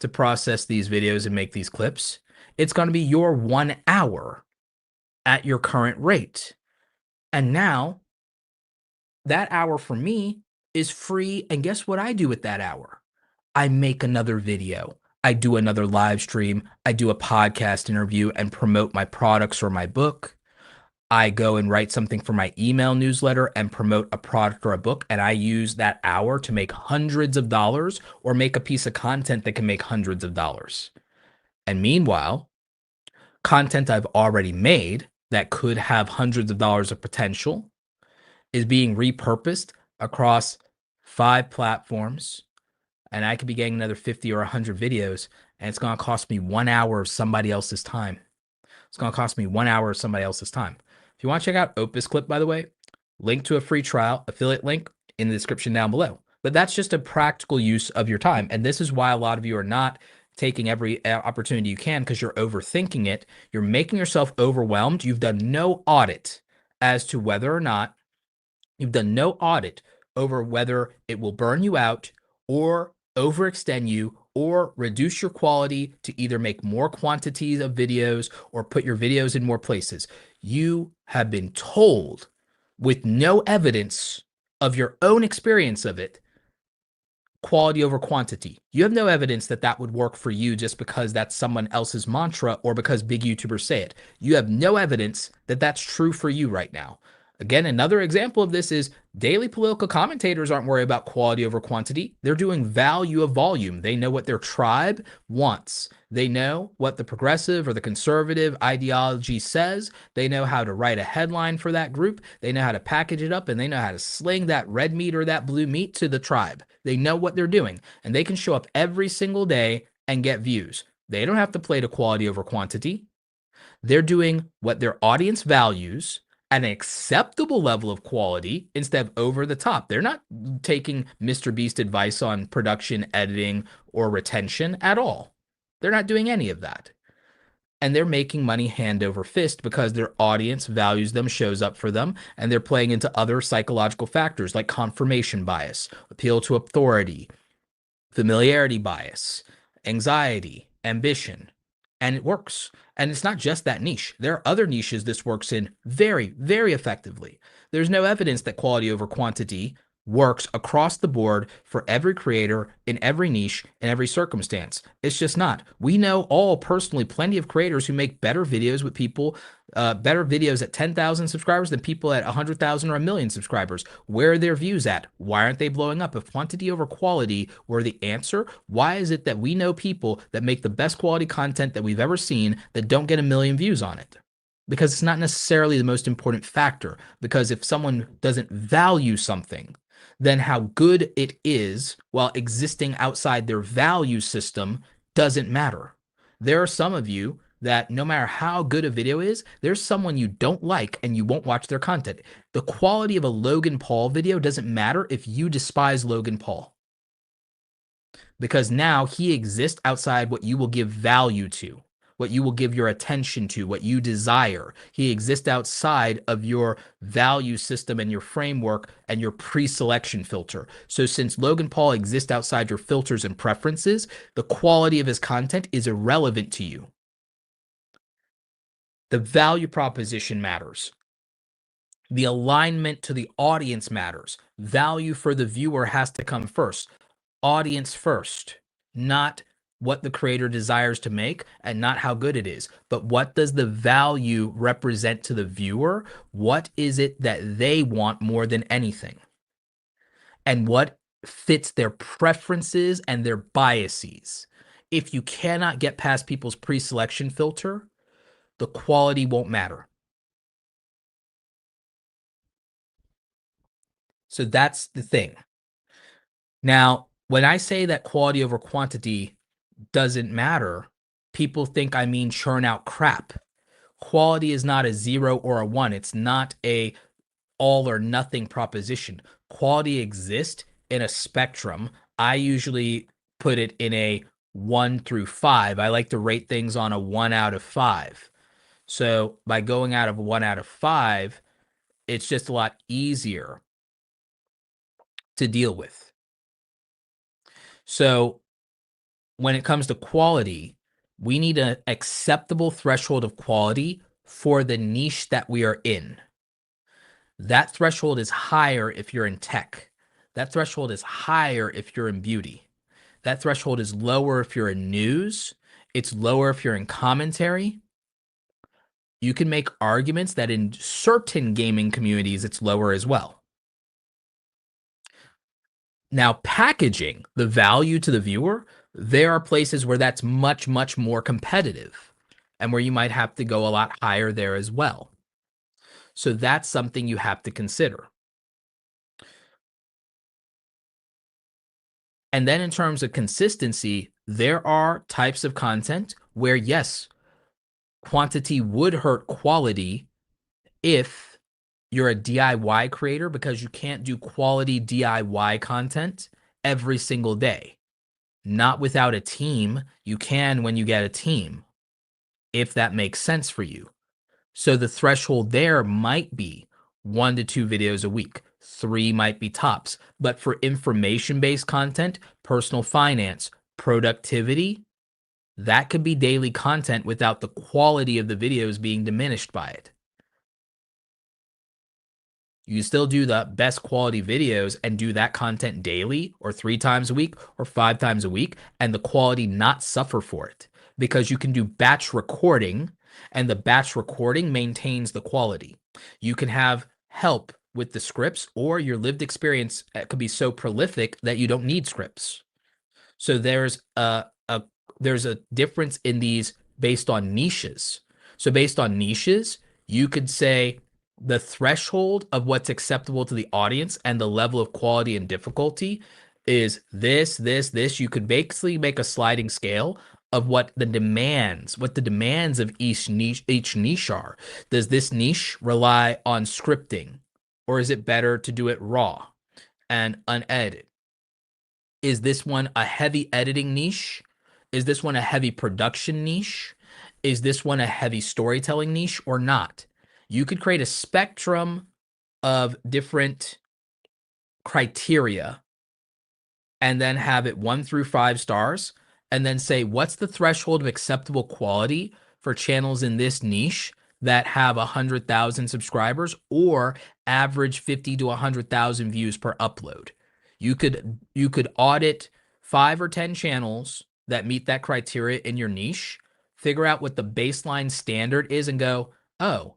to process these videos and make these clips, it's going to be your 1 hour at your current rate. And now that hour for me is free. And guess what I do with that hour? I make another video. I do another live stream. I do a podcast interview and promote my products or my book. I go and write something for my email newsletter and promote a product or a book. And I use that hour to make hundreds of dollars or make a piece of content that can make hundreds of dollars. And meanwhile, content I've already made that could have hundreds of dollars of potential is being repurposed across 5 platforms, and I could be getting another 50 or 100 videos, and it's going to cost me 1 hour of somebody else's time. It's going to cost me 1 hour of somebody else's time. If you want to check out Opus Clip, by the way, link to a free trial, affiliate link in the description down below. But that's just a practical use of your time. And this is why a lot of you are not taking every opportunity you can, because you're overthinking it. You're making yourself overwhelmed. You've done no audit as to whether or not you've done no audit over whether it will burn you out or overextend you or reduce your quality to either make more quantities of videos or put your videos in more places. You have been told with no evidence of your own experience of it, quality over quantity. You have no evidence that that would work for you just because that's someone else's mantra or because big YouTubers say it. You have no evidence that that's true for you right now. Again, another example of this is daily political commentators aren't worried about quality over quantity. They're doing value of volume. They know what their tribe wants. They know what the progressive or the conservative ideology says. They know how to write a headline for that group. They know how to package it up, and they know how to sling that red meat or that blue meat to the tribe. They know what they're doing, and they can show up every single day and get views. They don't have to play to quality over quantity. They're doing what their audience values at an acceptable level of quality instead of over the top. They're not taking Mr. Beast advice on production, editing, or retention at all. They're not doing any of that. and they're making money hand over fist because their audience values them, shows up for them, and they're playing into other psychological factors like confirmation bias, appeal to authority, familiarity bias, anxiety, ambition, and it works. And it's not just that niche. There are other niches this works in very, very effectively. There's no evidence that quality over quantity works across the board for every creator in every niche in every circumstance. It's just not. We know all personally plenty of creators who make better videos with people, better videos at 10,000 subscribers than people at 100,000 or a million subscribers. Where are their views at? Why aren't they blowing up? If quantity over quality were the answer, why is it that we know people that make the best quality content that we've ever seen that don't get a million views on it? Because it's not necessarily the most important factor. Because if someone doesn't value something, then how good it is while existing outside their value system doesn't matter. There are some of you that no matter how good a video is, there's someone you don't like and you won't watch their content. The quality of a Logan Paul video doesn't matter if you despise Logan Paul, because now he exists outside what you will give value to, what you will give your attention to, what you desire. He exists outside of your value system and your framework and your pre-selection filter. So since Logan Paul exists outside your filters and preferences, the quality of his content is irrelevant to you. The value proposition matters. The alignment to the audience matters. Value for the viewer has to come first. Audience first, not what the creator desires to make and not how good it is, but what does the value represent to the viewer? What is it that they want more than anything? And what fits their preferences and their biases? If you cannot get past people's pre-selection filter, the quality won't matter. So that's the thing. Now, when I say that quality over quantity doesn't matter, people think I mean churn out crap. Quality is not a 0 or a 1. It's not a all or nothing proposition. Quality exists in a spectrum. I usually put it in a 1 through 5. I like to rate things on a 1 out of 5. So by going out of 1 out of 5, it's just a lot easier to deal with. So when it comes to quality, we need an acceptable threshold of quality for the niche that we are in. That threshold is higher if you're in tech. That threshold is higher if you're in beauty. That threshold is lower if you're in news. It's lower if you're in commentary. You can make arguments that in certain gaming communities, it's lower as well. Now, packaging the value to the viewer, there are places where that's much, much more competitive and where you might have to go a lot higher there as well. So that's something you have to consider. And then in terms of consistency, there are types of content where, yes, quantity would hurt quality if you're a DIY creator, because you can't do quality DIY content every single day. Not without a team. You can when you get a team, if that makes sense for you. So the threshold there might be 1 to 2 videos a week. 3 might be tops. But for information-based content, personal finance, productivity, that could be daily content without the quality of the videos being diminished by it. You still do the best quality videos and do that content daily or 3 times a week or 5 times a week, and the quality not suffer for it, because you can do batch recording and the batch recording maintains the quality. You can have help with the scripts, or your lived experience could be so prolific that you don't need scripts. So there's a difference in these based on niches. So based on niches, you could say the threshold of what's acceptable to the audience and the level of quality and difficulty is this, this, this. You could basically make a sliding scale of what the demands of each niche are. Does this niche rely on scripting, or is it better to do it raw and unedited? Is this one a heavy editing niche? Is this one a heavy production niche? Is this one a heavy storytelling niche or not? You could create a spectrum of different criteria and then have it 1 through 5 stars, and then say, what's the threshold of acceptable quality for channels in this niche that have 100,000 subscribers or average 50 to 100,000 views per upload? You could audit 5 or 10 channels that meet that criteria in your niche, figure out what the baseline standard is, and go, oh,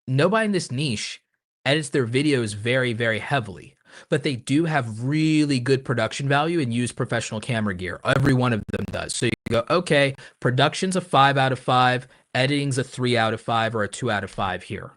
nobody in this niche edits their videos very, very heavily, but they do have really good production value and use professional camera gear. Every one of them does. So you go, okay, production's a 5 out of 5, editing's a 3 out of 5 or a 2 out of 5 here.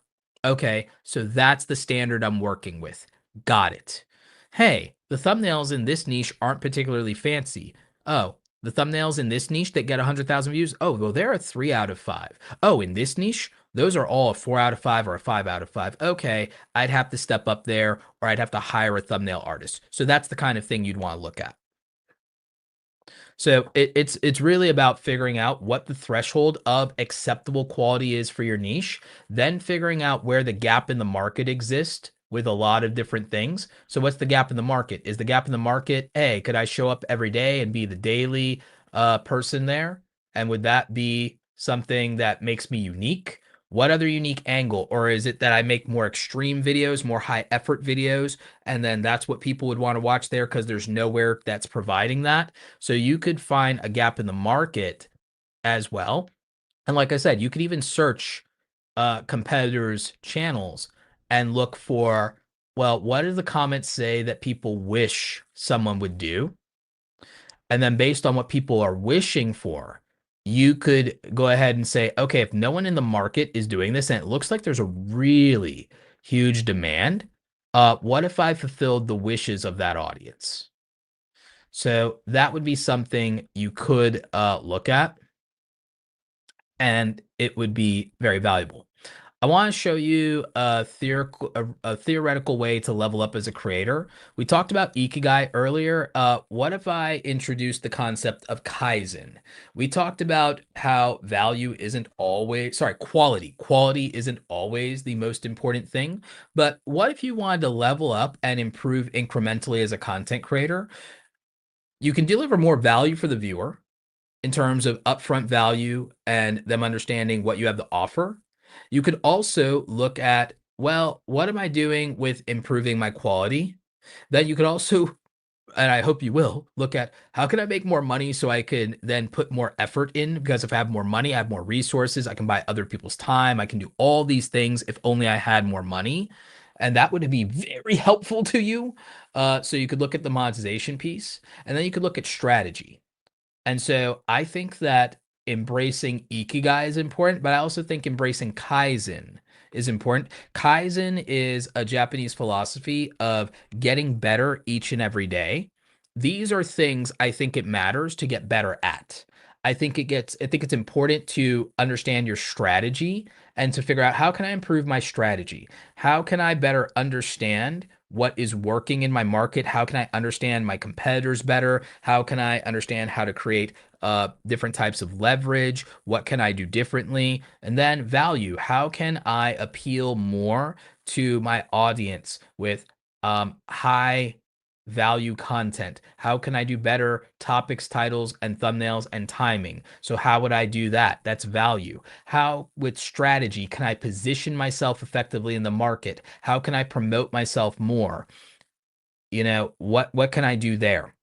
Okay, so that's the standard I'm working with. Got it. Hey, the thumbnails in this niche aren't particularly fancy. Oh, the thumbnails in this niche that get 100,000 views, oh, well, they're a 3 out of 5. Oh, in this niche, those are all a 4 out of 5 or a 5 out of 5. Okay, I'd have to step up there or I'd have to hire a thumbnail artist. So that's the kind of thing you'd want to look at. So it's really about figuring out what the threshold of acceptable quality is for your niche, then figuring out where the gap in the market exists with a lot of different things. So what's the gap in the market? Is the gap in the market, hey, could I show up every day and be the daily person there? And would that be something that makes me unique? What other unique angle? Or is it that I make more extreme videos, more high effort videos, and then that's what people would want to watch there because there's nowhere that's providing that? So you could find a gap in the market as well. And like I said, you could even search competitors' channels and look for, well, what do the comments say that people wish someone would do? And then based on what people are wishing for, you could go ahead and say, okay, if no one in the market is doing this and it looks like there's a really huge demand, what if I fulfilled the wishes of that audience? So that would be something you could look at, and it would be very valuable. I want to show you a theoretical way to level up as a creator. We talked about Ikigai earlier. What if I introduced the concept of Kaizen? We talked about how value isn't always, sorry, quality. Quality isn't always the most important thing. But what if you wanted to level up and improve incrementally as a content creator? You can deliver more value for the viewer in terms of upfront value and them understanding what you have to offer. You could also look at, well, what am I doing with improving my quality? Then you could also, and I hope you will, look at how can I make more money so I can then put more effort in? Because if I have more money, I have more resources, I can buy other people's time, I can do all these things if only I had more money. And that would be very helpful to you. So you could look at the monetization piece, and then you could look at strategy. And so I think that embracing Ikigai is important, but I also think embracing Kaizen is important. Kaizen is a Japanese philosophy of getting better each and every day. These are things I think it matters to get better at. I think it's important to understand your strategy and to figure out how can I improve my strategy? How can I better understand what is working in my market? How can I understand my competitors better? How can I understand how to create different types of leverage? What can I do differently? And then value. How can I appeal more to my audience with high value content? How can I do better topics, titles, and thumbnails and timing? So how would I do that? That's value. How, with strategy, can I position myself effectively in the market? How can I promote myself more? What can I do there?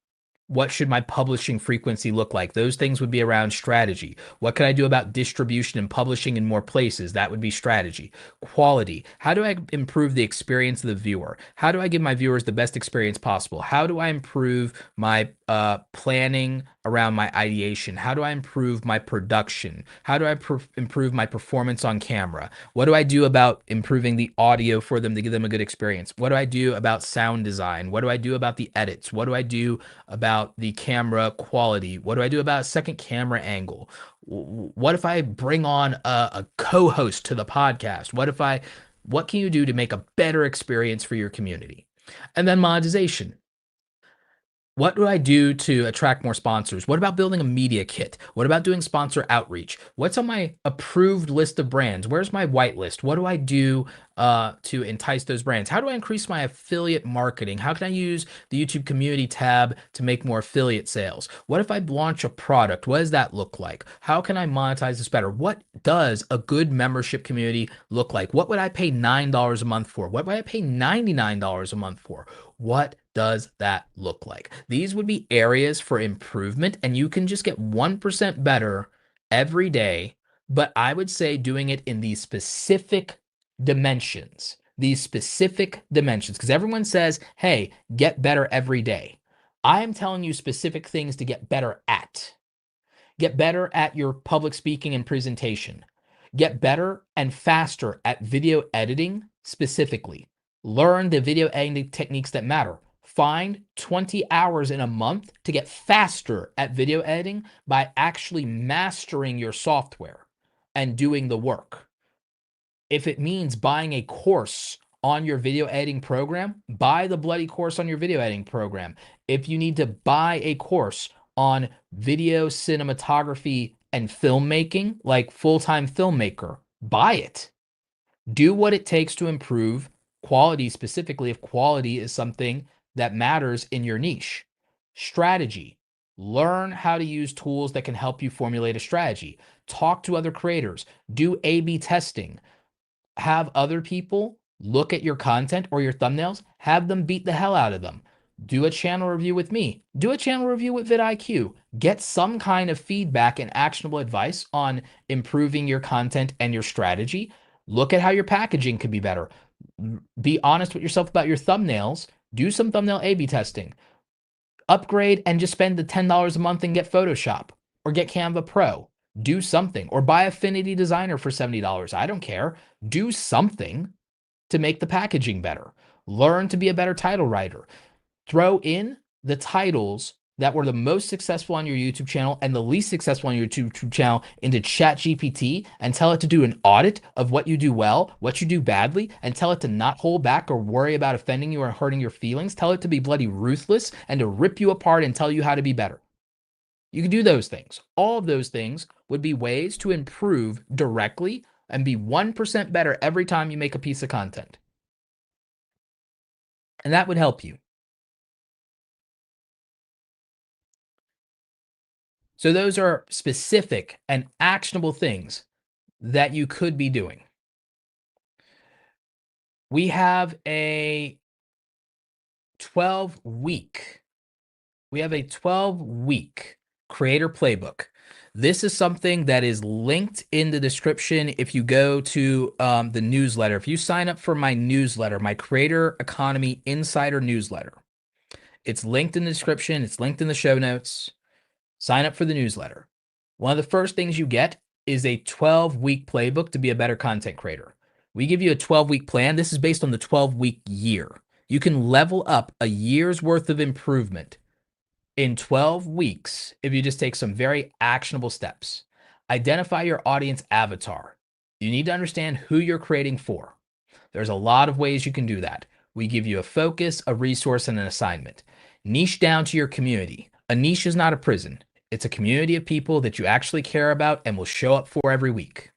What should my publishing frequency look like? Those things would be around strategy. What can I do about distribution and publishing in more places? That would be strategy. Quality. How do I improve the experience of the viewer? How do I give my viewers the best experience possible? How do I improve my planning around my ideation? How do I improve my production? How do I improve my performance on camera? What do I do about improving the audio for them to give them a good experience? What do I do about sound design? What do I do about the edits? What do I do about the camera quality? What do I do about a second camera angle? What if I bring on a co-host to the podcast? What can you do to make a better experience for your community? And then monetization. What do I do to attract more sponsors? What about building a media kit? What about doing sponsor outreach? What's on my approved list of brands? Where's my whitelist? What do I do to entice those brands? How do I increase my affiliate marketing? How can I use the YouTube community tab to make more affiliate sales? What if I launch a product? What does that look like? How can I monetize this better? What does a good membership community look like? What would I pay $9 a month for? What would I pay $99 a month for? What does that look like? These would be areas for improvement, and you can just get 1% better every day. But I would say doing it in these specific dimensions, because everyone says, hey, get better every day. I am telling you specific things to get better at. Get better at your public speaking and presentation. Get better and faster at video editing specifically. Learn the video editing techniques that matter. Find 20 hours in a month to get faster at video editing by actually mastering your software and doing the work. If it means buying a course on your video editing program, buy the bloody course on your video editing program. If you need to buy a course on video cinematography and filmmaking, like full-time filmmaker, buy it. Do what it takes to improve quality, specifically if quality is something that matters in your niche. Strategy. Learn how to use tools that can help you formulate a strategy. Talk to other creators. Do A/B testing. Have other people look at your content or your thumbnails, have them beat the hell out of them. Do a channel review with me. Do a channel review with vidIQ. Get some kind of feedback and actionable advice on improving your content and your strategy. Look at how your packaging could be better. Be honest with yourself about your thumbnails. Do some thumbnail A/B testing. Upgrade and just spend the $10 a month and get Photoshop or get Canva Pro. Do something, or buy Affinity Designer for $70. I don't care. Do something to make the packaging better. Learn to be a better title writer. Throw in the titles that were the most successful on your YouTube channel and the least successful on your YouTube channel into ChatGPT and tell it to do an audit of what you do well, what you do badly, and tell it to not hold back or worry about offending you or hurting your feelings. Tell it to be bloody ruthless and to rip you apart and tell you how to be better. You can do those things. All of those things would be ways to improve directly and be 1% better every time you make a piece of content. And that would help you. So those are specific and actionable things that you could be doing. We have a 12-week. We have a 12-week creator playbook. This is something that is linked in the description if you go to the newsletter. If you sign up for my newsletter, my Creator Economy Insider newsletter, it's linked in the description. It's linked in the show notes. Sign up for the newsletter. One of the first things you get is a 12-week playbook to be a better content creator. We give you a 12-week plan. This is based on the 12-week year. You can level up a year's worth of improvement in 12 weeks if you just take some very actionable steps. Identify your audience avatar. You need to understand who you're creating for. There's a lot of ways you can do that. We give you a focus, a resource, and an assignment. Niche down to your community. A niche is not a prison. It's a community of people that you actually care about and will show up for every week.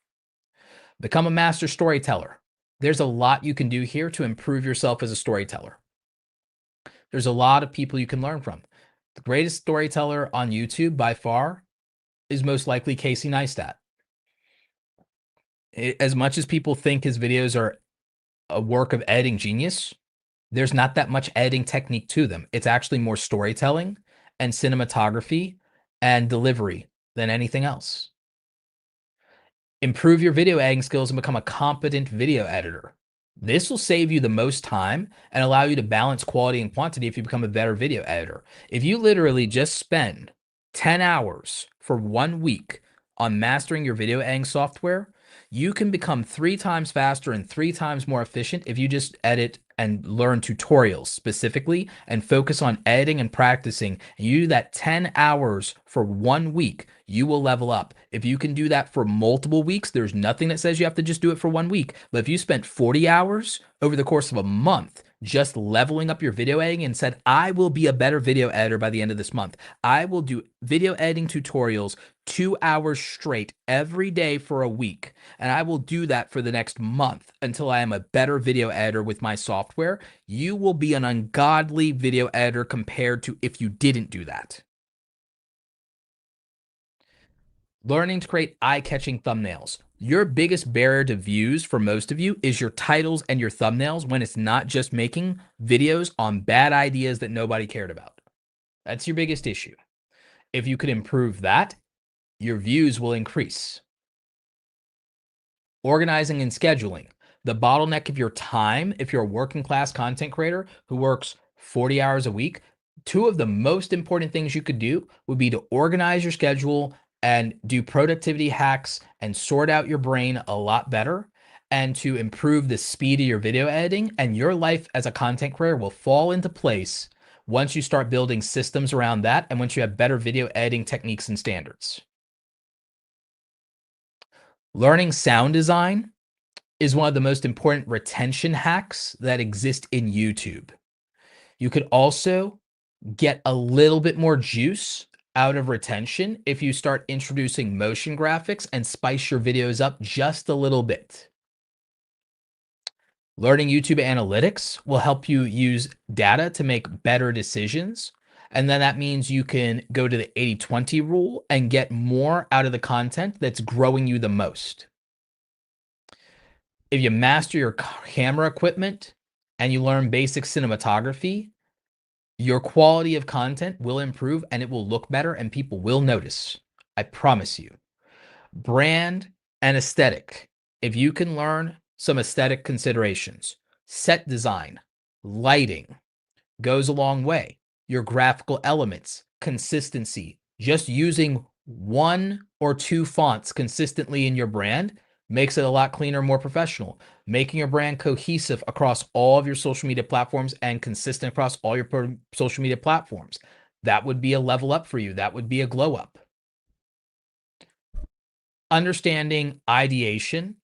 Become a master storyteller. There's a lot you can do here to improve yourself as a storyteller. There's a lot of people you can learn from. The greatest storyteller on YouTube by far is most likely Casey Neistat. As much as people think his videos are a work of editing genius, there's not that much editing technique to them. It's actually more storytelling and cinematography and delivery than anything else. Improve your video editing skills and become a competent video editor. This will save you the most time and allow you to balance quality and quantity if you become a better video editor. If you literally just spend 10 hours for 1 week on mastering your video editing software, you can become 3 times faster and 3 times more efficient if you just edit and learn tutorials specifically and focus on editing and practicing. And you do that 10 hours for 1 week, you will level up. If you can do that for multiple weeks, there's nothing that says you have to just do it for 1 week. But if you spent 40 hours over the course of a month just leveling up your video editing and said, I will be a better video editor by the end of this month. I will do video editing tutorials 2 hours straight every day for a week. And I will do that for the next month until I am a better video editor with my software. You will be an ungodly video editor compared to if you didn't do that. Learning to create eye-catching thumbnails. Your biggest barrier to views for most of you is your titles and your thumbnails when it's not just making videos on bad ideas that nobody cared about. That's your biggest issue. If you could improve that, your views will increase. Organizing and scheduling. The bottleneck of your time, if you're a working class content creator who works 40 hours a week, two of the most important things you could do would be to organize your schedule and do productivity hacks and sort out your brain a lot better, and to improve the speed of your video editing. And your life as a content creator will fall into place once you start building systems around that and once you have better video editing techniques and standards. Learning sound design is one of the most important retention hacks that exist in YouTube. You could also get a little bit more juice out of retention if you start introducing motion graphics and spice your videos up just a little bit. Learning YouTube analytics will help you use data to make better decisions. And then that means you can go to the 80-20 rule and get more out of the content that's growing you the most. If you master your camera equipment and you learn basic cinematography, your quality of content will improve and it will look better and people will notice. I promise you. Brand and aesthetic. If you can learn some aesthetic considerations, set design, lighting goes a long way. Your graphical elements, consistency, just using 1 or 2 fonts consistently in your brand makes it a lot cleaner, more professional. Making your brand cohesive across all of your social media platforms and consistent across all your social media platforms. That would be a level up for you. That would be a glow up. Understanding ideation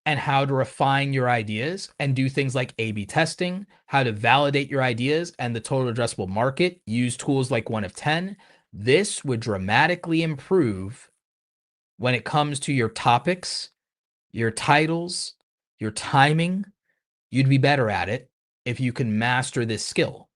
and how to refine your ideas and do things like A/B testing, how to validate your ideas and the total addressable market, use tools like 1 of 10. This would dramatically improve when it comes to your topics, your titles, your timing. You'd be better at it if you can master this skill.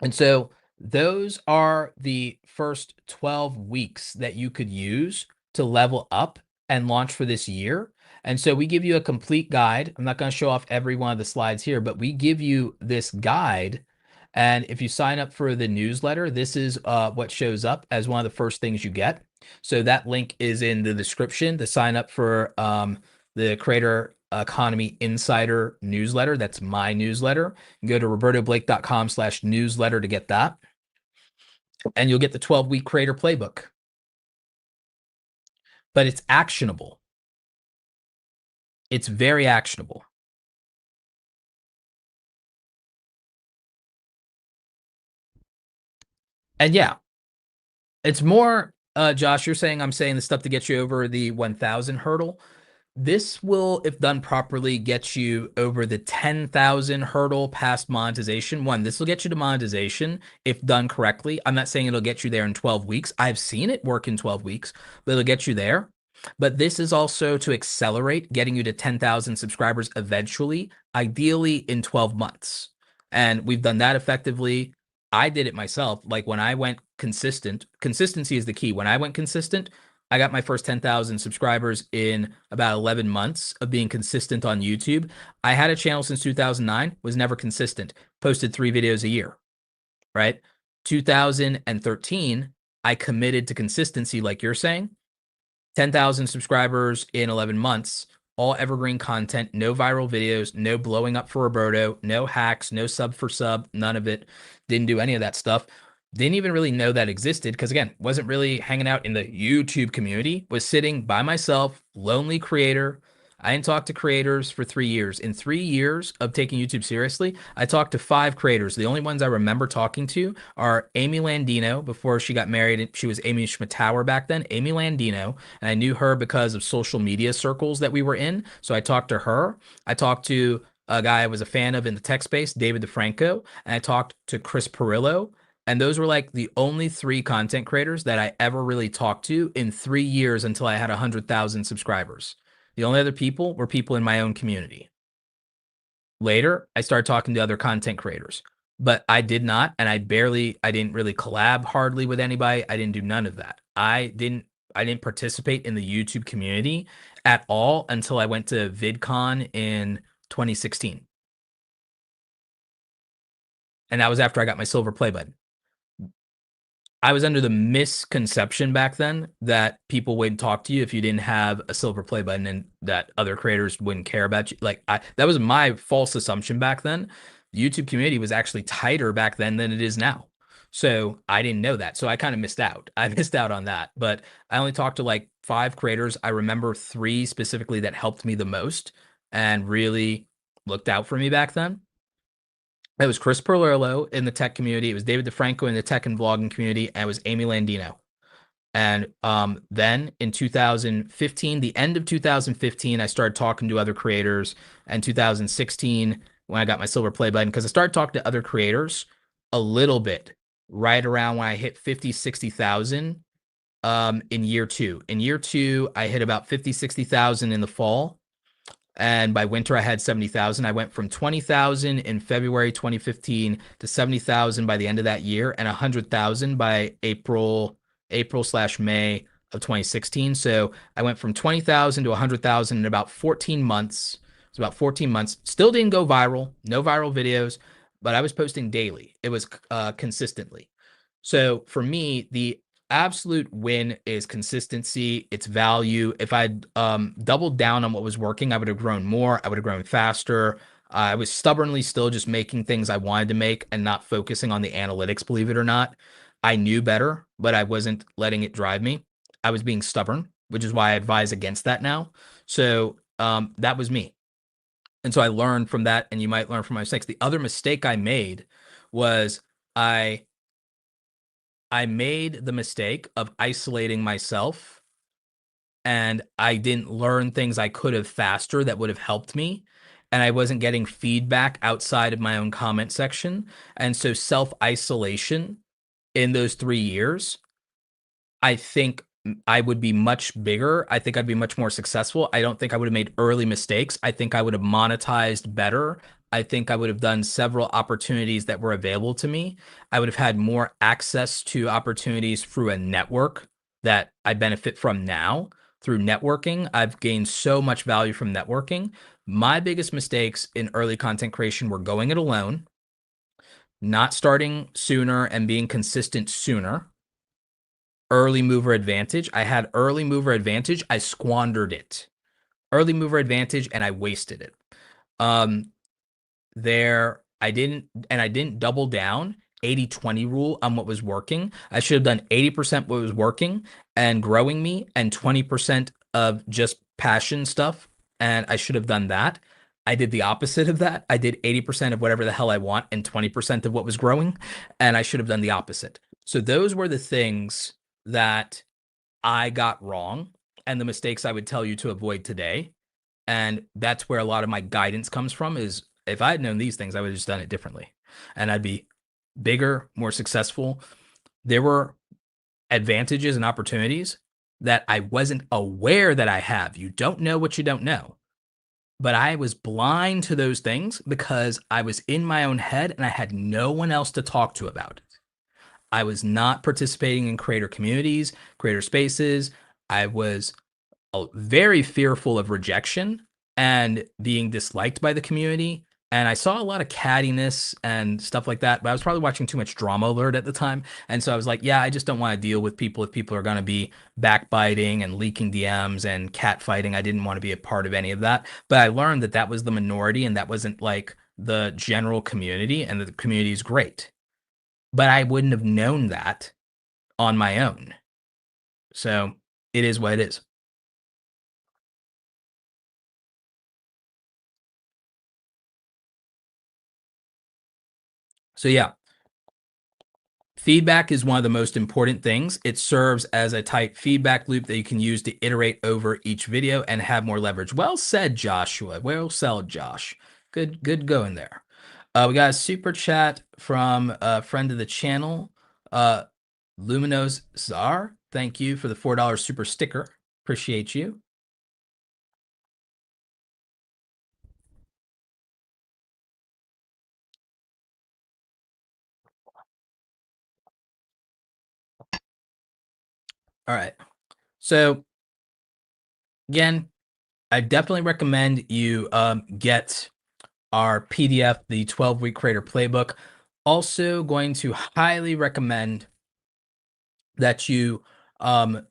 And so those are the first 12 weeks that you could use to level up and launch for this year. And so we give you a complete guide. I'm not going to show off every one of the slides here, but we give you this guide. And if you sign up for the newsletter, this is what shows up as one of the first things you get. So that link is in the description to sign up for the Creator Economy Insider newsletter. That's my newsletter. You can go to robertoblake.com/newsletter to get that. And you'll get the 12-week creator playbook. But it's actionable. It's very actionable. And yeah, it's more, Josh, you're saying I'm saying the stuff to get you over the 1,000 hurdle. This will, if done properly, get you over the 10,000 hurdle past monetization. One, this will get you to monetization if done correctly. I'm not saying it'll get you there in 12 weeks. I've seen it work in 12 weeks, but it'll get you there. But this is also to accelerate getting you to 10,000 subscribers eventually, ideally in 12 months. And we've done that effectively. I did it myself. Like when I went consistent, consistency is the key. When I went consistent, I got my first 10,000 subscribers in about 11 months of being consistent on YouTube. I had a channel since 2009, was never consistent, posted 3 videos a year, right? 2013, I committed to consistency like you're saying. 10,000 subscribers in 11 months, all evergreen content, no viral videos, no blowing up for Roberto, no hacks, no sub for sub, none of it. Didn't do any of that stuff. Didn't even really know that existed because, again, wasn't really hanging out in the YouTube community, was sitting by myself, lonely creator. I didn't talk to creators for 3 years. In 3 years of taking YouTube seriously, I talked to 5 creators. The only ones I remember talking to are Amy Landino before she got married. She was Amy Schmittauer back then, Amy Landino. And I knew her because of social media circles that we were in. So I talked to her. I talked to a guy I was a fan of in the tech space, David DeFranco, and I talked to Chris Perillo. And those were like the only 3 content creators that I ever really talked to in 3 years until I had 100,000 subscribers. The only other people were people in my own community. Later, I started talking to other content creators, but I did not, and I didn't really collab hardly with anybody. I didn't do none of that. I didn't participate in the YouTube community at all until I went to VidCon in 2016. And that was after I got my silver play button. I was under the misconception back then that people wouldn't talk to you if you didn't have a silver play button and that other creators wouldn't care about you. Like that was my false assumption back then. The YouTube community was actually tighter back then than it is now. So I didn't know that. So I kind of missed out. I missed out on that. But I only talked to like 5 creators. I remember 3 specifically that helped me the most and really looked out for me back then. It was Chris Perlillo in the tech community. It was David DeFranco in the tech and vlogging community. And it was Amy Landino. And then in 2015, the end of 2015, I started talking to other creators. And 2016, when I got my silver play button, because I started talking to other creators a little bit right around when I hit 50, 60,000 in year 2. In year 2, I hit about 50, 60,000 in the fall. And by winter, I had 70,000. I went from 20,000 in February 2015 to 70,000 by the end of that year and 100,000 by April/May of 2016. So I went from 20,000 to 100,000 in about 14 months. It's about 14 months. Still didn't go viral, no viral videos, but I was posting daily. It was consistently. So for me, the absolute win is consistency, it's value. If I'd doubled down on what was working, I would have grown more, I would have grown faster. I was stubbornly still just making things I wanted to make and not focusing on the analytics, believe it or not. I knew better, but I wasn't letting it drive me. I was being stubborn, which is why I advise against that now. So that was me. And so I learned from that, and you might learn from my mistakes. The other mistake I made was I made the mistake of isolating myself, and I didn't learn things I could have faster that would have helped me. And I wasn't getting feedback outside of my own comment section. And so self-isolation in those 3 years, I think I would be much bigger. I think I'd be much more successful. I don't think I would have made early mistakes. I think I would have monetized better. I think I would have done several opportunities that were available to me. I would have had more access to opportunities through a network that I benefit from now. Through networking, I've gained so much value from networking. My biggest mistakes in early content creation were going it alone, not starting sooner and being consistent sooner. Early mover advantage. I had early mover advantage. I squandered it. Early mover advantage, and I wasted it. I didn't double down 80/20 rule on what was working. I should have done 80% what was working and growing me and 20% of just passion stuff. And I should have done that. I did the opposite of that. I did 80% of whatever the hell I want and 20% of what was growing. And I should have done the opposite. So those were the things that I got wrong and the mistakes I would tell you to avoid today. And that's where a lot of my guidance comes from is if I had known these things, I would have just done it differently and I'd be bigger, more successful. There were advantages and opportunities that I wasn't aware that I have. You don't know what you don't know. But I was blind to those things because I was in my own head and I had no one else to talk to about it. I was not participating in creator communities, creator spaces. I was very fearful of rejection and being disliked by the community. And I saw a lot of cattiness and stuff like that, but I was probably watching too much Drama Alert at the time. And so I was like, yeah, I just don't want to deal with people if people are going to be backbiting and leaking DMs and catfighting. I didn't want to be a part of any of that. But I learned that that was the minority and that wasn't like the general community, and that the community is great. But I wouldn't have known that on my own. So it is what it is. So yeah, feedback is one of the most important things. It serves as a tight feedback loop that you can use to iterate over each video and have more leverage. Well said, Joshua. Well said, Josh. Good going there. We got a super chat from a friend of the channel, uh, Luminos Czar. Thank you for the $4 super sticker. Appreciate you. All right. So again, I definitely recommend you get our PDF, the 12-week creator playbook. Also going to highly recommend that you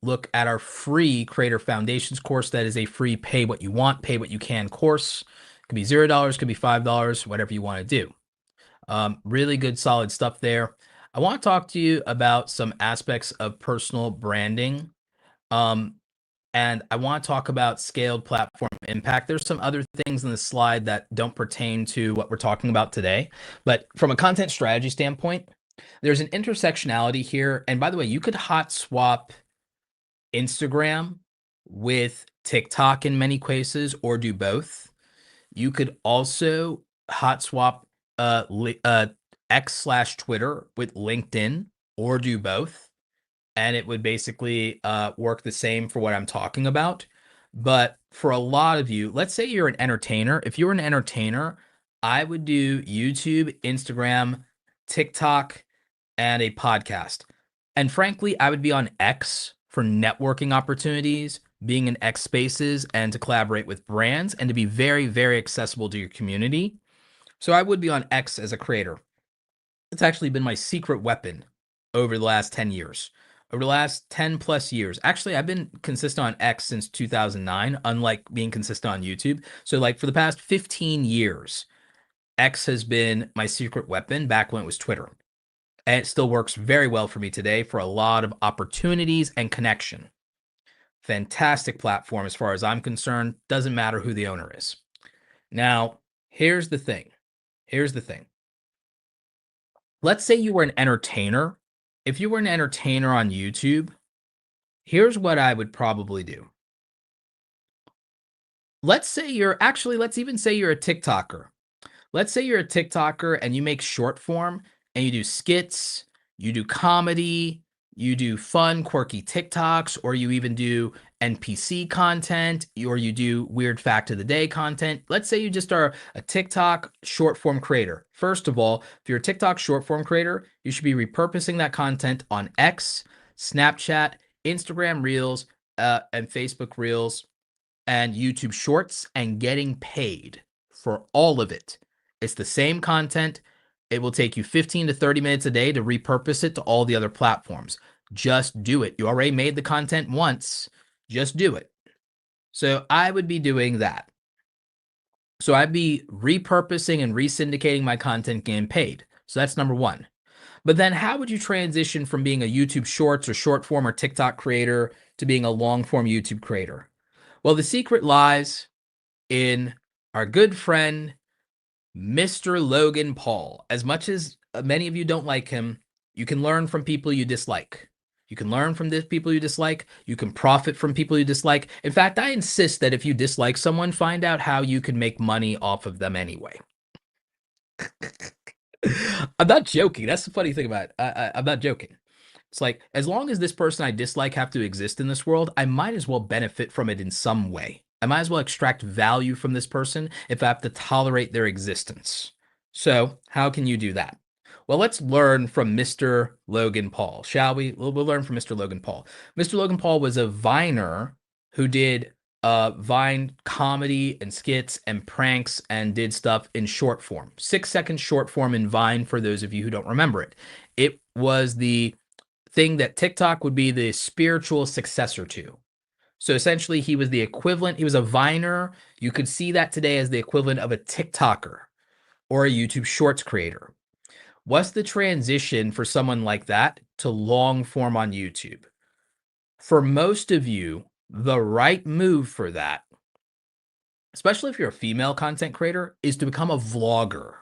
look at our free creator foundations course. That is a free pay what you want, pay what you can course. It could be $0, could be $5, whatever you want to do. Really good, solid stuff there. I want to talk to you about some aspects of personal branding. Um, and I want to talk about scaled platform impact. There's some other things in the slide that don't pertain to what we're talking about today. But from a content strategy standpoint, there's an intersectionality here. And by the way, you could hot swap Instagram with TikTok in many cases, or do both. You could also hot swap X/Twitter with LinkedIn, or do both, and it would basically work the same for what I'm talking about. But for a lot of you, let's say you're an entertainer. If you're an entertainer, I would do YouTube, Instagram, TikTok, and a podcast. And frankly, I would be on X for networking opportunities, being in X spaces, and to collaborate with brands and to be very, very accessible to your community. So I would be on X as a creator. It's actually been my secret weapon over the last 10 years. Over the last 10 plus years. Actually, I've been consistent on X since 2009, unlike being consistent on YouTube. So like for the past 15 years, X has been my secret weapon back when it was Twitter. And it still works very well for me today for a lot of opportunities and connection. Fantastic platform as far as I'm concerned. Doesn't matter who the owner is. Now, here's the thing. Here's the thing. Let's say you were an entertainer. If you were an entertainer on YouTube, here's what I would probably do. Let's even say you're a TikToker. Let's say you're a TikToker and you make short form and you do skits, you do comedy, you do fun, quirky TikToks, or you even do NPC content, or you do weird fact of the day content. Let's say you just are a TikTok short form creator. First of all, if you're a TikTok short form creator, you should be repurposing that content on X, Snapchat, Instagram Reels, and Facebook Reels, and YouTube Shorts, and getting paid for all of it. It's the same content. It will take you 15 to 30 minutes a day to repurpose it to all the other platforms. Just do it. You already made the content once. Just do it. So I would be doing that. So I'd be repurposing and resyndicating my content, getting paid. So that's number one. But then how would you transition from being a YouTube Shorts or short form or TikTok creator to being a long form YouTube creator? Well, the secret lies in our good friend, Mr. Logan Paul. As much as many of you don't like him, you can learn from people you dislike. You can learn from the people you dislike. You can profit from people you dislike. In fact, I insist that if you dislike someone, find out how you can make money off of them anyway. I'm not joking. That's the funny thing about it. I'm not joking. It's like, as long as this person I dislike have to exist in this world, I might as well benefit from it in some way. I might as well extract value from this person if I have to tolerate their existence. So, how can you do that? Well, let's learn from Mr. Logan Paul, shall we? We'll learn from Mr. Logan Paul. Mr. Logan Paul was a Viner who did Vine comedy and skits and pranks and did stuff in short form, 6 second short form in Vine, for those of you who don't remember it. It was the thing that TikTok would be the spiritual successor to. So essentially, he was the equivalent. He was a Viner. You could see that today as the equivalent of a TikToker or a YouTube Shorts creator. What's the transition for someone like that to long form on YouTube? For most of you, the right move for that, especially if you're a female content creator, is to become a vlogger.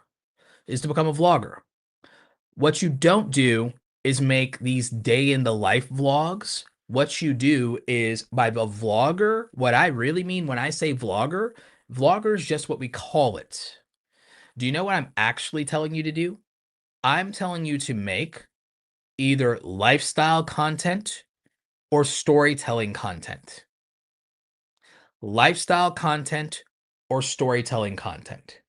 What you don't do is make these day in the life vlogs. What you do is, by a vlogger, what I really mean when I say vlogger, vlogger is just what we call it. Do you know what I'm actually telling you to do? I'm telling you to make either lifestyle content or storytelling content. Lifestyle content or storytelling content.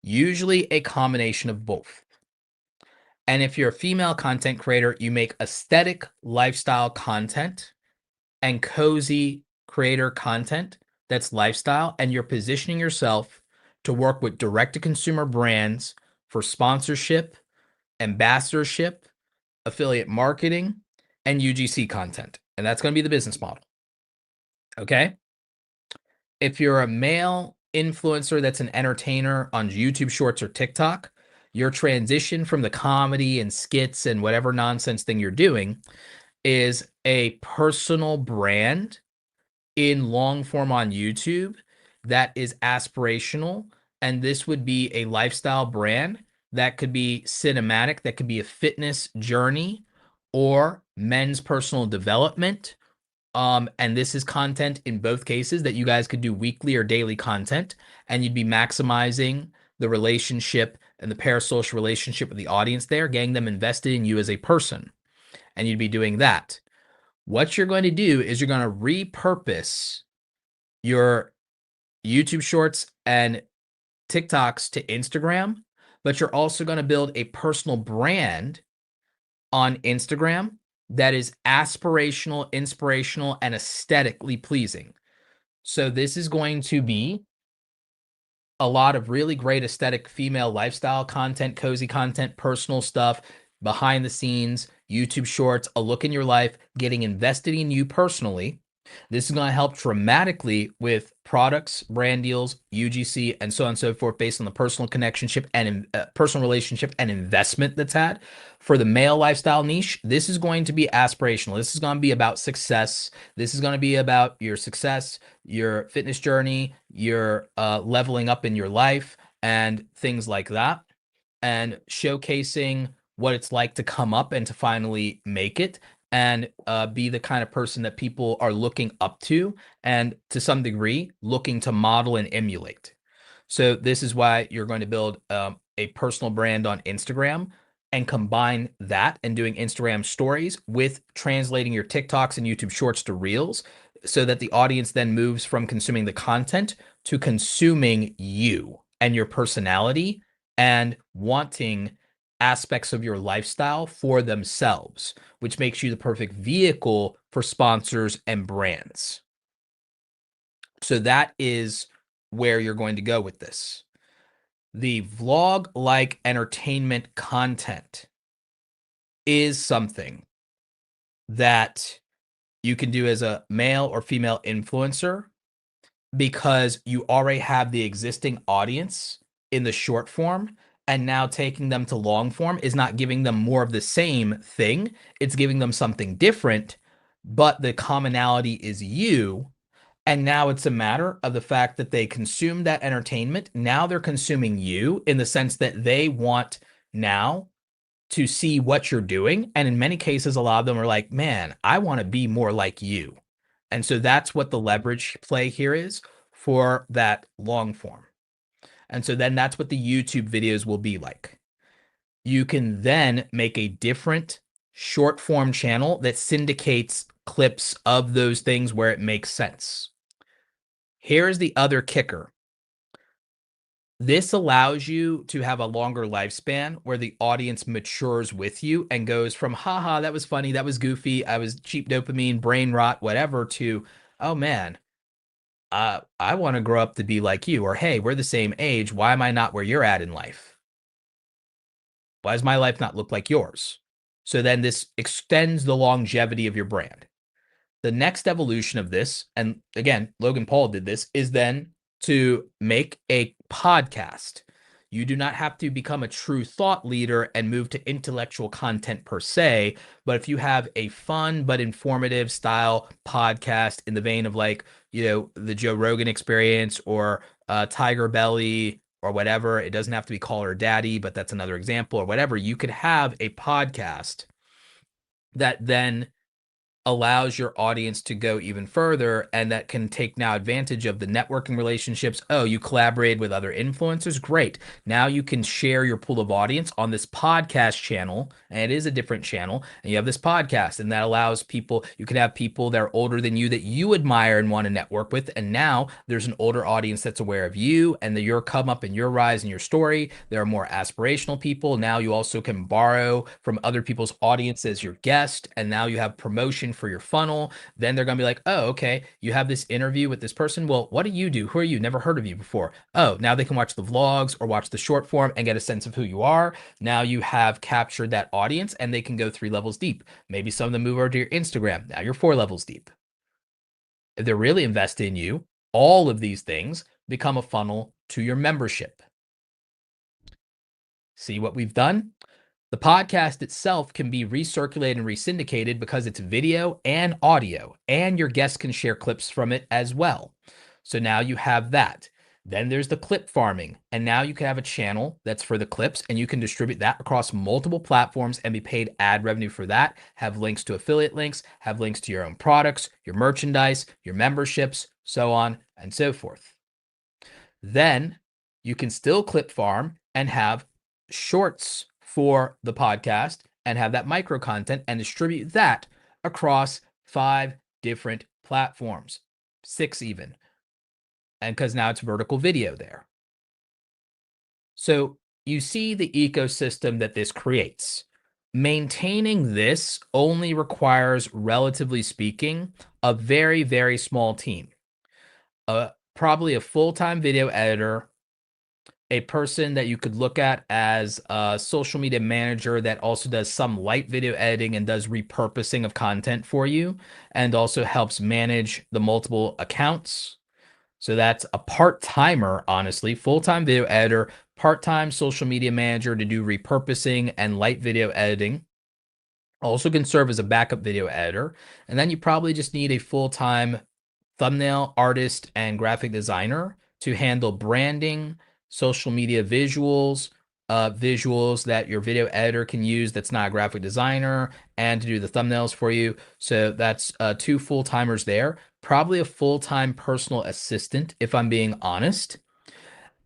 Usually a combination of both. And if you're a female content creator, you make aesthetic lifestyle content and cozy creator content that's lifestyle, and you're positioning yourself to work with direct to consumer brands for sponsorship, ambassadorship, affiliate marketing, and UGC content. And that's going to be the business model. Okay. If you're a male influencer that's an entertainer on YouTube Shorts or TikTok, your transition from the comedy and skits and whatever nonsense thing you're doing is a personal brand in long form on YouTube that is aspirational. And this would be a lifestyle brand that could be cinematic, that could be a fitness journey or men's personal development. And this is content in both cases that you guys could do weekly or daily content, and you'd be maximizing the relationship and the parasocial relationship with the audience there, getting them invested in you as a person. And you'd be doing that. What you're going to do is you're going to repurpose your YouTube shorts and TikToks to Instagram, but you're also going to build a personal brand on Instagram that is aspirational, inspirational, and aesthetically pleasing. So this is going to be a lot of really great aesthetic female lifestyle content, cozy content, personal stuff, behind the scenes, YouTube shorts, a look in your life, getting invested in you personally. This is going to help dramatically with products, brand deals, UGC, and so on and so forth, based on the personal connectionship and personal relationship and investment that's had. For the male lifestyle niche, this is going to be aspirational. This is going to be about success. This is going to be about your success, your fitness journey, your leveling up in your life, and things like that, and showcasing what it's like to come up and to finally make it, and be the kind of person that people are looking up to and to some degree looking to model and emulate. So this is why you're going to build a personal brand on Instagram and combine that and doing Instagram stories with translating your TikToks and YouTube shorts to reels, so that the audience then moves from consuming the content to consuming you and your personality and wanting aspects of your lifestyle for themselves, which makes you the perfect vehicle for sponsors and brands. So that is where you're going to go with this. The vlog-like entertainment content is something that you can do as a male or female influencer, because you already have the existing audience in the short form, and now taking them to long form is not giving them more of the same thing. It's giving them something different, but the commonality is you. And now it's a matter of the fact that they consume that entertainment. Now they're consuming you in the sense that they want now to see what you're doing. And in many cases, a lot of them are like, man, I want to be more like you. And so that's what the leverage play here is for that long form. And so then that's what the YouTube videos will be like. You can then make a different short form channel that syndicates clips of those things where it makes sense. Here's the other kicker. This allows you to have a longer lifespan where the audience matures with you and goes from, haha, that was funny, that was goofy, I was cheap dopamine, brain rot, whatever, to, oh man, I want to grow up to be like you, or hey, we're the same age. Why am I not where you're at in life? Why does my life not look like yours? So then this extends the longevity of your brand. The next evolution of this, and again, Logan Paul did this, is then to make a podcast. You do not have to become a true thought leader and move to intellectual content per se, but if you have a fun but informative style podcast in the vein of, like, the Joe Rogan Experience or Tiger Belly or whatever, it doesn't have to be Call Her Daddy, but that's another example, or whatever, you could have a podcast that then allows your audience to go even further, and that can take now advantage of the networking relationships. Oh, you collaborated with other influencers? Great. Now you can share your pool of audience on this podcast channel, and it is a different channel, and you have this podcast, and that allows people, you can have people that are older than you that you admire and want to network with, and now there's an older audience that's aware of you and your come up and your rise and your story. There are more aspirational people. Now you also can borrow from other people's audience as your guest, and now you have promotion for your funnel. Then they're going to be like, oh, okay, you have this interview with this person. Well, what do you do? Who are you? Never heard of you before. Oh, now they can watch the vlogs or watch the short form and get a sense of who you are. Now you have captured that audience, and they can go 3 levels deep. Maybe some of them move over to your Instagram. Now you're 4 levels deep. If they're really invested in you, all of these things become a funnel to your membership. See what we've done? The podcast itself can be recirculated and resyndicated because it's video and audio, and your guests can share clips from it as well. So now you have that. Then there's the clip farming, and now you can have a channel that's for the clips, and you can distribute that across multiple platforms and be paid ad revenue for that, have links to affiliate links, have links to your own products, your merchandise, your memberships, so on and so forth. Then you can still clip farm and have shorts for the podcast and have that micro content and distribute that across 5 different platforms, 6 even. And because now it's vertical video there. So you see the ecosystem that this creates. Maintaining this only requires, relatively speaking, a very, very small team. Probably a full-time video editor, a person that you could look at as a social media manager that also does some light video editing and does repurposing of content for you, and also helps manage the multiple accounts. So that's a part-timer, honestly, full-time video editor, part-time social media manager to do repurposing and light video editing. Also can serve as a backup video editor. And then you probably just need a full-time thumbnail artist and graphic designer to handle branding, social media visuals, visuals that your video editor can use that's not a graphic designer, and to do the thumbnails for you. So that's 2 full-timers there. Probably a full-time personal assistant, if I'm being honest.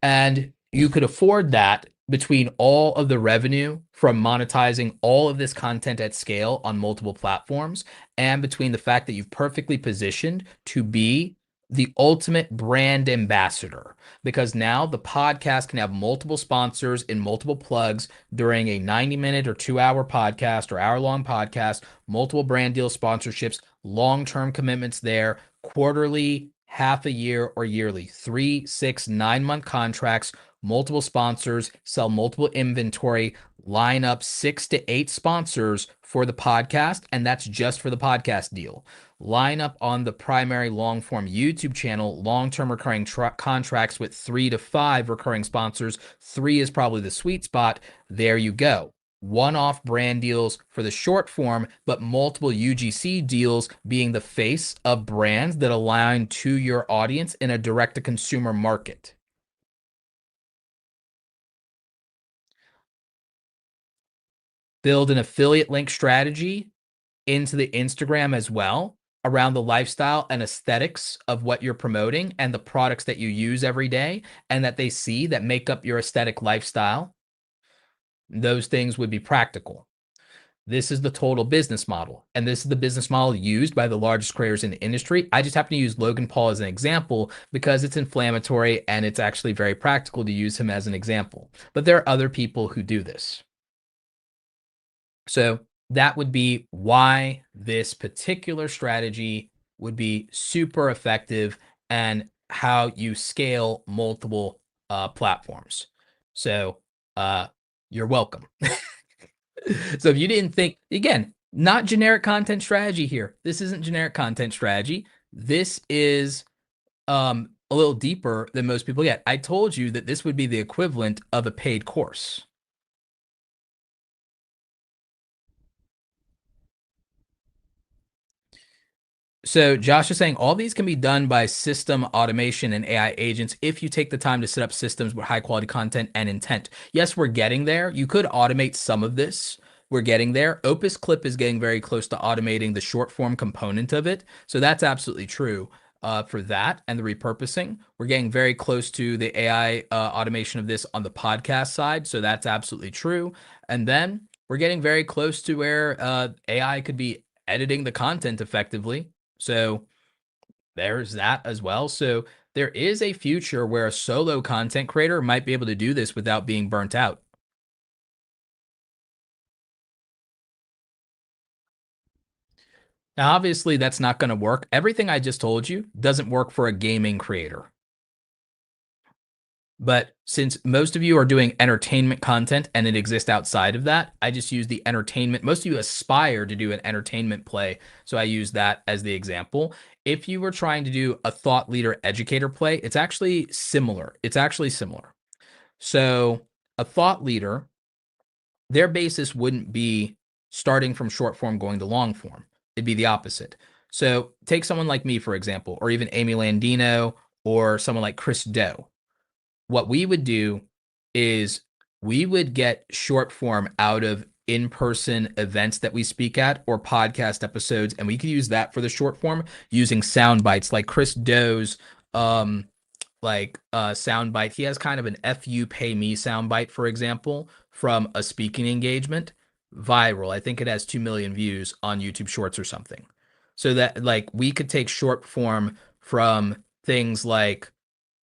And you could afford that between all of the revenue from monetizing all of this content at scale on multiple platforms, and between the fact that you've perfectly positioned to be the ultimate brand ambassador, because now the podcast can have multiple sponsors and multiple plugs during a 90-minute or 2-hour podcast or hour-long podcast, multiple brand deal sponsorships, long-term commitments there, quarterly, half a year, or yearly, 3, 6, 9-month contracts, multiple sponsors, sell multiple inventory, line up 6 to 8 sponsors for the podcast, and that's just for the podcast deal. Line up on the primary long-form YouTube channel, long-term recurring contracts with 3 to 5 recurring sponsors. 3 is probably the sweet spot. There you go. One-off brand deals for the short form, but multiple UGC deals being the face of brands that align to your audience in a direct-to-consumer market. Build an affiliate link strategy into the Instagram as well around the lifestyle and aesthetics of what you're promoting and the products that you use every day and that they see that make up your aesthetic lifestyle. Those things would be practical. This is the total business model, and this is the business model used by the largest creators in the industry. I just happen to use Logan Paul as an example because it's inflammatory and it's actually very practical to use him as an example. But there are other people who do this. So that would be why this particular strategy would be super effective and how you scale multiple platforms. So you're welcome. So if you didn't think, again, not generic content strategy here. This isn't generic content strategy. This is a little deeper than most people get. I told you that this would be the equivalent of a paid course. So Josh is saying all these can be done by system automation and AI agents if you take the time to set up systems with high quality content and intent. Yes, we're getting there. You could automate some of this We're getting there. Opus Clip is getting very close to automating the short form component of it. So that's absolutely true for that and the repurposing. We're getting very close to the AI automation of this on the podcast side. So that's absolutely true. And then we're getting very close to where AI could be editing the content effectively. So there's that as well. So there is a future where a solo content creator might be able to do this without being burnt out. Now, obviously, that's not going to work. Everything I just told you doesn't work for a gaming creator. But since most of you are doing entertainment content and it exists outside of that, I just use the entertainment. Most of you aspire to do an entertainment play. So I use that as the example. If you were trying to do a thought leader educator play, it's actually similar. It's actually similar. So a thought leader, their basis wouldn't be starting from short form going to long form. It'd be the opposite. So take someone like me, for example, or even Amy Landino or someone like Chris Doe. What we would do is we would get short form out of in-person events that we speak at or podcast episodes, and we could use that for the short form using sound bites like Chris Doe's um soundbite. He has kind of an "F you pay me" soundbite, for example, from a speaking engagement, viral. I think it has 2 million views on YouTube Shorts or something. So that like we could take short form from things like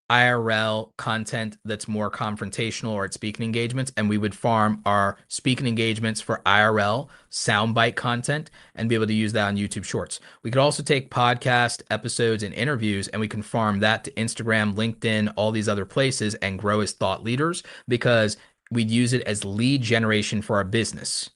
IRL content that's more confrontational or at speaking engagements, and we would farm our speaking engagements for IRL soundbite content and be able to use that on YouTube Shorts. We could also take podcast episodes and interviews and we can farm that to Instagram, LinkedIn, all these other places and grow as thought leaders because we'd use it as lead generation for our business.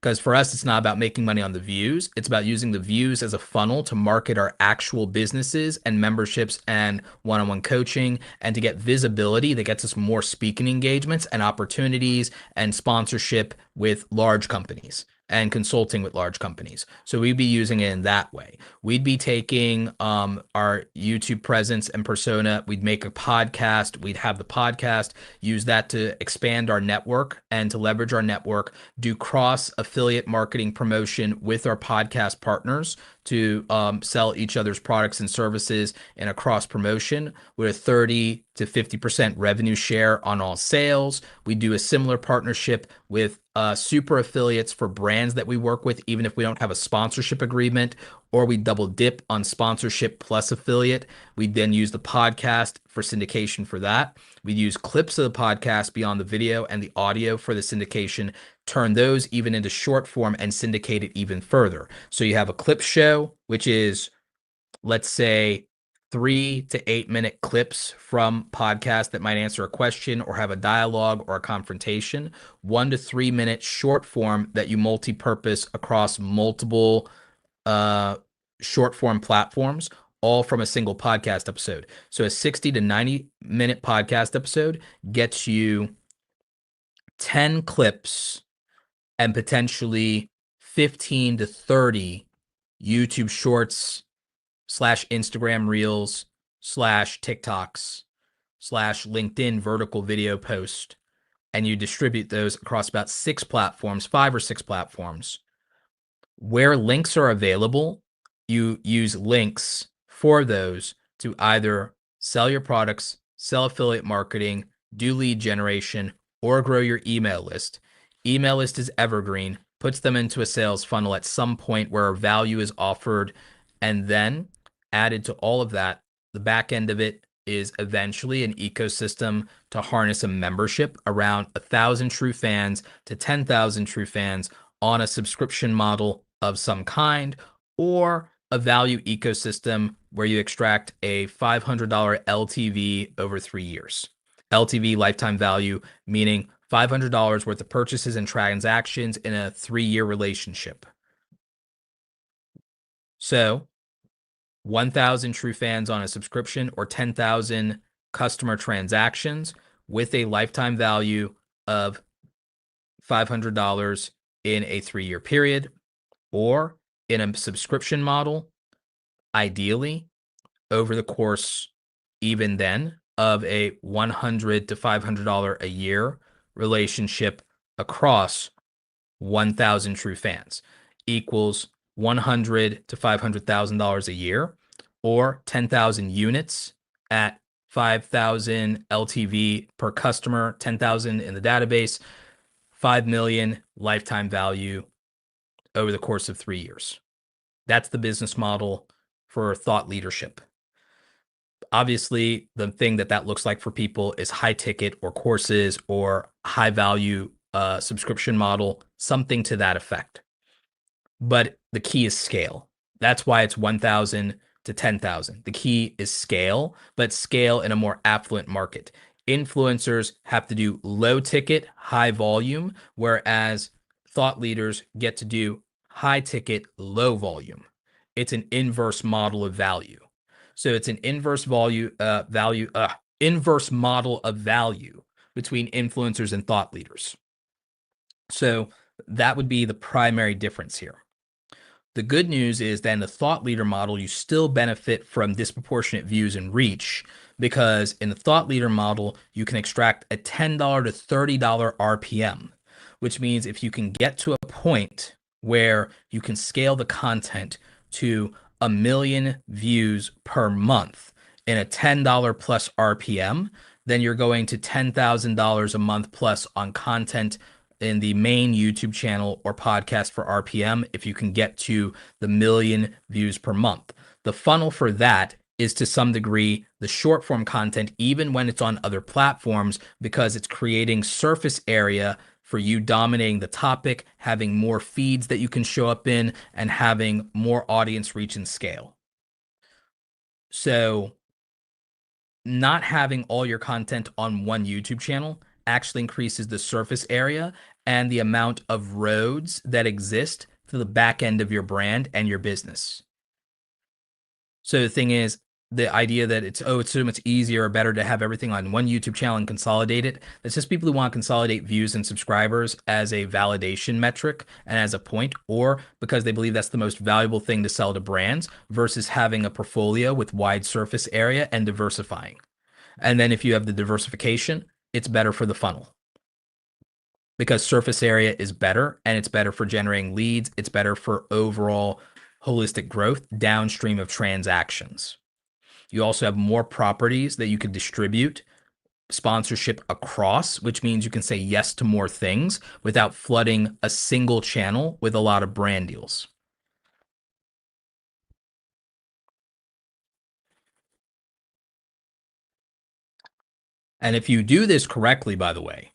Because for us, it's not about making money on the views. It's about using the views as a funnel to market our actual businesses and memberships and one-on-one coaching and to get visibility that gets us more speaking engagements and opportunities and sponsorship with large companies and consulting with large companies. So we'd be using it in that way. We'd be taking our YouTube presence and persona. We'd make a podcast. We'd have the podcast, use that to expand our network and to leverage our network, do cross affiliate marketing promotion with our podcast partners to sell each other's products and services in a cross promotion with a 30 to 50% revenue share on all sales. We do a similar partnership with super affiliates for brands that we work with, even if we don't have a sponsorship agreement, or we double dip on sponsorship plus affiliate. We then use the podcast for syndication for that. We use clips of the podcast beyond the video and the audio for the syndication, turn those even into short form and syndicate it even further. So you have a clip show, which is, let's say, 3 to 8 minute clips from podcasts that might answer a question or have a dialogue or a confrontation. 1 to 3 minute short form that you multi-purpose across multiple short form platforms, all from a single podcast episode. So a 60 to 90 minute podcast episode gets you 10 clips and potentially 15 to 30 YouTube shorts slash Instagram reels slash TikToks slash LinkedIn vertical video post. And you distribute those across about 6 platforms, 5 or 6 platforms. Where links are available, you use links for those to either sell your products, sell affiliate marketing, do lead generation, or grow your email list. Email list is evergreen, puts them into a sales funnel at some point where value is offered, and then added to all of that, the back end of it is eventually an ecosystem to harness a membership around 1,000 true fans to 10,000 true fans on a subscription model of some kind, or a value ecosystem where you extract a $500 LTV over 3 years. LTV, lifetime value, meaning $500 worth of purchases and transactions in a 3-year relationship. So 1,000 true fans on a subscription or 10,000 customer transactions with a lifetime value of $500 in a 3-year period, or in a subscription model, ideally over the course, even then, of a $100 to $500 a year relationship across 1,000 true fans equals $100 to $500,000 a year, or 10,000 units at 5,000 LTV per customer, 10,000 in the database, 5 million lifetime value over the course of 3 years. That's the business model for thought leadership. Obviously, the thing that looks like for people is high ticket or courses or high value subscription model, something to that effect. But the key is scale. That's why it's 1,000 to 10,000. The key is scale, but scale in a more affluent market. Influencers have to do low ticket, high volume, whereas thought leaders get to do high ticket, low volume. It's an inverse model of value. So it's an inverse inverse model of value between influencers and thought leaders. So that would be the primary difference here. The good news is that in the thought leader model, you still benefit from disproportionate views and reach, because in the thought leader model, you can extract a $10 to $30 RPM, which means if you can get to a point where you can scale the content to 1 million views per month in a $10 plus RPM, then you're going to $10,000 a month plus on content in the main YouTube channel or podcast for RPM if you can get to the 1 million views per month. The funnel for that is to some degree the short form content, even when it's on other platforms, because it's creating surface area for you dominating the topic, having more feeds that you can show up in, and having more audience reach and scale. So not having all your content on one YouTube channel actually increases the surface area and the amount of roads that exist to the back end of your brand and your business. So the thing is, the idea that it's so much easier or better to have everything on one YouTube channel and consolidate it. It's just people who want to consolidate views and subscribers as a validation metric and as a point, or because they believe that's the most valuable thing to sell to brands versus having a portfolio with wide surface area and diversifying. And then if you have the diversification, it's better for the funnel, because surface area is better and it's better for generating leads. It's better for overall holistic growth downstream of transactions. You also have more properties that you can distribute sponsorship across, which means you can say yes to more things without flooding a single channel with a lot of brand deals. And if you do this correctly, by the way,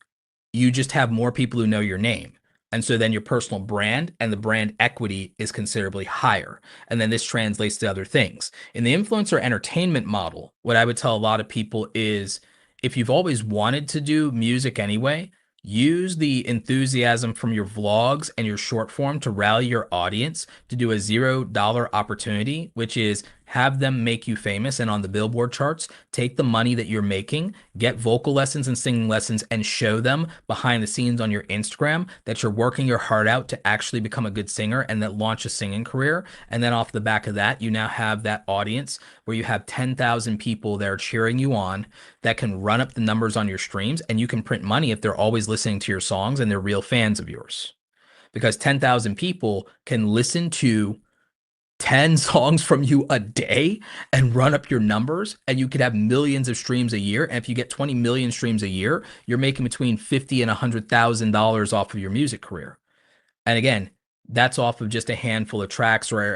you just have more people who know your name. And so then your personal brand and the brand equity is considerably higher. And then this translates to other things. In the influencer entertainment model, what I would tell a lot of people is, if you've always wanted to do music anyway, use the enthusiasm from your vlogs and your short form to rally your audience to do a $0 opportunity, which is have them make you famous and on the Billboard charts. Take the money that you're making, get vocal lessons and singing lessons, and show them behind the scenes on your Instagram that you're working your heart out to actually become a good singer and that launch a singing career. And then off the back of that, you now have that audience where you have 10,000 people that are cheering you on, that can run up the numbers on your streams, and you can print money if they're always listening to your songs and they're real fans of yours. Because 10,000 people can listen to 10 songs from you a day and run up your numbers, and you could have millions of streams a year. And if you get 20 million streams a year, you're making between $50,000 and $100,000 off of your music career. And again, that's off of just a handful of tracks or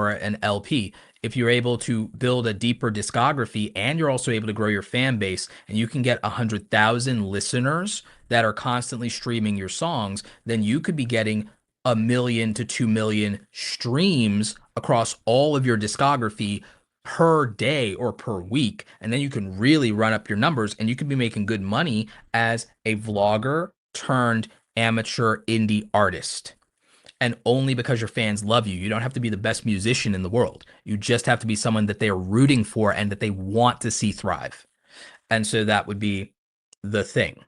an LP. If you're able to build a deeper discography and you're also able to grow your fan base, and you can get 100,000 listeners that are constantly streaming your songs, then you could be getting 1 million to 2 million streams across all of your discography per day or per week. And then you can really run up your numbers, and you can be making good money as a vlogger turned amateur indie artist. And only because your fans love you. You don't have to be the best musician in the world. You just have to be someone that they are rooting for and that they want to see thrive. And so that would be the thing.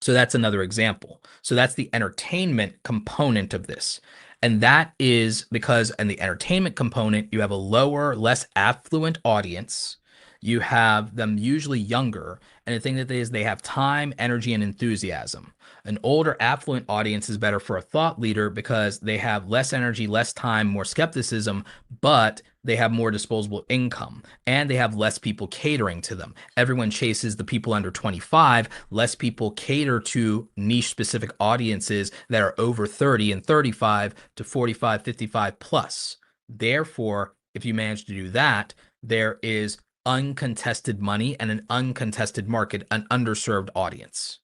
So that's another example. So that's the entertainment component of this. And that is because in the entertainment component, you have a lower, less affluent audience You have them usually younger. And the thing that is, they have time, energy, and enthusiasm. An older, affluent audience is better for a thought leader because they have less energy, less time, more skepticism, but they have more disposable income and they have less people catering to them. Everyone chases the people under 25. Less people cater to niche specific audiences that are over 30 and 35 to 45, 55 plus. Therefore, if you manage to do that, there is uncontested money and an uncontested market, an underserved audience.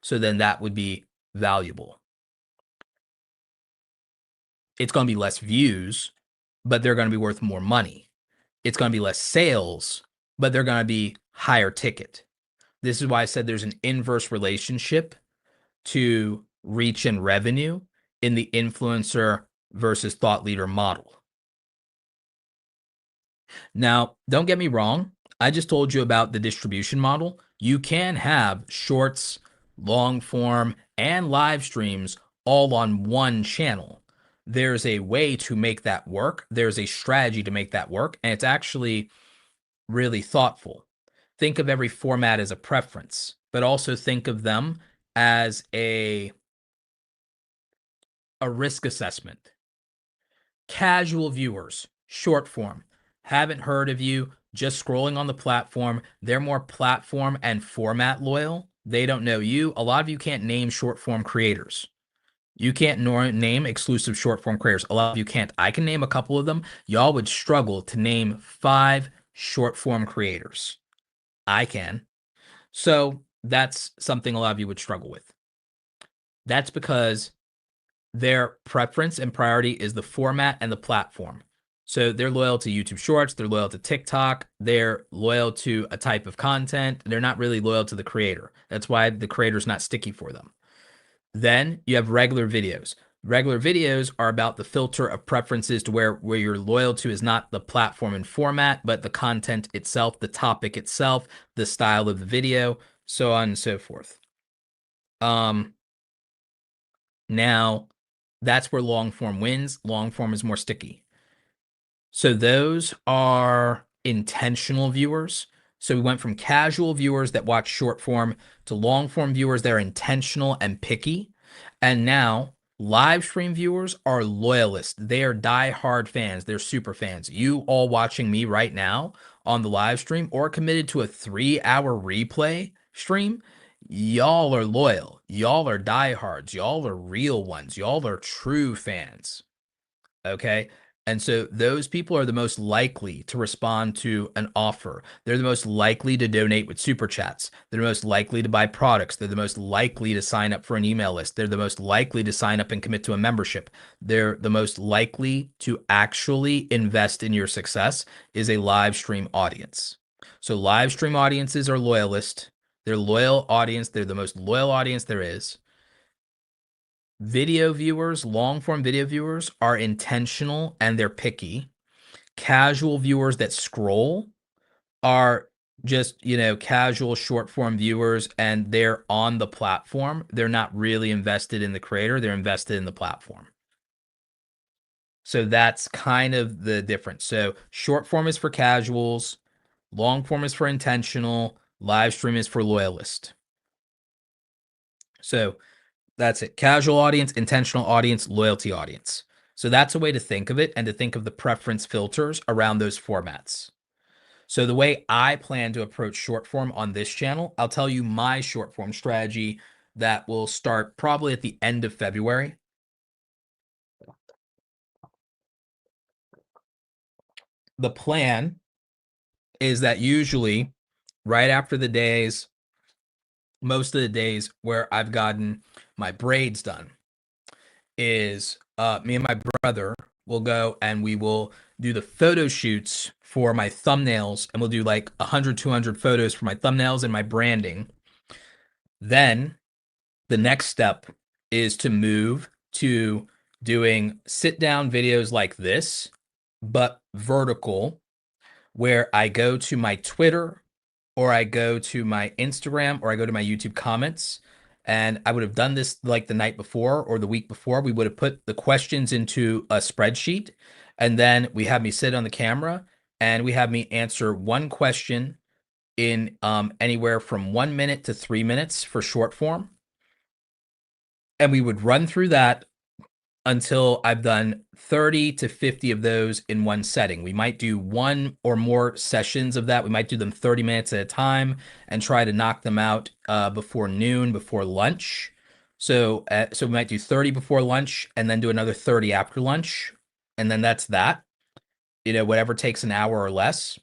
So then that would be valuable. It's going to be less views, but they're going to be worth more money. It's going to be less sales, but they're going to be higher ticket. This is why I said there's an inverse relationship to reach and revenue in the influencer versus thought leader model. Now, don't get me wrong. I just told you about the distribution model. You can have shorts, long form, and live streams all on one channel. There's a way to make that work. There's a strategy to make that work. And it's actually really thoughtful. Think of every format as a preference, but also think of them as a risk assessment. Casual viewers, short form, haven't heard of you, just scrolling on the platform. They're more platform and format loyal. They don't know you. A lot of you can't name short form creators. You can't name exclusive short form creators. A lot of you can't. I can name a couple of them. Y'all would struggle to name 5 short form creators. I can. So that's something a lot of you would struggle with. That's because their preference and priority is the format and the platform. So they're loyal to YouTube Shorts, they're loyal to TikTok, they're loyal to a type of content. They're not really loyal to the creator. That's why the creator's not sticky for them. Then you have regular videos. Regular videos are about the filter of preferences to where you're loyal to is not the platform and format, but the content itself, the topic itself, the style of the video, so on and so forth. Now that's where long form wins. Long form is more sticky. So those are intentional viewers. So we went from casual viewers that watch short form to long form viewers that are intentional and picky. And now live stream viewers are loyalists. They are diehard fans. They're super fans. You all watching me right now on the live stream or committed to a 3-hour replay stream, y'all are loyal. Y'all are diehards. Y'all are real ones. Y'all are true fans. Okay. And so those people are the most likely to respond to an offer. They're the most likely to donate with super chats. They're the most likely to buy products. They're the most likely to sign up for an email list. They're the most likely to sign up and commit to a membership. They're the most likely to actually invest in your success is a live stream audience. So live stream audiences are loyalist. They're loyal audience. They're the most loyal audience there is. Video viewers, long form video viewers are intentional and they're picky. Casual viewers that scroll are just, casual short form viewers and they're on the platform. They're not really invested in the creator, they're invested in the platform. So that's kind of the difference. So short form is for casuals, long form is for intentional, live stream is for loyalist. So that's it. Casual audience, intentional audience, loyalty audience. So that's a way to think of it and to think of the preference filters around those formats. So the way I plan to approach short form on this channel, I'll tell you my short form strategy that will start probably at the end of February. The plan is that usually right after the days, most of the days where I've gotten my braids done, is me and my brother will go and we will do the photo shoots for my thumbnails and we'll do like 100, 200 photos for my thumbnails and my branding. Then the next step is to move to doing sit down videos like this, but vertical, where I go to my Twitter or I go to my Instagram or I go to my YouTube comments. And I would have done this like the night before or the week before. We would have put the questions into a spreadsheet. And then we have me sit on the camera and we have me answer one question in anywhere from 1 minute to 3 minutes for short form. And we would run through that until I've done 30 to 50 of those in one setting. We might do one or more sessions of that. We might do them 30 minutes at a time and try to knock them out before noon, before lunch. So we might do 30 before lunch and then do another 30 after lunch. And then that's that, whatever takes an hour or less.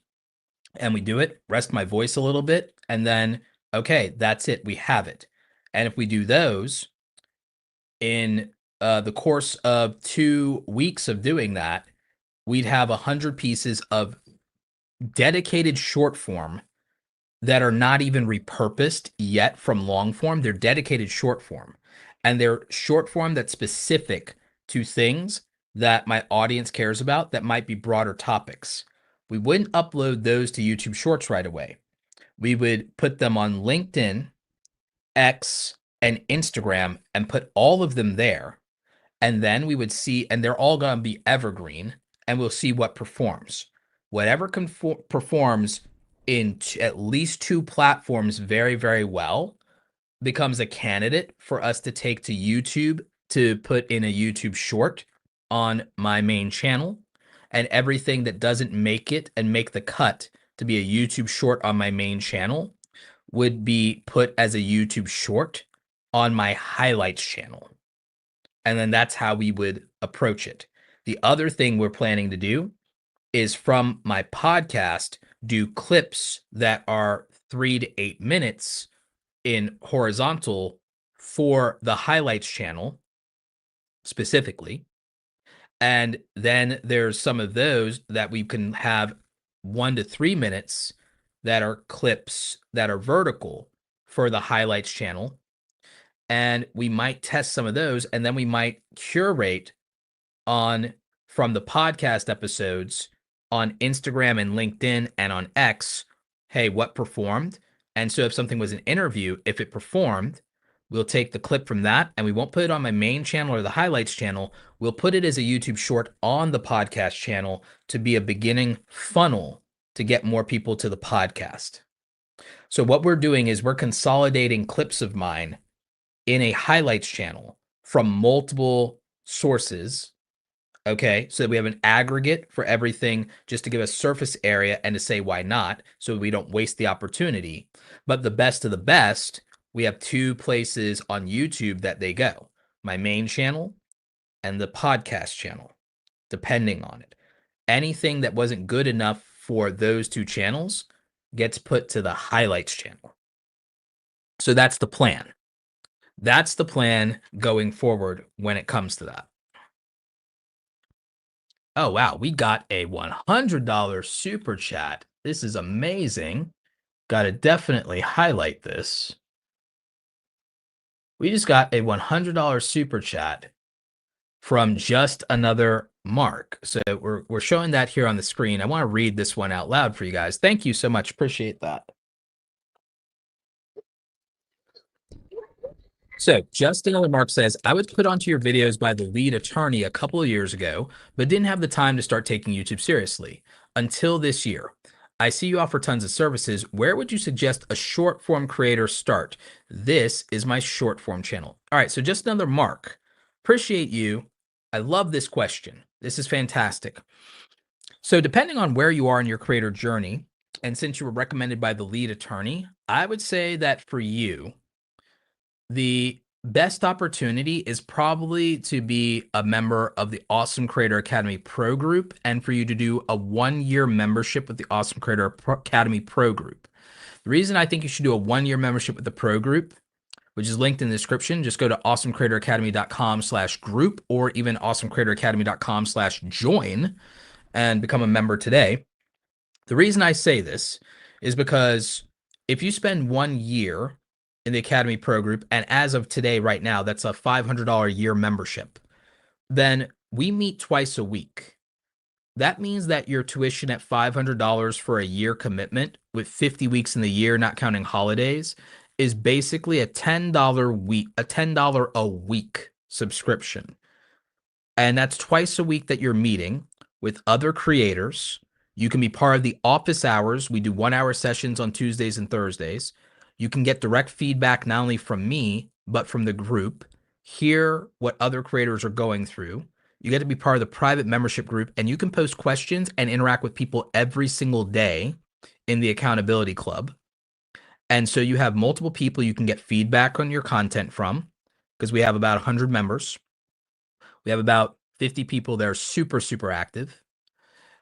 And we do it, rest my voice a little bit, and then, okay, that's it. We have it. And if we do those in the course of 2 weeks of doing that, we'd have 100 pieces of dedicated short form that are not even repurposed yet from long form. They're dedicated short form, and they're short form that's specific to things that my audience cares about that might be broader topics. We wouldn't upload those to YouTube Shorts right away. We would put them on LinkedIn, X, and Instagram and put all of them there. And then we would see, and they're all going to be evergreen, and we'll see what performs. Whatever performs in at least 2 platforms very, very well becomes a candidate for us to take to YouTube to put in a YouTube short on my main channel. And everything that doesn't make it and make the cut to be a YouTube short on my main channel would be put as a YouTube short on my highlights channel. And then that's how we would approach it. The other thing we're planning to do is from my podcast, do clips that are 3 to 8 minutes in horizontal for the highlights channel specifically. And then there's some of those that we can have 1 to 3 minutes that are clips that are vertical for the highlights channel. And we might test some of those, and then we might curate on from the podcast episodes on Instagram and LinkedIn and on X. Hey, what performed? And so if something was an interview, if it performed, we'll take the clip from that and we won't put it on my main channel or the highlights channel. We'll put it as a YouTube short on the podcast channel to be a beginning funnel to get more people to the podcast. So what we're doing is we're consolidating clips of mine in a highlights channel from multiple sources. Okay, so we have an aggregate for everything just to give us surface area and to say why not, so we don't waste the opportunity. But the best of the best, we have 2 places on YouTube that they go, my main channel and the podcast channel, depending on it. Anything that wasn't good enough for those 2 channels gets put to the highlights channel. So that's the plan. That's the plan going forward when it comes to that. Oh, wow. We got a $100 super chat. This is amazing. Got to definitely highlight this. We just got a $100 super chat from Just Another Mark. So we're showing that here on the screen. I want to read this one out loud for you guys. Thank you so much. Appreciate that. So Just Another Mark says, I was put onto your videos by the lead attorney a couple of years ago, but didn't have the time to start taking YouTube seriously until this year. I see you offer tons of services. Where would you suggest a short form creator start? This is my short form channel. All right, so Just Another Mark. Appreciate you. I love this question. This is fantastic. So depending on where you are in your creator journey, and since you were recommended by the lead attorney, I would say that for you, the best opportunity is probably to be a member of the Awesome Creator Academy Pro Group and for you to do a 1-year membership with the Awesome Creator Academy Pro Group. The reason I think you should do a 1-year membership with the Pro Group, which is linked in the description, just go to awesomecreatoracademy.com/group or even awesomecreatoracademy.com/join and become a member today. The reason I say this is because if you spend 1 year in the Academy Pro Group, and as of today, right now, that's a $500 a year membership, then we meet twice a week. That means that your tuition at $500 for a year commitment with 50 weeks in the year, not counting holidays, is basically a $10 a week subscription. And that's twice a week that you're meeting with other creators. You can be part of the office hours. We do 1-hour sessions on Tuesdays and Thursdays. You can get direct feedback not only from me, but from the group, hear what other creators are going through. You get to be part of the private membership group, and you can post questions and interact with people every single day in the accountability club. And so you have multiple people you can get feedback on your content from, because we have about 100 members. We have about 50 people that are super, super active.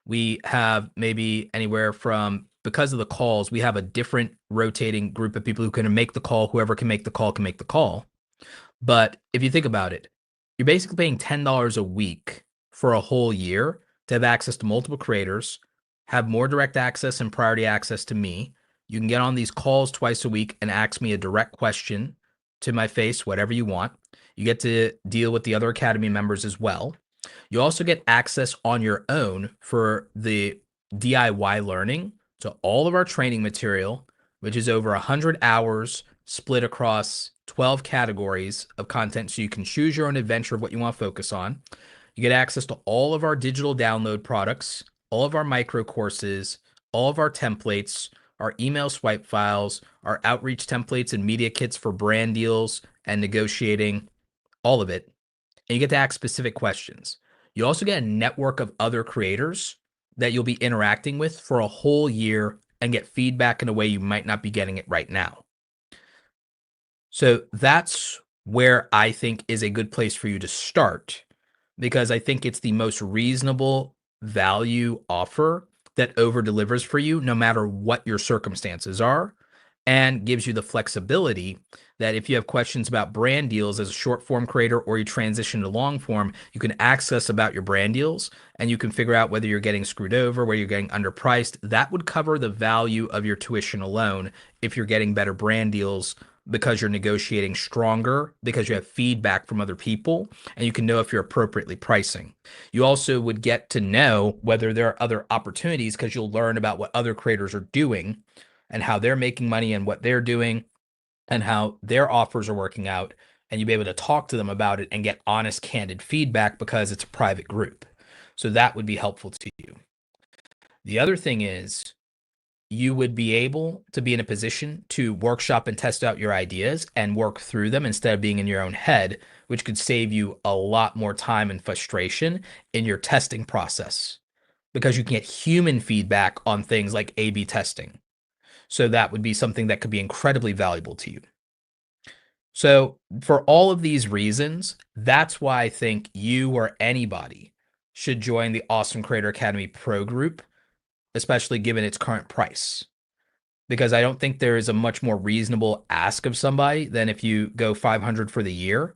We have maybe anywhere from, because of the calls, we have a different rotating group of people who can make the call. Whoever can make the call can make the call. But if you think about it, you're basically paying $10 a week for a whole year to have access to multiple creators, have more direct access and priority access to me. You can get on these calls twice a week and ask me a direct question to my face, whatever you want. You get to deal with the other Academy members as well. You also get access on your own for the DIY learning to all of our training material, which is over 100 hours split across 12 categories of content. So you can choose your own adventure of what you want to focus on. You get access to all of our digital download products, all of our micro courses, all of our templates, our email swipe files, our outreach templates and media kits for brand deals and negotiating, all of it. And you get to ask specific questions. You also get a network of other creators that you'll be interacting with for a whole year and get feedback in a way you might not be getting it right now. So that's where I think is a good place for you to start, because I think it's the most reasonable value offer that over delivers for you no matter what your circumstances are, and gives you the flexibility that if you have questions about brand deals as a short form creator, or you transition to long form, you can ask us about your brand deals and you can figure out whether you're getting screwed over, whether you're getting underpriced. That would cover the value of your tuition alone if you're getting better brand deals, because you're negotiating stronger, because you have feedback from other people, and you can know if you're appropriately pricing. You also would get to know whether there are other opportunities, because you'll learn about what other creators are doing and how they're making money and what they're doing and how their offers are working out. And you'll be able to talk to them about it and get honest, candid feedback, because it's a private group. So that would be helpful to you. The other thing is, you would be able to be in a position to workshop and test out your ideas and work through them instead of being in your own head, which could save you a lot more time and frustration in your testing process, because you can get human feedback on things like A/B testing. So that would be something that could be incredibly valuable to you. So for all of these reasons, that's why I think you or anybody should join the Awesome Creator Academy Pro group, especially given its current price, because I don't think there is a much more reasonable ask of somebody than if you go 500 for the year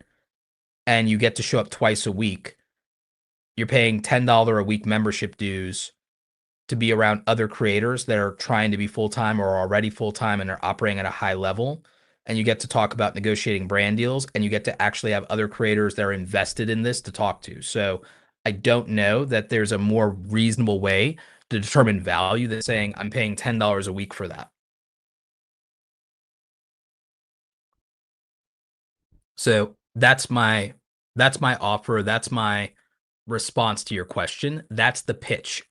and you get to show up twice a week. You're paying $10 a week membership dues to be around other creators that are trying to be full-time or already full-time and are operating at a high level. And you get to talk about negotiating brand deals, and you get to actually have other creators that are invested in this to talk to. So I don't know that there's a more reasonable way to determine value than saying I'm paying $10 a week for that. So that's my offer. That's my response to your question. That's the pitch.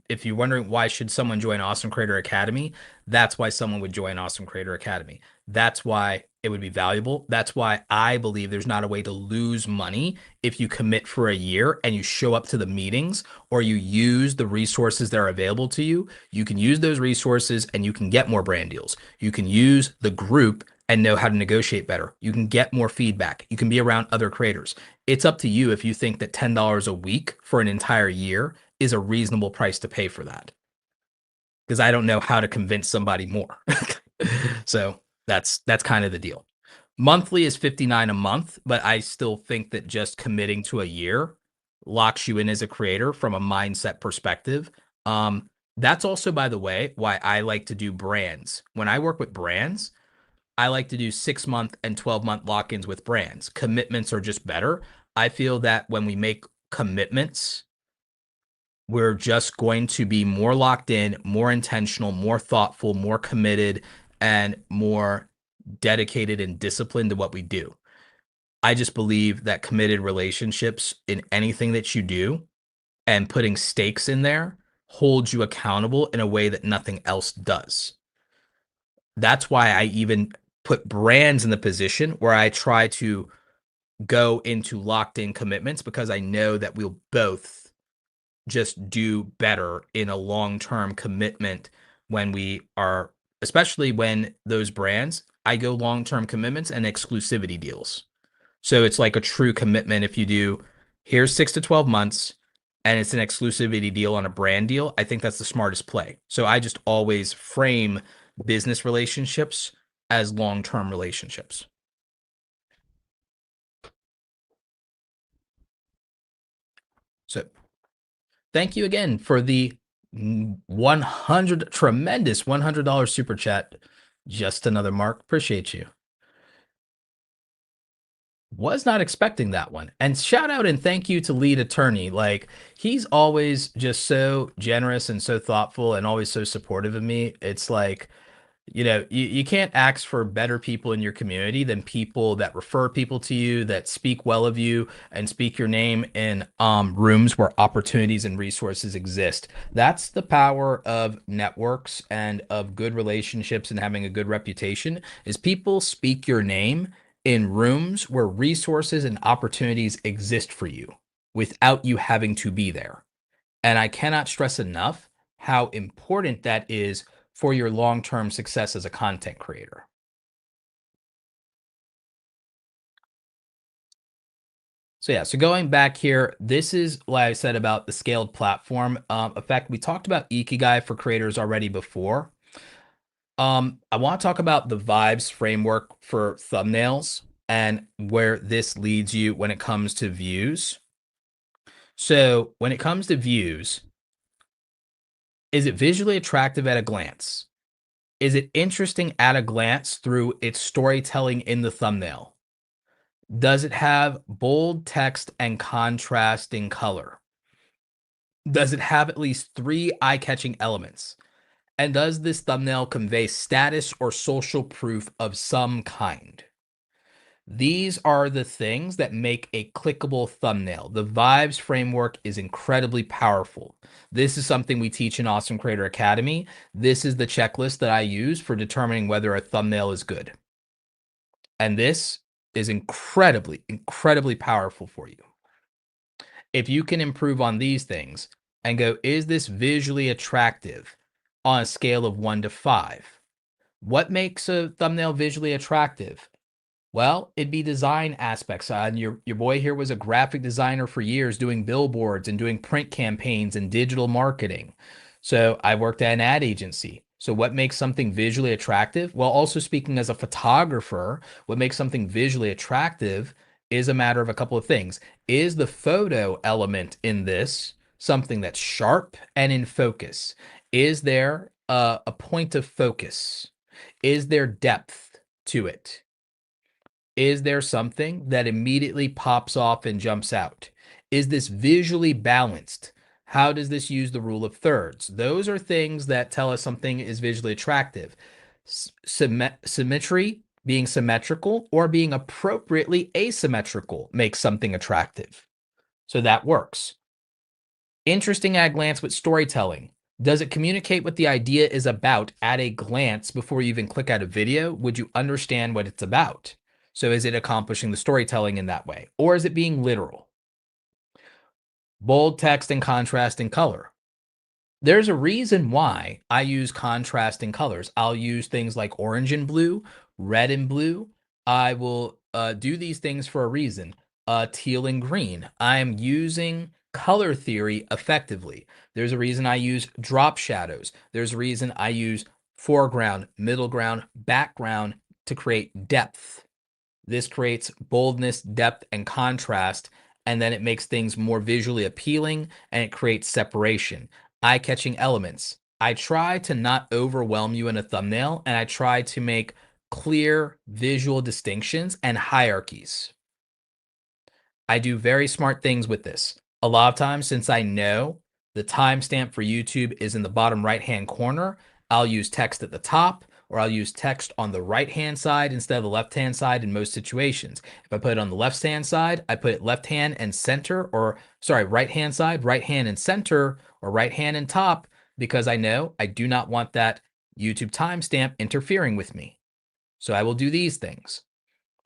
If you're wondering why should someone join Awesome Creator Academy, that's why someone would join Awesome Creator Academy. That's why it would be valuable. That's why I believe there's not a way to lose money if you commit for a year and you show up to the meetings, or you use the resources that are available to you. You can use those resources and you can get more brand deals. You can use the group and know how to negotiate better. You can get more feedback. You can be around other creators. It's up to you if you think that $10 a week for an entire year is a reasonable price to pay for that, because I don't know how to convince somebody more. So that's kind of the deal. Monthly is $59 a month, but I still think that just committing to a year locks you in as a creator from a mindset perspective. That's also, by the way, why I like to do brands. When I work with brands, I like to do 6-month and 12-month lock-ins with brands. Commitments are just better. I feel that when we make commitments, we're just going to be more locked in, more intentional, more thoughtful, more committed, and more dedicated and disciplined to what we do. I just believe that committed relationships in anything that you do, and putting stakes in there, holds you accountable in a way that nothing else does. That's why I even put brands in the position where I try to go into locked in commitments, because I know that we'll both just do better in a long-term commitment when we are, especially when those brands, I go long-term commitments and exclusivity deals. So it's like a true commitment. If you do, here's 6 to 12 months, and it's an exclusivity deal on a brand deal, I think that's the smartest play. So I just always frame business relationships as long-term relationships. So thank you again for the 100 tremendous $100 super chat. Just another mark. Appreciate you. Was not expecting that one. And shout out and thank you to lead attorney. Like, he's always just so generous and so thoughtful and always so supportive of me. It's like, you can't ask for better people in your community than people that refer people to you, that speak well of you and speak your name in rooms where opportunities and resources exist. That's the power of networks and of good relationships and having a good reputation, is people speak your name in rooms where resources and opportunities exist for you without you having to be there. And I cannot stress enough how important that is for your long-term success as a content creator. So yeah, so going back here, this is what I said about the scaled platform effect. We talked about Ikigai for creators already before. I want to talk about the vibes framework for thumbnails and where this leads you when it comes to views. So when it comes to views, is it visually attractive at a glance? Is it interesting at a glance through its storytelling in the thumbnail? Does it have bold text and contrasting color? Does it have at least three eye-catching elements? And does this thumbnail convey status or social proof of some kind? These are the things that make a clickable thumbnail. The vibes framework is incredibly powerful. This is something we teach in Awesome Creator Academy. This is the checklist that I use for determining whether a thumbnail is good. And this is incredibly, incredibly powerful for you. If you can improve on these things and go, is this visually attractive on a scale of 1 to 5? What makes a thumbnail visually attractive? Well, it'd be design aspects. And your boy here was a graphic designer for years, doing billboards and doing print campaigns and digital marketing. So I worked at an ad agency. So what makes something visually attractive? Well, also speaking as a photographer, what makes something visually attractive is a matter of a couple of things. Is the photo element in this something that's sharp and in focus? Is there a point of focus? Is there depth to it? Is there something that immediately pops off and jumps out? Is this visually balanced? How does this use the rule of thirds? Those are things that tell us something is visually attractive. Symmetry, being symmetrical or being appropriately asymmetrical, makes something attractive. So that works. Interesting at a glance with storytelling. Does it communicate what the idea is about at a glance before you even click out a video? Would you understand what it's about? So is it accomplishing the storytelling in that way? Or is it being literal? Bold text and contrasting color. There's a reason why I use contrasting colors. I'll use things like orange and blue, red and blue. I will do these things for a reason. Teal and green. I'm using color theory effectively. There's a reason I use drop shadows. There's a reason I use foreground, middle ground, background to create depth. This creates boldness, depth, and contrast, and then it makes things more visually appealing and it creates separation. Eye-catching elements. I try to not overwhelm you in a thumbnail, and I try to make clear visual distinctions and hierarchies. I do very smart things with this. A lot of times, since I know the timestamp for YouTube is in the bottom right-hand corner, I'll use text at the top, or I'll use text on the right-hand side instead of the left-hand side in most situations. If I put it on the left-hand side, I put it left hand and center, or sorry, right-hand side, right hand and center, or right hand and top, because I know I do not want that YouTube timestamp interfering with me. So I will do these things.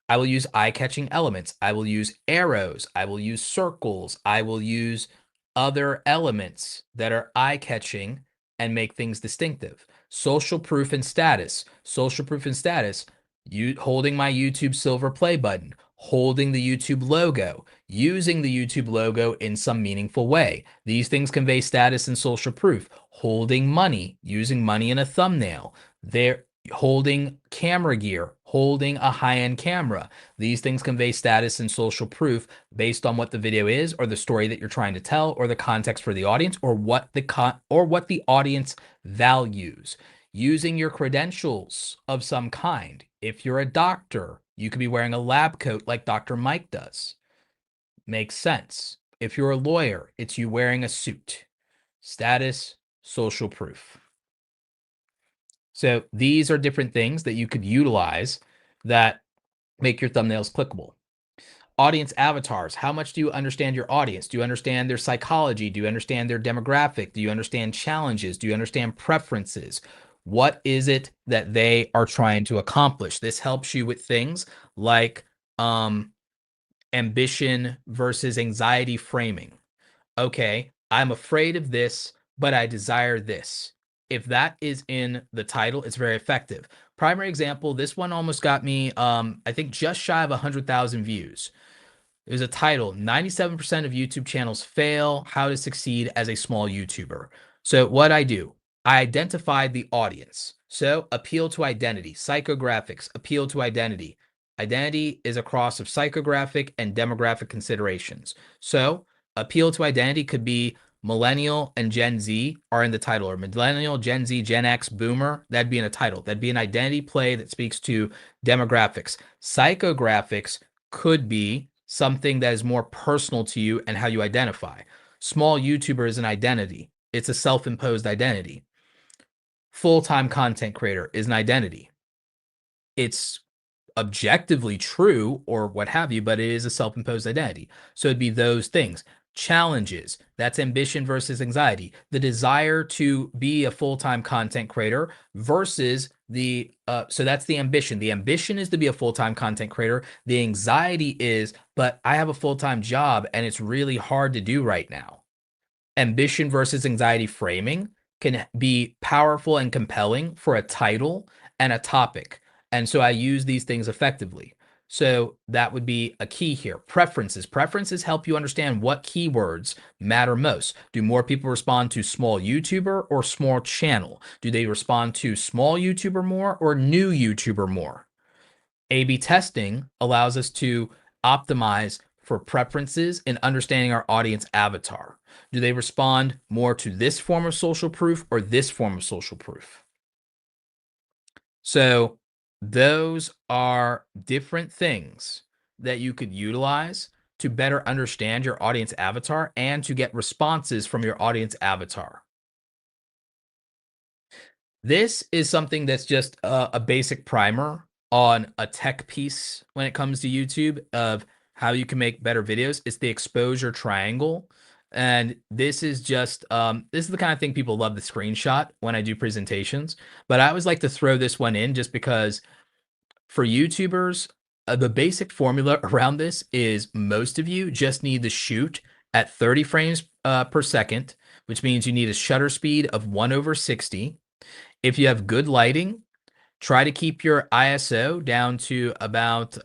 I will use eye-catching elements. I will use arrows. I will use circles. I will use other elements that are eye-catching and make things distinctive. Social proof and status. Social proof and status. You holding my YouTube silver play button, holding the YouTube logo, using the YouTube logo in some meaningful way. These things convey status and social proof. Holding money, using money in a thumbnail. There, holding camera gear, holding a high-end camera. These things convey status and social proof based on what the video is, or the story that you're trying to tell, or the context for the audience, or what the audience values. Using your credentials of some kind. If you're a doctor, you could be wearing a lab coat like Dr. Mike does. Makes sense. If you're a lawyer, it's you wearing a suit. Status, social proof. So these are different things that you could utilize that make your thumbnails clickable. Audience avatars. How much do you understand your audience? Do you understand their psychology? Do you understand their demographic? Do you understand challenges? Do you understand preferences? What is it that they are trying to accomplish? This helps you with things like ambition versus anxiety framing. Okay, I'm afraid of this, but I desire this. If that is in the title, it's very effective. Primary example, this one almost got me, I think just shy of 100,000 views. It was a title, 97% of YouTube channels fail, how to succeed as a small YouTuber. So what I do, I identified the audience. So appeal to identity, psychographics, appeal to identity. Identity is a cross of psychographic and demographic considerations. So appeal to identity could be millennial and Gen Z are in the title, or millennial, Gen Z, Gen X, boomer. That'd be in a title. That'd be an identity play that speaks to demographics. Psychographics could be something that is more personal to you and how you identify. Small YouTuber is an identity. It's a self-imposed identity. Full-time content creator is an identity. It's objectively true or what have you, but it is a self-imposed identity. So it'd be those things. Challenges, that's ambition versus anxiety. The desire to be a full-time content creator versus the, so that's the ambition. The ambition is to be a full-time content creator. The anxiety is, but I have a full-time job and it's really hard to do right now. Ambition versus anxiety framing can be powerful and compelling for a title and a topic. And so I use these things effectively. So that would be a key here. Preferences. Preferences help you understand what keywords matter most. Do more people respond to small YouTuber or small channel? Do they respond to small YouTuber more or new YouTuber more? A/B testing allows us to optimize for preferences and understanding our audience avatar. Do they respond more to this form of social proof or this form of social proof? So those are different things that you could utilize to better understand your audience avatar and to get responses from your audience avatar. This is something that's just a basic primer on a tech piece when it comes to YouTube of how you can make better videos. It's the exposure triangle. And this is just, this is the kind of thing people love the screenshot when I do presentations. But I always like to throw this one in just because for YouTubers, the basic formula around this is most of you just need to shoot at 30 frames per second, which means you need a shutter speed of 1/60. If you have good lighting, try to keep your ISO down to about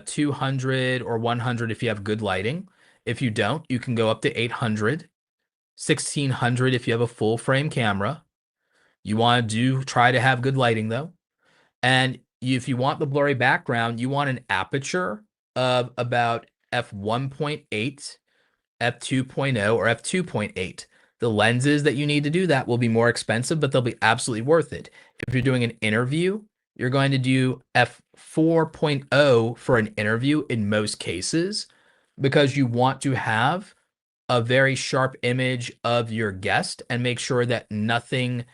200 or 100 if you have good lighting. If you don't, you can go up to 800, 1600 if you have a full frame camera. You want to try to have good lighting though. And if you want the blurry background, you want an aperture of about f1.8, f2.0, or f2.8. The lenses that you need to do that will be more expensive, but they'll be absolutely worth it. If you're doing an interview, you're going to do f4.0 for an interview in most cases because you want to have a very sharp image of your guest and make sure that nothing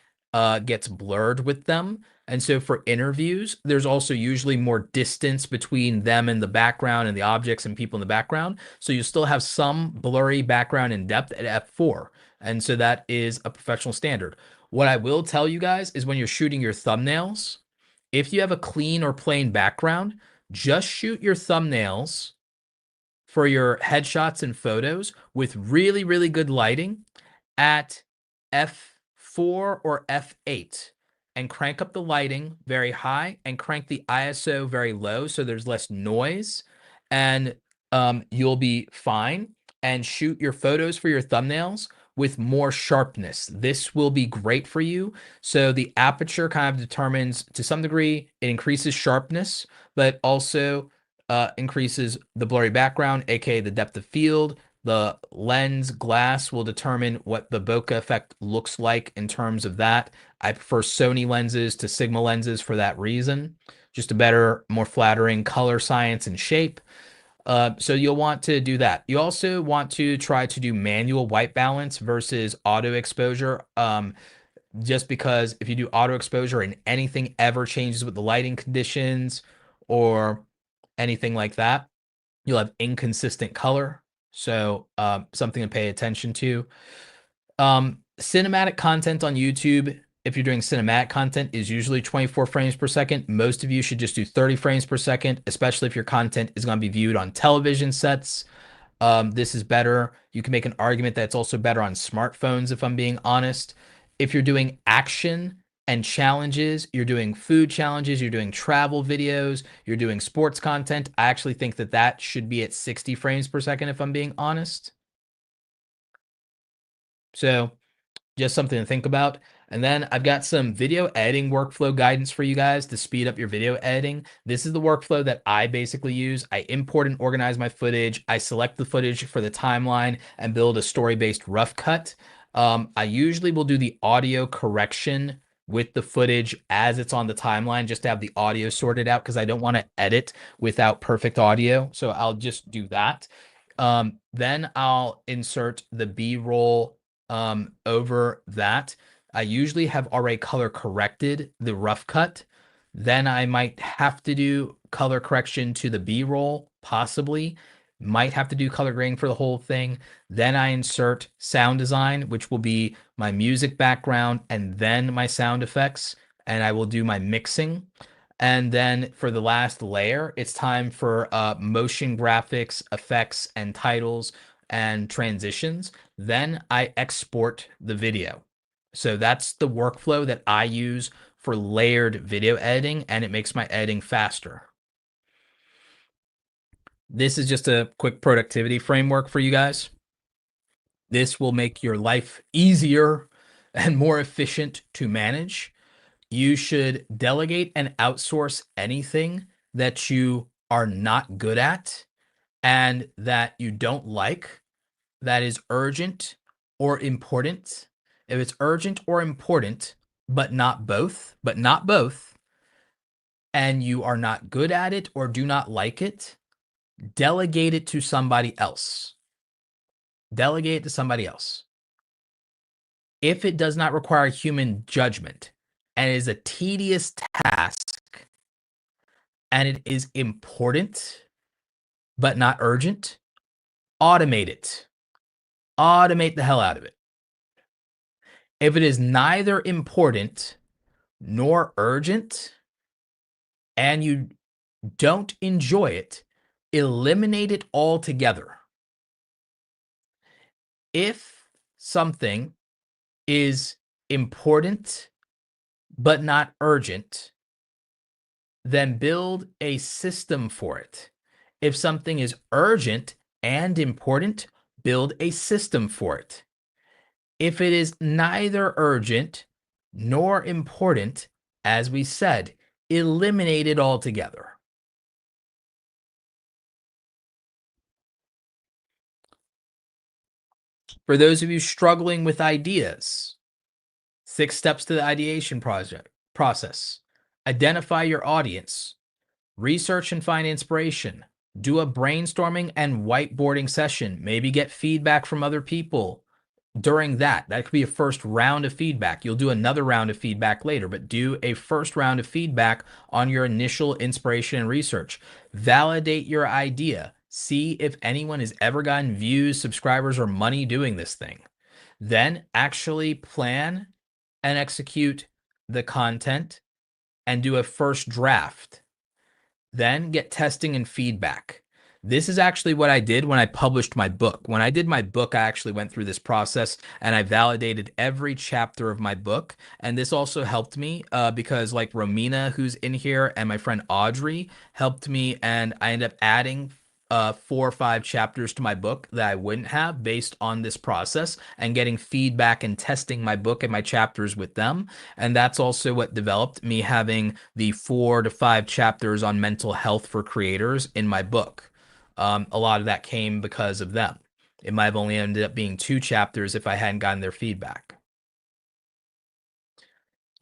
gets blurred with them. And so for interviews, there's also usually more distance between them and the background and the objects and people in the background. So you still have some blurry background and depth at f4. And so that is a professional standard. What I will tell you guys is when you're shooting your thumbnails, if you have a clean or plain background, just shoot your thumbnails for your headshots and photos with really, really good lighting at f4 or f8 and crank up the lighting very high and crank the ISO very low so there's less noise, and you'll be fine. And shoot your photos for your thumbnails with more sharpness. This will be great for you. So the aperture kind of determines, to some degree, it increases sharpness, but also increases the blurry background, aka the depth of field. The lens glass will determine what the bokeh effect looks like in terms of that. I prefer Sony lenses to Sigma lenses for that reason. Just a better, more flattering color science and shape. So you'll want to do that. You also want to try to do manual white balance versus auto exposure. Just because if you do auto exposure and anything ever changes with the lighting conditions or anything like that, you'll have inconsistent color. So something to pay attention to. Cinematic content on YouTube, if you're doing cinematic content, is usually 24 frames per second. Most of you should just do 30 frames per second, especially if your content is going to be viewed on television sets. This is better. You can make an argument that it's also better on smartphones, if I'm being honest. If you're doing action and challenges, you're doing food challenges, you're doing travel videos, you're doing sports content, I actually think that that should be at 60 frames per second, if I'm being honest. So just something to think about. And then I've got some video editing workflow guidance for you guys to speed up your video editing. This is the workflow that I basically use. I import and organize my footage. I select the footage for the timeline and build a story-based rough cut. I usually will do the audio correction with the footage as it's on the timeline, just to have the audio sorted out, because I don't want to edit without perfect audio. So I'll just do that. Then I'll insert the B-roll over that. I usually have already color corrected the rough cut. Then I might have to do color correction to the B-roll, possibly. Might have to do color grading for the whole thing. Then I insert sound design, which will be my music background and then my sound effects. And I will do my mixing. And then for the last layer, it's time for motion graphics, effects, and titles and transitions. Then I export the video. So that's the workflow that I use for layered video editing, and it makes my editing faster. This is just a quick productivity framework for you guys. This will make your life easier and more efficient to manage. You should delegate and outsource anything that you are not good at and that you don't like, that is urgent or important. If it's urgent or important, but not both, and you are not good at it or do not like it, delegate it to somebody else. Delegate it to somebody else. If it does not require human judgment and is a tedious task and it is important but not urgent, automate it. Automate the hell out of it. If it is neither important nor urgent and you don't enjoy it, eliminate it altogether. If something is important but not urgent, then build a system for it. If something is urgent and important, build a system for it. If it is neither urgent nor important, as we said, eliminate it altogether. For those of you struggling with ideas, 6 steps to the ideation process. Identify your audience. Research and find inspiration. Do a brainstorming and whiteboarding session. Maybe get feedback from other people. during that could be a first round of feedback. You'll do another round of feedback later, but do a first round of feedback on your initial inspiration and research. Validate your idea. See if anyone has ever gotten views, subscribers, or money doing this thing. Then actually plan and execute the content and do a first draft. Then get testing and feedback. This is actually what I did when I published my book. When I did my book, I actually went through this process and I validated every chapter of my book. And this also helped me because like Romina, who's in here, and my friend Audrey helped me. And I ended up adding 4 or 5 chapters to my book that I wouldn't have based on this process and getting feedback and testing my book and my chapters with them. And that's also what developed me having the 4 to 5 chapters on mental health for creators in my book. A lot of that came because of them. It might have only ended up being 2 chapters if I hadn't gotten their feedback.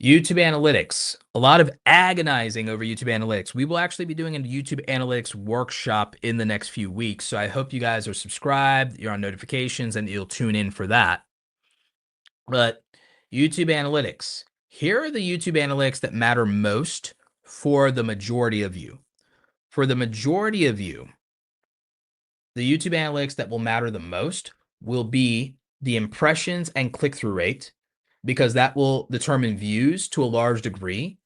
YouTube analytics, a lot of agonizing over YouTube analytics. We will actually be doing a YouTube analytics workshop in the next few weeks. So I hope you guys are subscribed, you're on notifications, and you'll tune in for that. But YouTube analytics, here are the YouTube analytics that matter most for the majority of you. For the majority of you, the YouTube analytics that will matter the most will be the impressions and click-through rate, because that will determine views to a large degree.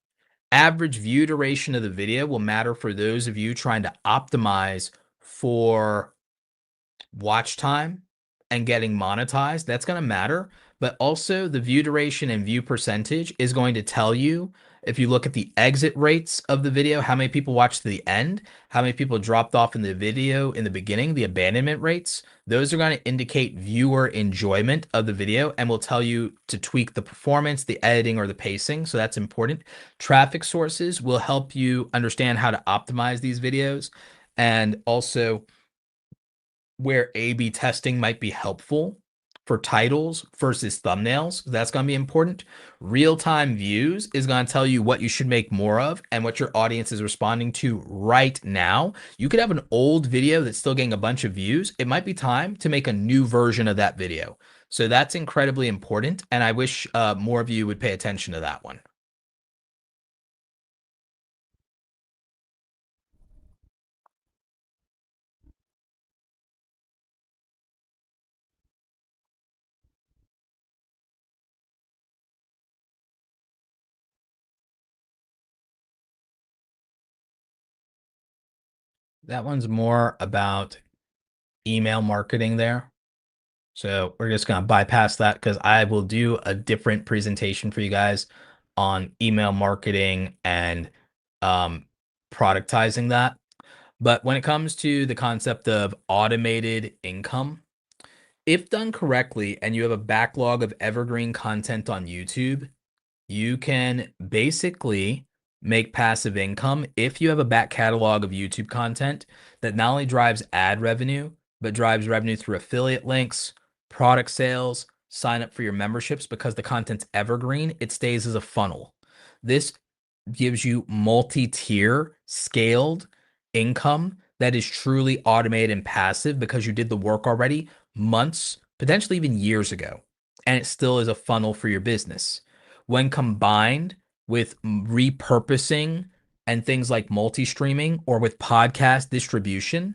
Average view duration of the video will matter for those of you trying to optimize for watch time and getting monetized. That's going to matter. But also the view duration and view percentage is going to tell you, if you look at the exit rates of the video, how many people watched to the end, how many people dropped off in the video in the beginning, the abandonment rates. Those are going to indicate viewer enjoyment of the video and will tell you to tweak the performance, the editing, or the pacing. So that's important. Traffic sources will help you understand how to optimize these videos, and also where A/B testing might be helpful for titles versus thumbnails. That's going to be important. Real-time views is going to tell you what you should make more of and what your audience is responding to right now. You could have an old video that's still getting a bunch of views. It might be time to make a new version of that video. So that's incredibly important. And I wish more of you would pay attention to that one. That one's more about email marketing there. So we're just going to bypass that because I will do a different presentation for you guys on email marketing and um, productizing that. But when it comes to the concept of automated income, if done correctly and you have a backlog of evergreen content on YouTube, you can basically make passive income if you have a back catalog of YouTube content that not only drives ad revenue, but drives revenue through affiliate links, product sales, sign up for your memberships. Because the content's evergreen, it stays as a funnel. This gives you multi-tier scaled income that is truly automated and passive because you did the work already months, potentially even years ago, and it still is a funnel for your business. When combined with repurposing and things like multi-streaming or with podcast distribution,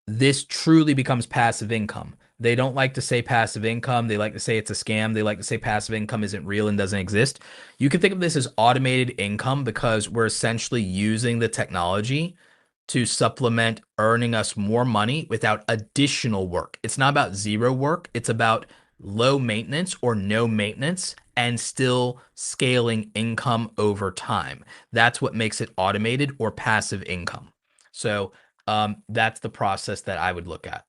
this truly becomes passive income. They don't like to say passive income. They like to say it's a scam. They like to say passive income isn't real and doesn't exist. You can think of this as automated income because we're essentially using the technology to supplement earning us more money without additional work. It's not about zero work. It's about low maintenance or no maintenance and still scaling income over time. That's what makes it automated or passive income. So that's the process that I would look at.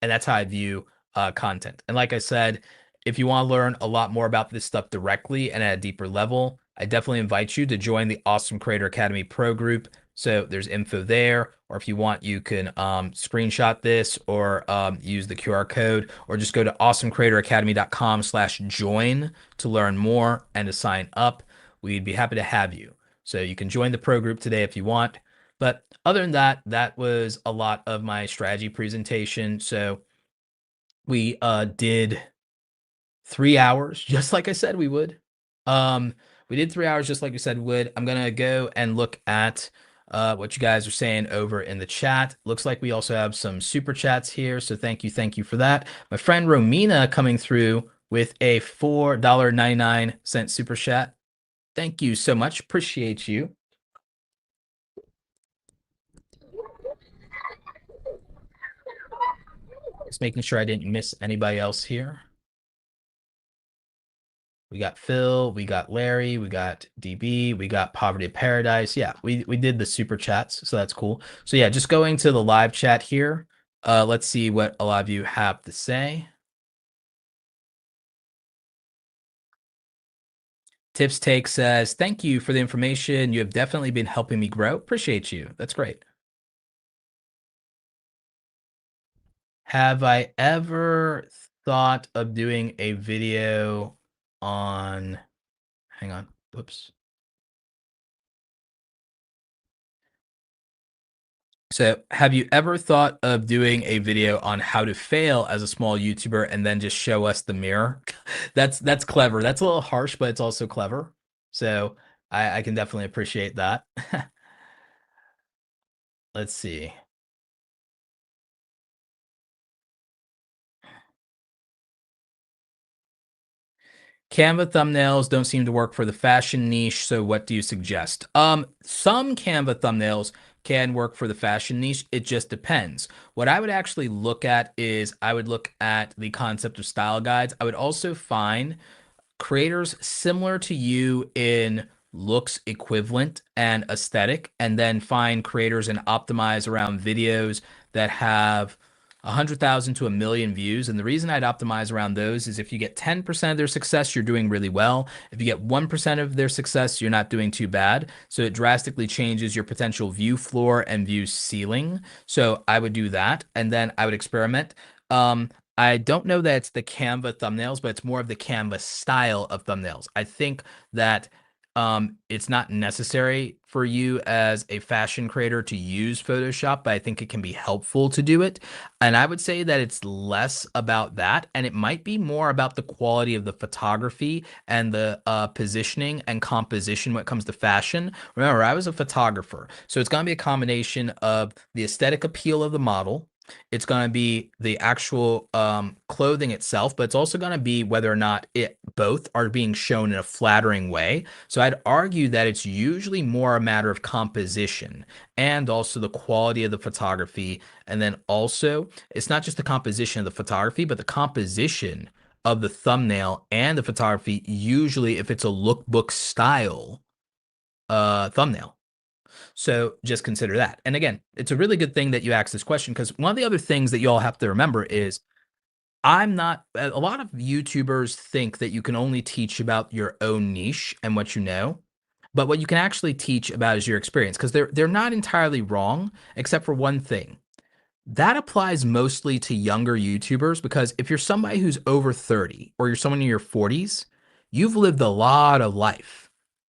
And that's how I view content. And like I said, if you want to learn a lot more about this stuff directly and at a deeper level, I definitely invite you to join the Awesome Creator Academy Pro group. So there's info there, or if you want, you can screenshot this or use the QR code, or just go to awesomecreatoracademy.com/join to learn more and to sign up. We'd be happy to have you. So you can join the pro group today if you want. But other than that, that was a lot of my strategy presentation. So we did 3 hours, just like I said we would. Um, we did 3 hours just like we said we would. I'm gonna go and look at what you guys are saying over in the chat. Looks like we also have some super chats here, so thank you for that. My friend Romina coming through with a $4.99 super chat. Thank you so much. Appreciate you. Just making sure I didn't miss anybody else here. We got Phil, we got Larry, we got DB, we got Poverty of Paradise. Yeah, we did the super chats, so that's cool. So yeah, just going to the live chat here. Let's see what a lot of you have to say. Tips Take says, "Thank you for the information. You have definitely been helping me grow. Appreciate you. That's great." Have I ever thought of doing a video on, hang on, whoops. So, have you ever thought of doing a video on how to fail as a small YouTuber and then just show us the mirror? That's clever. That's a little harsh, but it's also clever. So, I can definitely appreciate that. Let's see. Canva thumbnails don't seem to work for the fashion niche, so what do you suggest? Some Canva thumbnails can work for the fashion niche. It just depends. What I would actually look at is I would look at the concept of style guides. I would also find creators similar to you in looks equivalent and aesthetic, and then find creators and optimize around videos that have 100,000 to 1 million views. And the reason I'd optimize around those is if you get 10% of their success, you're doing really well. If you get 1% of their success, you're not doing too bad. So it drastically changes your potential view floor and view ceiling. So I would do that. And then I would experiment. I don't know that it's the Canva thumbnails, but it's more of the Canva style of thumbnails. I think that it's not necessary for you as a fashion creator to use Photoshop, but I think it can be helpful to do it. And I would say that it's less about that, and it might be more about the quality of the photography and the positioning and composition when it comes to fashion. Remember, I was a photographer, so it's going to be a combination of the aesthetic appeal of the model. It's going to be the actual clothing itself, but it's also going to be whether or not it both are being shown in a flattering way. So I'd argue that it's usually more a matter of composition and also the quality of the photography. And then also, it's not just the composition of the photography, but the composition of the thumbnail and the photography, usually if it's a lookbook style thumbnail. So just consider that. And again, it's a really good thing that you asked this question, because one of the other things that you all have to remember is a lot of YouTubers think that you can only teach about your own niche and what you know, but what you can actually teach about is your experience, because they're not entirely wrong, except for one thing. That applies mostly to younger YouTubers, because if you're somebody who's over 30 or you're someone in your 40s, you've lived a lot of life.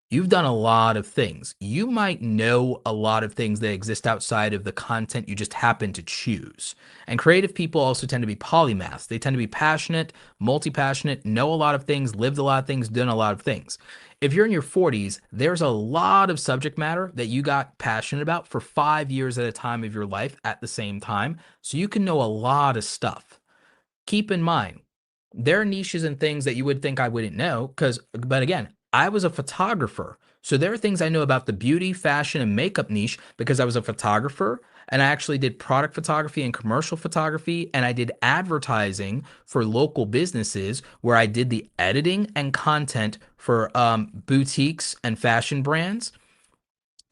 You've done a lot of things. You might know a lot of things that exist outside of the content you just happen to choose. And creative people also tend to be polymaths. They tend to be passionate, multi-passionate, know a lot of things, lived a lot of things, done a lot of things. If you're in your 40s, there's a lot of subject matter that you got passionate about for 5 years at a time of your life at the same time. So you can know a lot of stuff. Keep in mind, there are niches and things that you would think I wouldn't know, but again, I was a photographer. So there are things I know about the beauty, fashion, and makeup niche because I was a photographer, and I actually did product photography and commercial photography, and I did advertising for local businesses where I did the editing and content for boutiques and fashion brands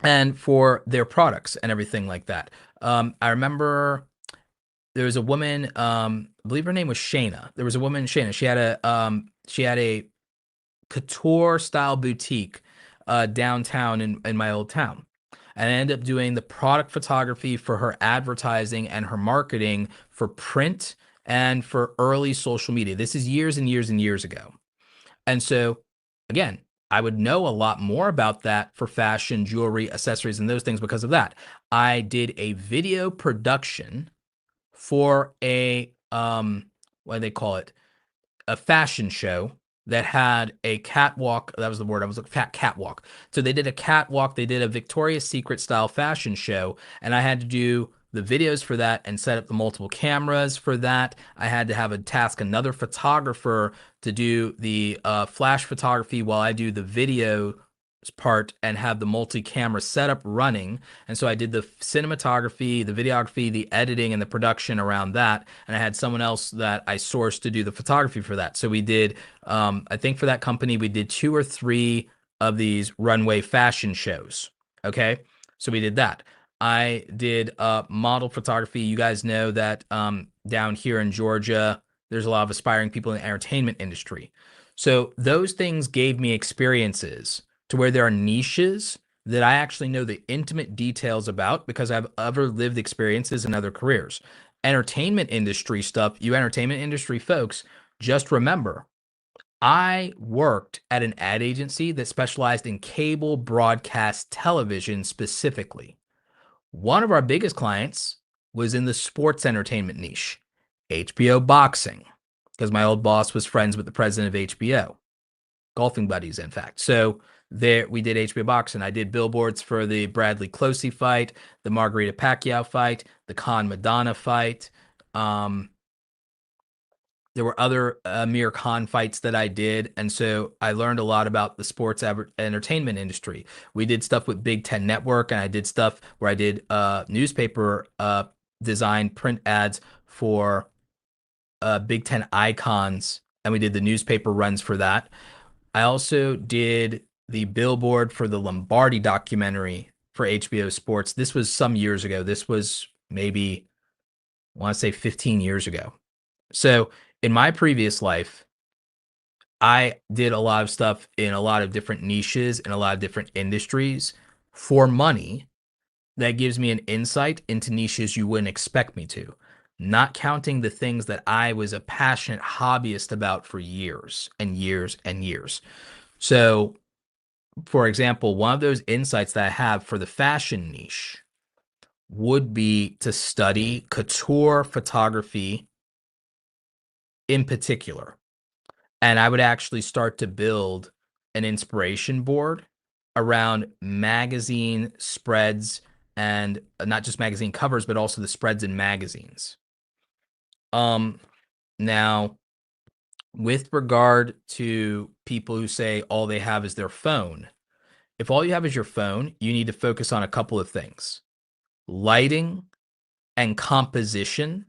and for their products and everything like that. I remember there was a woman, I believe her name was Shayna. There was a woman, Shayna. She had a couture style boutique downtown in my old town. And I ended up doing the product photography for her advertising and her marketing for print and for early social media. This is years and years and years ago. And so, again, I would know a lot more about that for fashion, jewelry, accessories, and those things because of that. I did a video production for a what do they call it? a fashion show that had a catwalk. That was the word. I was a fat catwalk. So they did a catwalk. They did a Victoria's Secret style fashion show, and I had to do the videos for that and set up the multiple cameras for that. I had to have a task another photographer to do the flash photography while I do the video part and have the multi-camera setup running. And so I did the cinematography, the videography, the editing, and the production around that. And I had someone else that I sourced to do the photography for that. So we did, I think for that company, we did 2 or 3 of these runway fashion shows. Okay. So we did that. I did model photography. You guys know that down here in Georgia, there's a lot of aspiring people in the entertainment industry. So those things gave me experiences to where there are niches that I actually know the intimate details about because I've other lived experiences in other careers. Entertainment industry stuff, you entertainment industry folks, just remember, I worked at an ad agency that specialized in cable broadcast television specifically. One of our biggest clients was in the sports entertainment niche, HBO boxing, because my old boss was friends with the president of HBO, golfing buddies, in fact. So there we did HBO boxing. I did billboards for the Bradley Closey fight, the Margarita Pacquiao fight, the Khan Madonna fight. There were other Amir Khan fights that I did. And so I learned a lot about the sports entertainment industry. We did stuff with Big Ten Network, and I did stuff where I did newspaper design print ads for Big Ten icons, and we did the newspaper runs for that. I also did the billboard for the Lombardi documentary for HBO Sports. This was some years ago. This was maybe, I want to say 15 years ago. So in my previous life, I did a lot of stuff in a lot of different niches in a lot of different industries for money that gives me an insight into niches you wouldn't expect me to, not counting the things that I was a passionate hobbyist about for years and years and years. So, for example, one of those insights that I have for the fashion niche would be to study couture photography in particular. And I would actually start to build an inspiration board around magazine spreads and not just magazine covers, but also the spreads in magazines. Now, with regard to people who say all they have is their phone, if all you have is your phone, you need to focus on a couple of things: lighting and composition.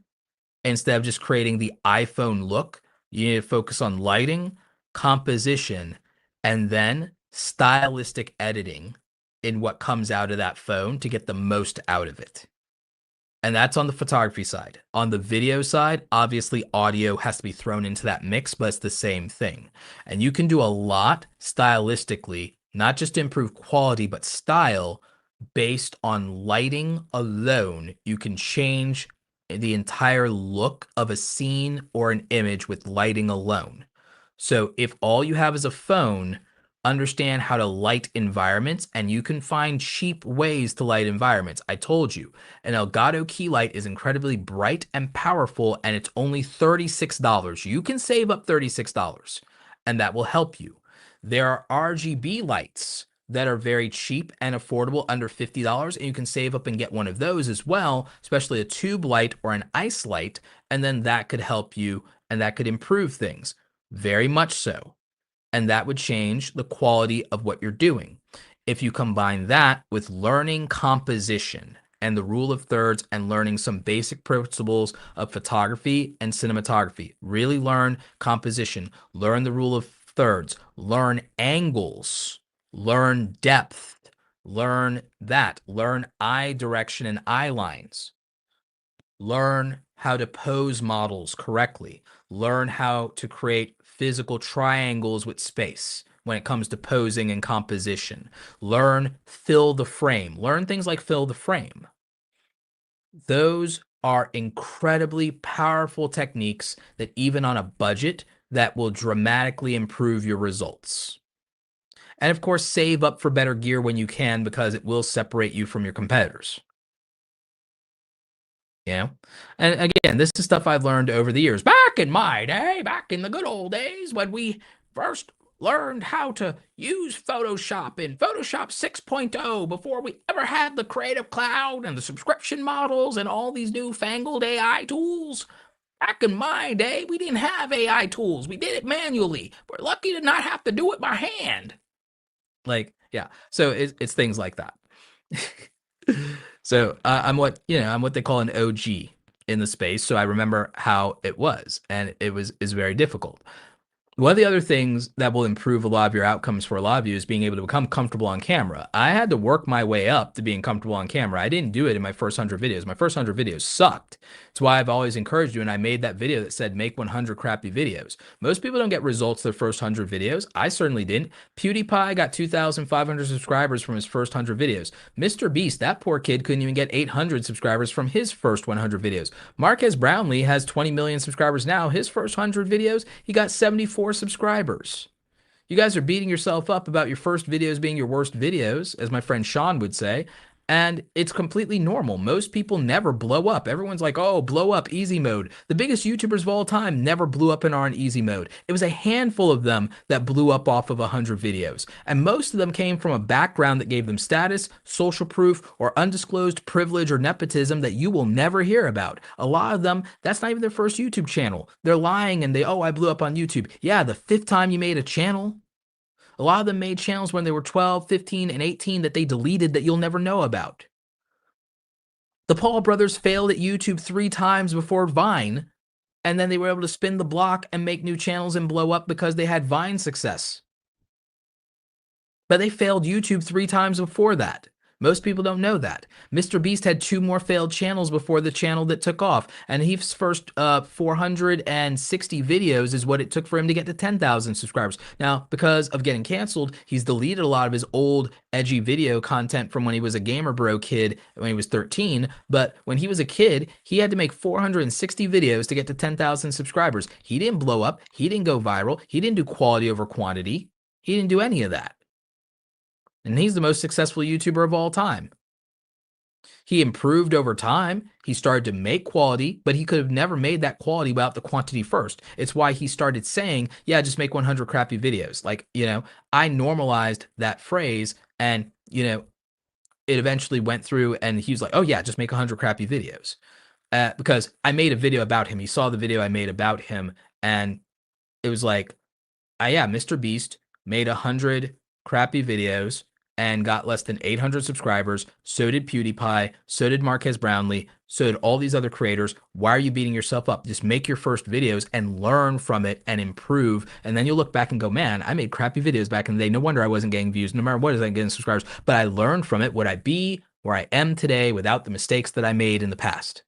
Instead of just creating the iPhone look, you need to focus on lighting, composition, and then stylistic editing in what comes out of that phone to get the most out of it. And that's on the photography side. On the video side, obviously audio has to be thrown into that mix, but it's the same thing. And you can do a lot stylistically, not just to improve quality, but style based on lighting alone. You can change the entire look of a scene or an image with lighting alone. So if all you have is a phone, understand how to light environments, and you can find cheap ways to light environments. I told you, an Elgato key light is incredibly bright and powerful, and it's only $36. You can save up $36, and that will help you. There are RGB lights that are very cheap and affordable, under $50, and you can save up and get one of those as well, especially a tube light or an ice light, and then that could help you, and that could improve things, very much so. And that would change the quality of what you're doing. If you combine that with learning composition and the rule of thirds and learning some basic principles of photography and cinematography, really learn composition, learn the rule of thirds, learn angles, learn depth, learn eye direction and eye lines, learn how to pose models correctly, learn how to create physical triangles with space when it comes to posing and composition, learn fill the frame, learn things like fill the frame. Those are incredibly powerful techniques that even on a budget that will dramatically improve your results. And of course, save up for better gear when you can, because it will separate you from your competitors. You know? And again, this is stuff I've learned over the years. Back back in my day, back in the good old days when we first learned how to use Photoshop in Photoshop 6.0 before we ever had the Creative Cloud and the subscription models and all these newfangled AI tools. Back in my day, we didn't have AI tools. We did it manually. We're lucky to not have to do it by hand. Like, yeah. So it's things like that. So I'm what they call an OG in the space. So I remember how it was, and is very difficult. One of the other things that will improve a lot of your outcomes for a lot of you is being able to become comfortable on camera. I had to work my way up to being comfortable on camera. I didn't do it in my first 100 videos. My first 100 videos sucked. It's why I've always encouraged you, and I made that video that said make 100 crappy videos. Most people don't get results their first 100 videos. I certainly didn't. PewDiePie got 2,500 subscribers from his first 100 videos. Mr. Beast, that poor kid, couldn't even get 800 subscribers from his first 100 videos. Marques Brownlee has 20 million subscribers now. His first 100 videos, he got 74 subscribers. You guys are beating yourself up about your first videos being your worst videos, as my friend Sean would say, and it's completely normal. Most people never blow up. Everyone's like, oh, blow up, easy mode. The biggest YouTubers of all time never blew up and are in easy mode. It was a handful of them that blew up off of 100 videos, and most of them came from a background that gave them status, social proof, or undisclosed privilege or nepotism that you will never hear about. A lot of them, that's not even their first YouTube channel. They're lying and oh, I blew up on YouTube. Yeah, the 5th time you made a channel. A lot of them made channels when they were 12, 15, and 18 that they deleted that you'll never know about. The Paul brothers failed at YouTube 3 times before Vine, and then they were able to spin the block and make new channels and blow up because they had Vine success. But they failed YouTube 3 times before that. Most people don't know that. Mr. Beast had 2 more failed channels before the channel that took off, and his first 460 videos is what it took for him to get to 10,000 subscribers. Now, because of getting canceled, he's deleted a lot of his old edgy video content from when he was a gamer bro kid when he was 13, but when he was a kid, he had to make 460 videos to get to 10,000 subscribers. He didn't blow up, he didn't go viral, he didn't do quality over quantity, he didn't do any of that. And he's the most successful YouTuber of all time. He improved over time. He started to make quality, but he could have never made that quality without the quantity first. It's why he started saying, yeah, just make 100 crappy videos. Like, I normalized that phrase, and, it eventually went through, and he was like, oh yeah, just make 100 crappy videos. Because I made a video about him. He saw the video I made about him, and it was like, yeah, Mr. Beast made 100 crappy videos and got less than 800 subscribers. So did PewDiePie. So did Marques Brownlee. So did all these other creators. Why are you beating yourself up? Just make your first videos and learn from it and improve. And then you'll look back and go, man, I made crappy videos back in the day. No wonder I wasn't getting views. No matter what, I wasn't getting subscribers. But I learned from it. Would I be where I am today without the mistakes that I made in the past?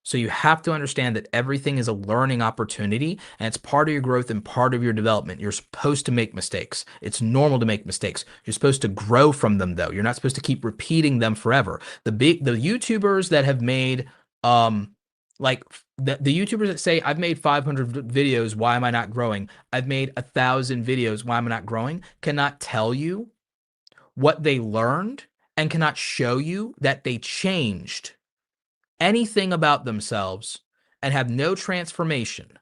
So you have to understand that everything is a learning opportunity, and it's part of your growth and part of your development. You're supposed to make mistakes. It's normal to make mistakes. You're supposed to grow from them, though. You're not supposed to keep repeating them forever. The YouTubers that have made like the YouTubers that say, I've made 500 videos, why am I not growing? I've made 1,000 videos, why am I not growing? Cannot tell you what they learned and cannot show you that they changed anything about themselves and have no transformation.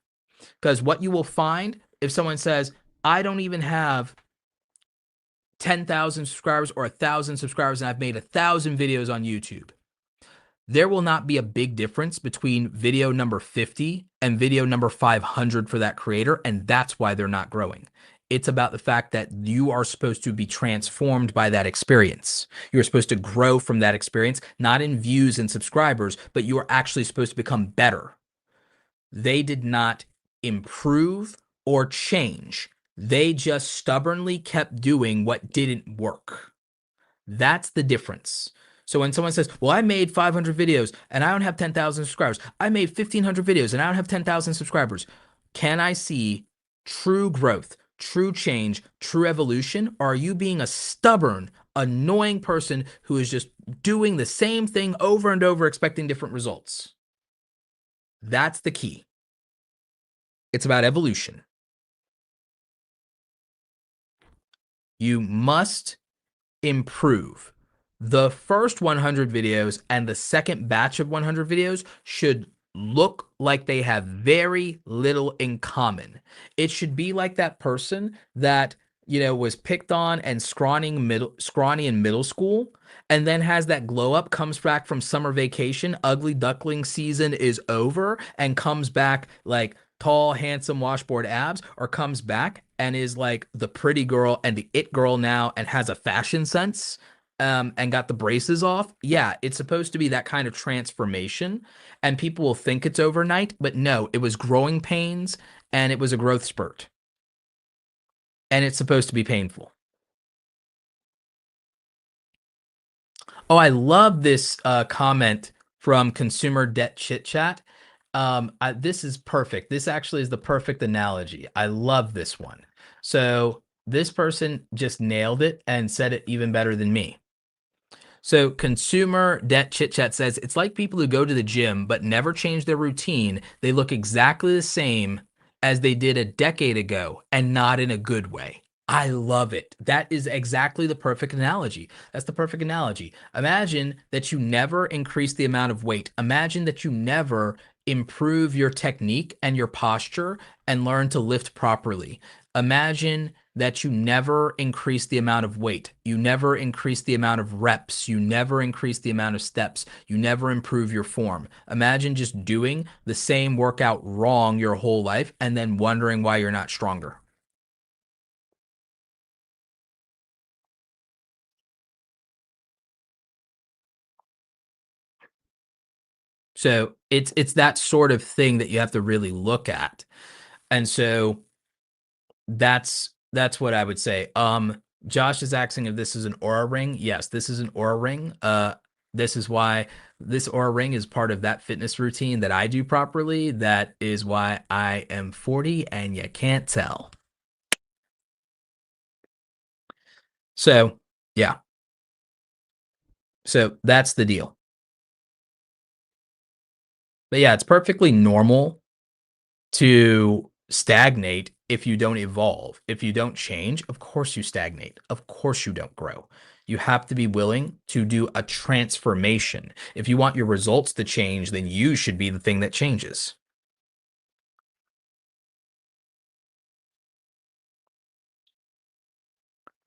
Because what you will find if someone says, I don't even have 10,000 subscribers or 1,000 subscribers and I've made 1,000 videos on YouTube, there will not be a big difference between video number 50 and video number 500 for that creator, and that's why they're not growing. It's about the fact that you are supposed to be transformed by that experience. You're supposed to grow from that experience, not in views and subscribers, but you are actually supposed to become better. They did not improve or change. They just stubbornly kept doing what didn't work. That's the difference. So when someone says, well, I made 500 videos and I don't have 10,000 subscribers. I made 1,500 videos and I don't have 10,000 subscribers. Can I see true growth, true change, true evolution? Or are you being a stubborn, annoying person who is just doing the same thing over and over, expecting different results? That's the key. It's about evolution. You must improve. The first 100 videos and the second batch of 100 videos should look like they have very little in common. It should be like that person that, was picked on and scrawny in middle school, and then has that glow up, comes back from summer vacation, ugly duckling season is over, and comes back like tall, handsome washboard abs, or comes back and is like the pretty girl and the it girl now and has a fashion sense, and got the braces off. Yeah, it's supposed to be that kind of transformation, and people will think it's overnight, but no, it was growing pains and it was a growth spurt, and it's supposed to be painful. Oh, I love this comment from Consumer Debt Chit Chat. This is perfect. This actually is the perfect analogy. I love this one. So this person just nailed it and said it even better than me. So Consumer Debt Chit Chat says it's like people who go to the gym but never change their routine. They look exactly the same as they did a decade ago, and not in a good way. I love it. That is exactly the perfect analogy. That's the perfect analogy. Imagine that you never increase the amount of weight. Imagine that you never improve your technique and your posture and learn to lift properly. Imagine that you never increase the amount of weight. You never increase the amount of reps. You never increase the amount of steps. You never improve your form. Imagine just doing the same workout wrong your whole life and then wondering why you're not stronger. So it's that sort of thing that you have to really look at. And so that's what I would say. Josh is asking if this is an aura ring. Yes, this is an aura ring. This is why this aura ring is part of that fitness routine that I do properly. That is why I am 40 and you can't tell. So, yeah. So that's the deal. But yeah, it's perfectly normal to stagnate if you don't evolve. If you don't change, of course you stagnate. Of course you don't grow. You have to be willing to do a transformation. If you want your results to change, then you should be the thing that changes.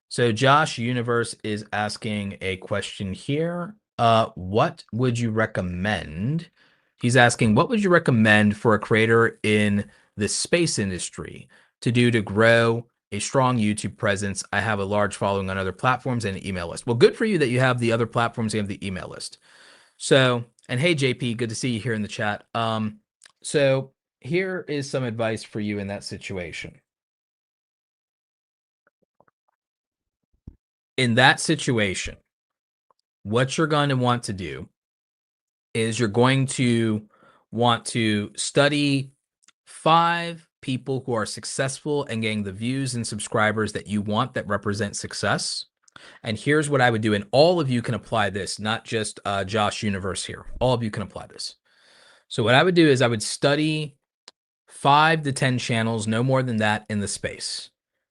So Josh Universe is asking a question here. What would you recommend? He's asking, what would you recommend for a creator in the space industry to do to grow a strong YouTube presence? I have a large following on other platforms and an email list. Well, good for you that you have the other platforms and have the email list. So, and hey, JP, good to see you here in the chat. So here is some advice for you in that situation. In that situation, what you're going to want to do is you're going to want to study 5 people who are successful and getting the views and subscribers that you want that represent success. And here's what I would do. And all of you can apply this, not just Josh Universe here. All of you can apply this. So what I would do is I would study 5 to 10 channels, no more than that, in the space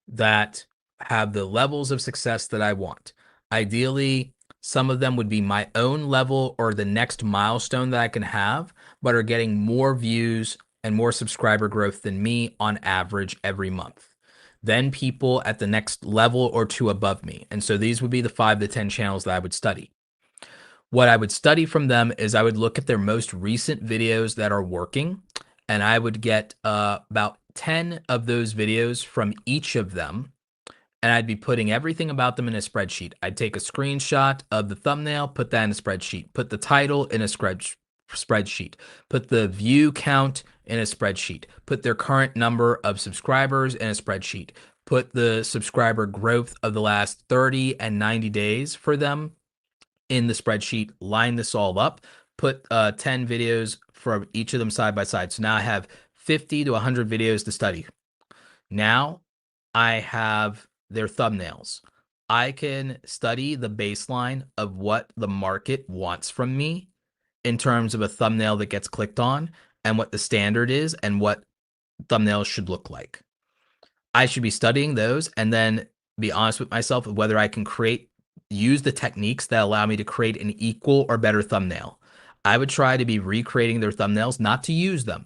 that have the levels of success that I want. Ideally, some of them would be my own level or the next milestone that I can have, but are getting more views and more subscriber growth than me on average every month. Then people at the next level or 2 above me. And so these would be the 5 to 10 channels that I would study. What I would study from them is I would look at their most recent videos that are working, and I would get about 10 of those videos from each of them, and I'd be putting everything about them in a spreadsheet. I'd take a screenshot of the thumbnail, put that in a spreadsheet, put the title in a spreadsheet, put the view count in a spreadsheet, put their current number of subscribers in a spreadsheet, put the subscriber growth of the last 30 and 90 days for them in the spreadsheet, line this all up, put 10 videos from each of them side by side. So now I have 50 to 100 videos to study. Now I have their thumbnails. I can study the baseline of what the market wants from me in terms of a thumbnail that gets clicked on and what the standard is and what thumbnails should look like. I should be studying those and then be honest with myself of whether I can use the techniques that allow me to create an equal or better thumbnail. I would try to be recreating their thumbnails, not to use them,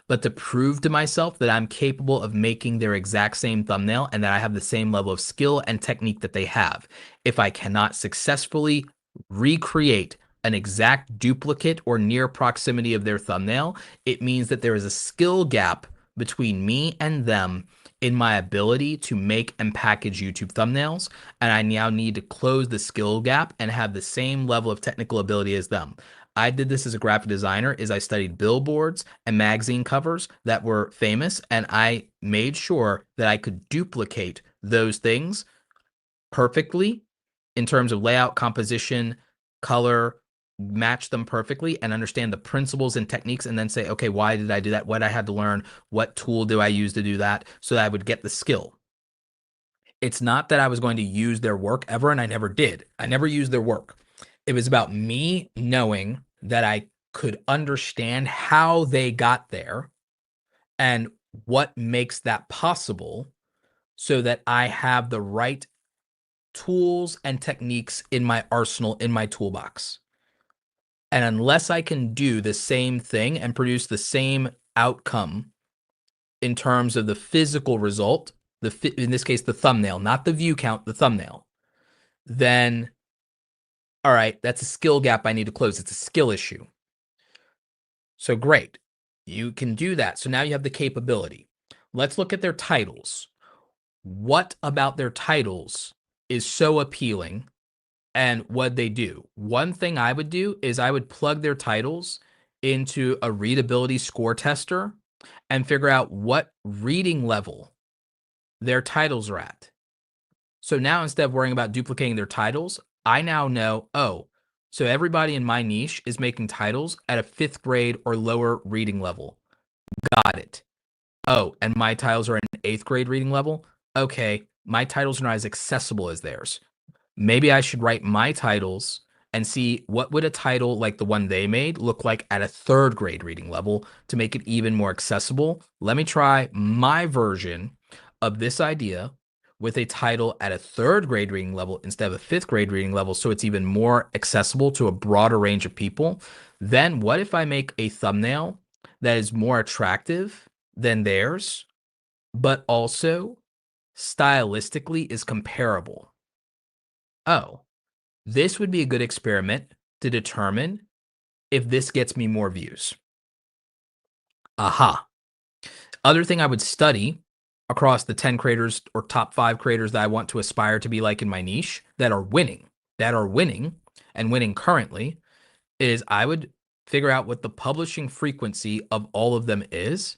but to prove to myself that I'm capable of making their exact same thumbnail and that I have the same level of skill and technique that they have. If I cannot successfully recreate an exact duplicate or near proximity of their thumbnail, it means that there is a skill gap between me and them in my ability to make and package YouTube thumbnails, and I now need to close the skill gap and have the same level of technical ability as them. I did this as a graphic designer is I studied billboards and magazine covers that were famous, and I made sure that I could duplicate those things perfectly in terms of layout, composition, color, match them perfectly and understand the principles and techniques, and then say, okay, why did I do that? What I had to learn, what tool do I use to do that, so that I would get the skill. It's not that I was going to use their work ever, and I never did. I never used their work. It was about me knowing that I could understand how they got there and what makes that possible so that I have the right tools and techniques in my arsenal, in my toolbox. And unless I can do the same thing and produce the same outcome in terms of the physical result, in this case, the thumbnail, not the view count, the thumbnail, then all right, that's a skill gap I need to close. It's a skill issue. So great. You can do that. So now you have the capability. Let's look at their titles. What about their titles is so appealing and what they do? One thing I would do is I would plug their titles into a readability score tester and figure out what reading level their titles are at. So now instead of worrying about duplicating their titles, I now know, oh, so everybody in my niche is making titles at a 5th grade or lower reading level. Got it. Oh, and my titles are at an 8th grade reading level. Okay, my titles are not as accessible as theirs. Maybe I should write my titles and see what would a title like the one they made look like at a 3rd grade reading level to make it even more accessible. Let me try my version of this idea with a title at a 3rd grade reading level instead of a 5th grade reading level, so it's even more accessible to a broader range of people. Then what if I make a thumbnail that is more attractive than theirs, but also stylistically is comparable? Oh, this would be a good experiment to determine if this gets me more views. Aha. Other thing I would study across the 10 creators or top 5 creators that I want to aspire to be like in my niche that are winning and winning currently is I would figure out what the publishing frequency of all of them is,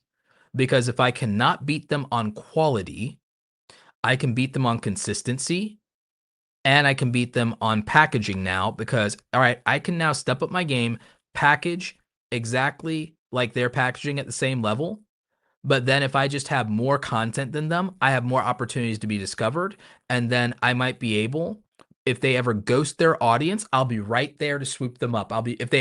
because if I cannot beat them on quality, I can beat them on consistency. And I can beat them on packaging now because, all right, I can now step up my game, package exactly like they're packaging at the same level. But then if I just have more content than them, I have more opportunities to be discovered. And then I might be able, if they ever ghost their audience, I'll be right there to swoop them up. If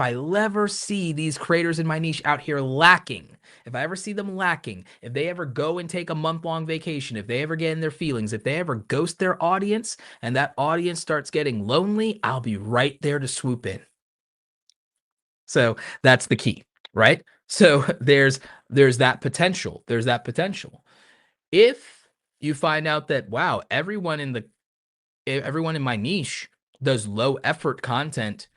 I ever see these creators in my niche out here lacking, if I ever see them lacking, if they ever go and take a month-long vacation, if they ever get in their feelings, if they ever ghost their audience and that audience starts getting lonely, I'll be right there to swoop in. So that's the key, right? So there's that potential. There's that potential. If you find out that, wow, everyone in my niche does low effort content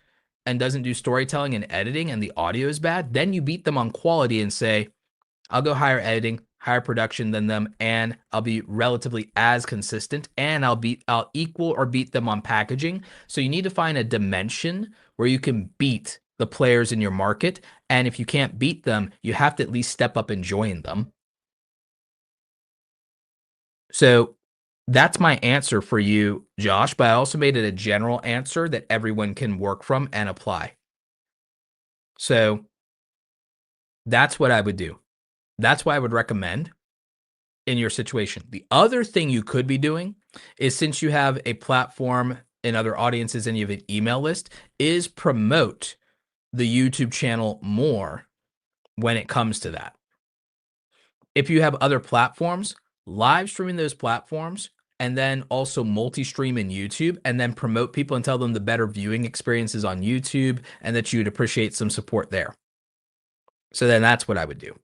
and doesn't do storytelling and editing and the audio is bad, then you beat them on quality and say, I'll go higher editing, higher production than them, and I'll be relatively as consistent, and I'll equal or beat them on packaging. So you need to find a dimension where you can beat the players in your market. And if you can't beat them, you have to at least step up and join them. So that's my answer for you, Josh, but I also made it a general answer that everyone can work from and apply. So that's what I would do. That's what I would recommend in your situation. The other thing you could be doing is, since you have a platform and other audiences and you have an email list, is promote the YouTube channel more when it comes to that. If you have other platforms, live streaming those platforms and then also multi-stream in YouTube, and then promote people and tell them the better viewing experiences on YouTube and that you'd appreciate some support there. So then that's what I would do.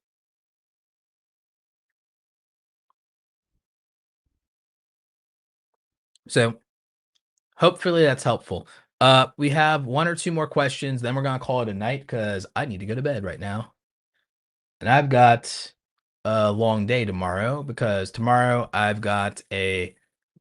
So hopefully that's helpful. We have one or two more questions, then we're gonna call it a night because I need to go to bed right now. And I've got a long day tomorrow because tomorrow I've got a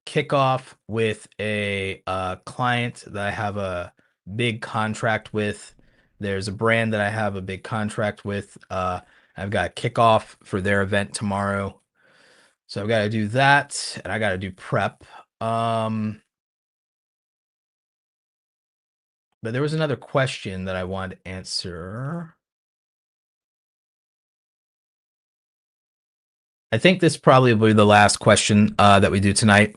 kickoff with a client that I have a big contract with. There's a brand that I have a big contract with. I've got a kickoff for their event tomorrow. So I've got to do that and I got to do prep. Um, but there was another question that I wanted to answer. I think this probably will be the last question that we do tonight.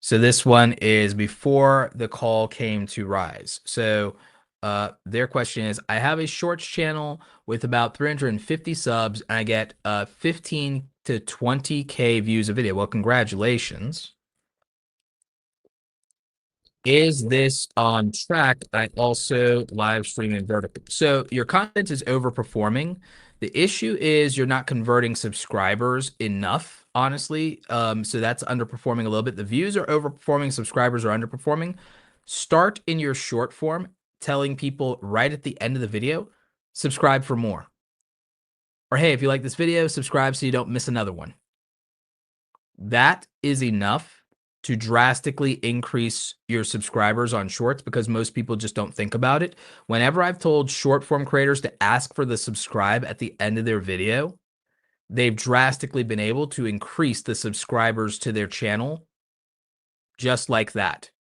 So this one is before the call came to Rise. So their question is, I have a shorts channel with about 350 subs and I get 15 to 20K views a video. Well, congratulations. Is this on track? I also live stream in vertical. So your content is overperforming. The issue is you're not converting subscribers enough, honestly. So that's underperforming a little bit. The views are overperforming, subscribers are underperforming. Start in your short form, telling people right at the end of the video, subscribe for more. Or hey, if you like this video, subscribe so you don't miss another one. That is enough to drastically increase your subscribers on shorts because most people just don't think about it. Whenever I've told short form creators to ask for the subscribe at the end of their video, they've drastically been able to increase the subscribers to their channel just like that,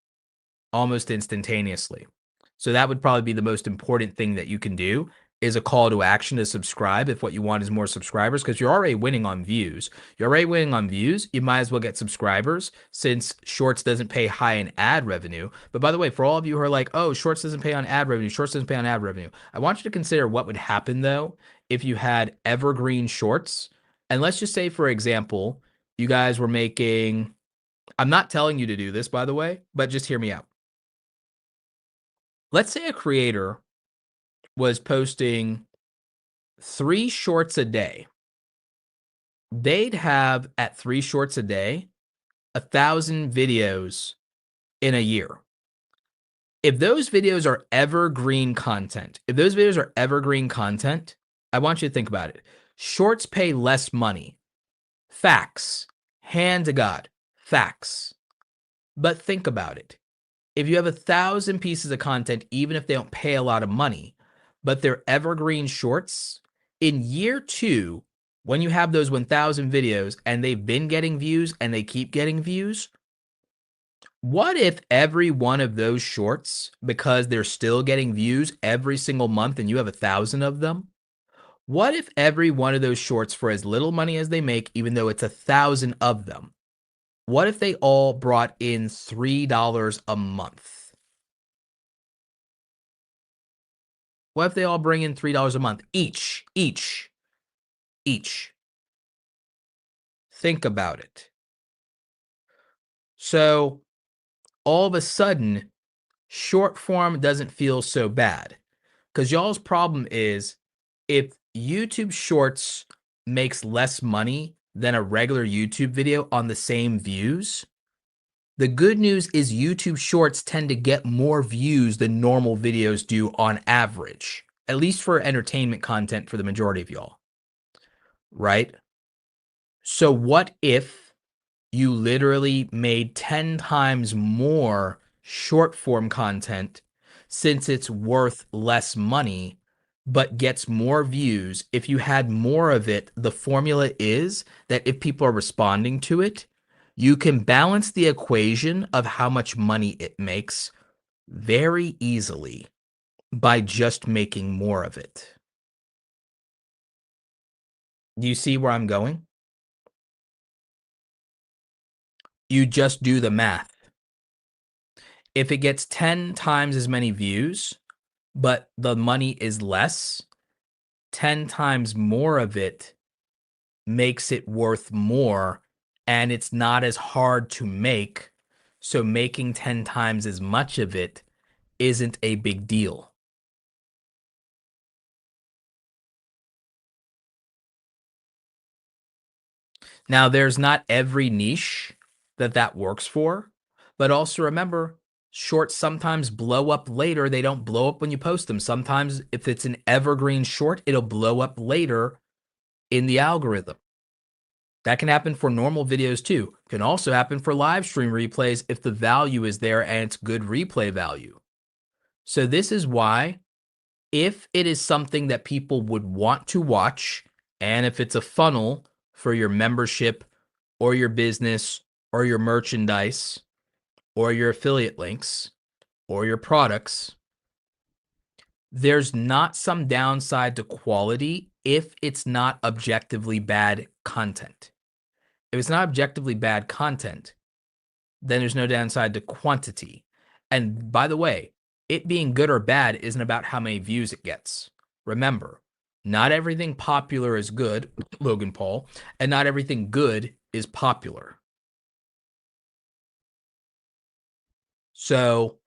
almost instantaneously. So that would probably be the most important thing that you can do is a call to action to subscribe if what you want is more subscribers, because you're already winning on views. You're already winning on views. You might as well get subscribers since Shorts doesn't pay high in ad revenue. But by the way, for all of you who are like, oh, Shorts doesn't pay on ad revenue, Shorts doesn't pay on ad revenue, I want you to consider what would happen though if you had evergreen Shorts. And let's just say, for example, you guys were making, I'm not telling you to do this, by the way, but just hear me out. Let's say a creator was posting 3 shorts a day. They'd have at 3 shorts a day, 1,000 videos in a year. If those videos are evergreen content, I want you to think about it. Shorts pay less money. Facts. Hand to God. Facts. But think about it. If you have 1,000 pieces of content, even if they don't pay a lot of money, but they're evergreen shorts, in year 2, when you have those 1,000 videos and they've been getting views and they keep getting views, what if every one of those shorts, because they're still getting views every single month and you have 1,000 of them, what if every one of those shorts, for as little money as they make, even though it's 1,000 of them, what if they all brought in $3 a month? What if they all bring in $3 a month each? Think about it. So all of a sudden, short form doesn't feel so bad because y'all's problem is if YouTube Shorts makes less money than a regular YouTube video on the same views, the good news is YouTube Shorts tend to get more views than normal videos do on average, at least for entertainment content for the majority of y'all, right? So what if you literally made 10 times more short form content since it's worth less money but gets more views? If you had more of it, the formula is that if people are responding to it, you can balance the equation of how much money it makes very easily by just making more of it. Do you see where I'm going? You just do the math. If it gets 10 times as many views, but the money is less, 10 times more of it makes it worth more and it's not as hard to make. So making 10 times as much of it isn't a big deal. Now, there's not every niche that works for, but also remember, shorts sometimes blow up later. They don't blow up when you post them. Sometimes, if it's an evergreen short, it'll blow up later in the algorithm. That can happen for normal videos too. Can also happen for live stream replays if the value is there and it's good replay value. So, this is why, if it is something that people would want to watch, and if it's a funnel for your membership or your business or your merchandise or your affiliate links or your products, there's not some downside to quality if it's not objectively bad content. If it's not objectively bad content, then there's no downside to quantity. And by the way, it being good or bad isn't about how many views it gets. Remember, not everything popular is good, Logan Paul, and not everything good is popular. So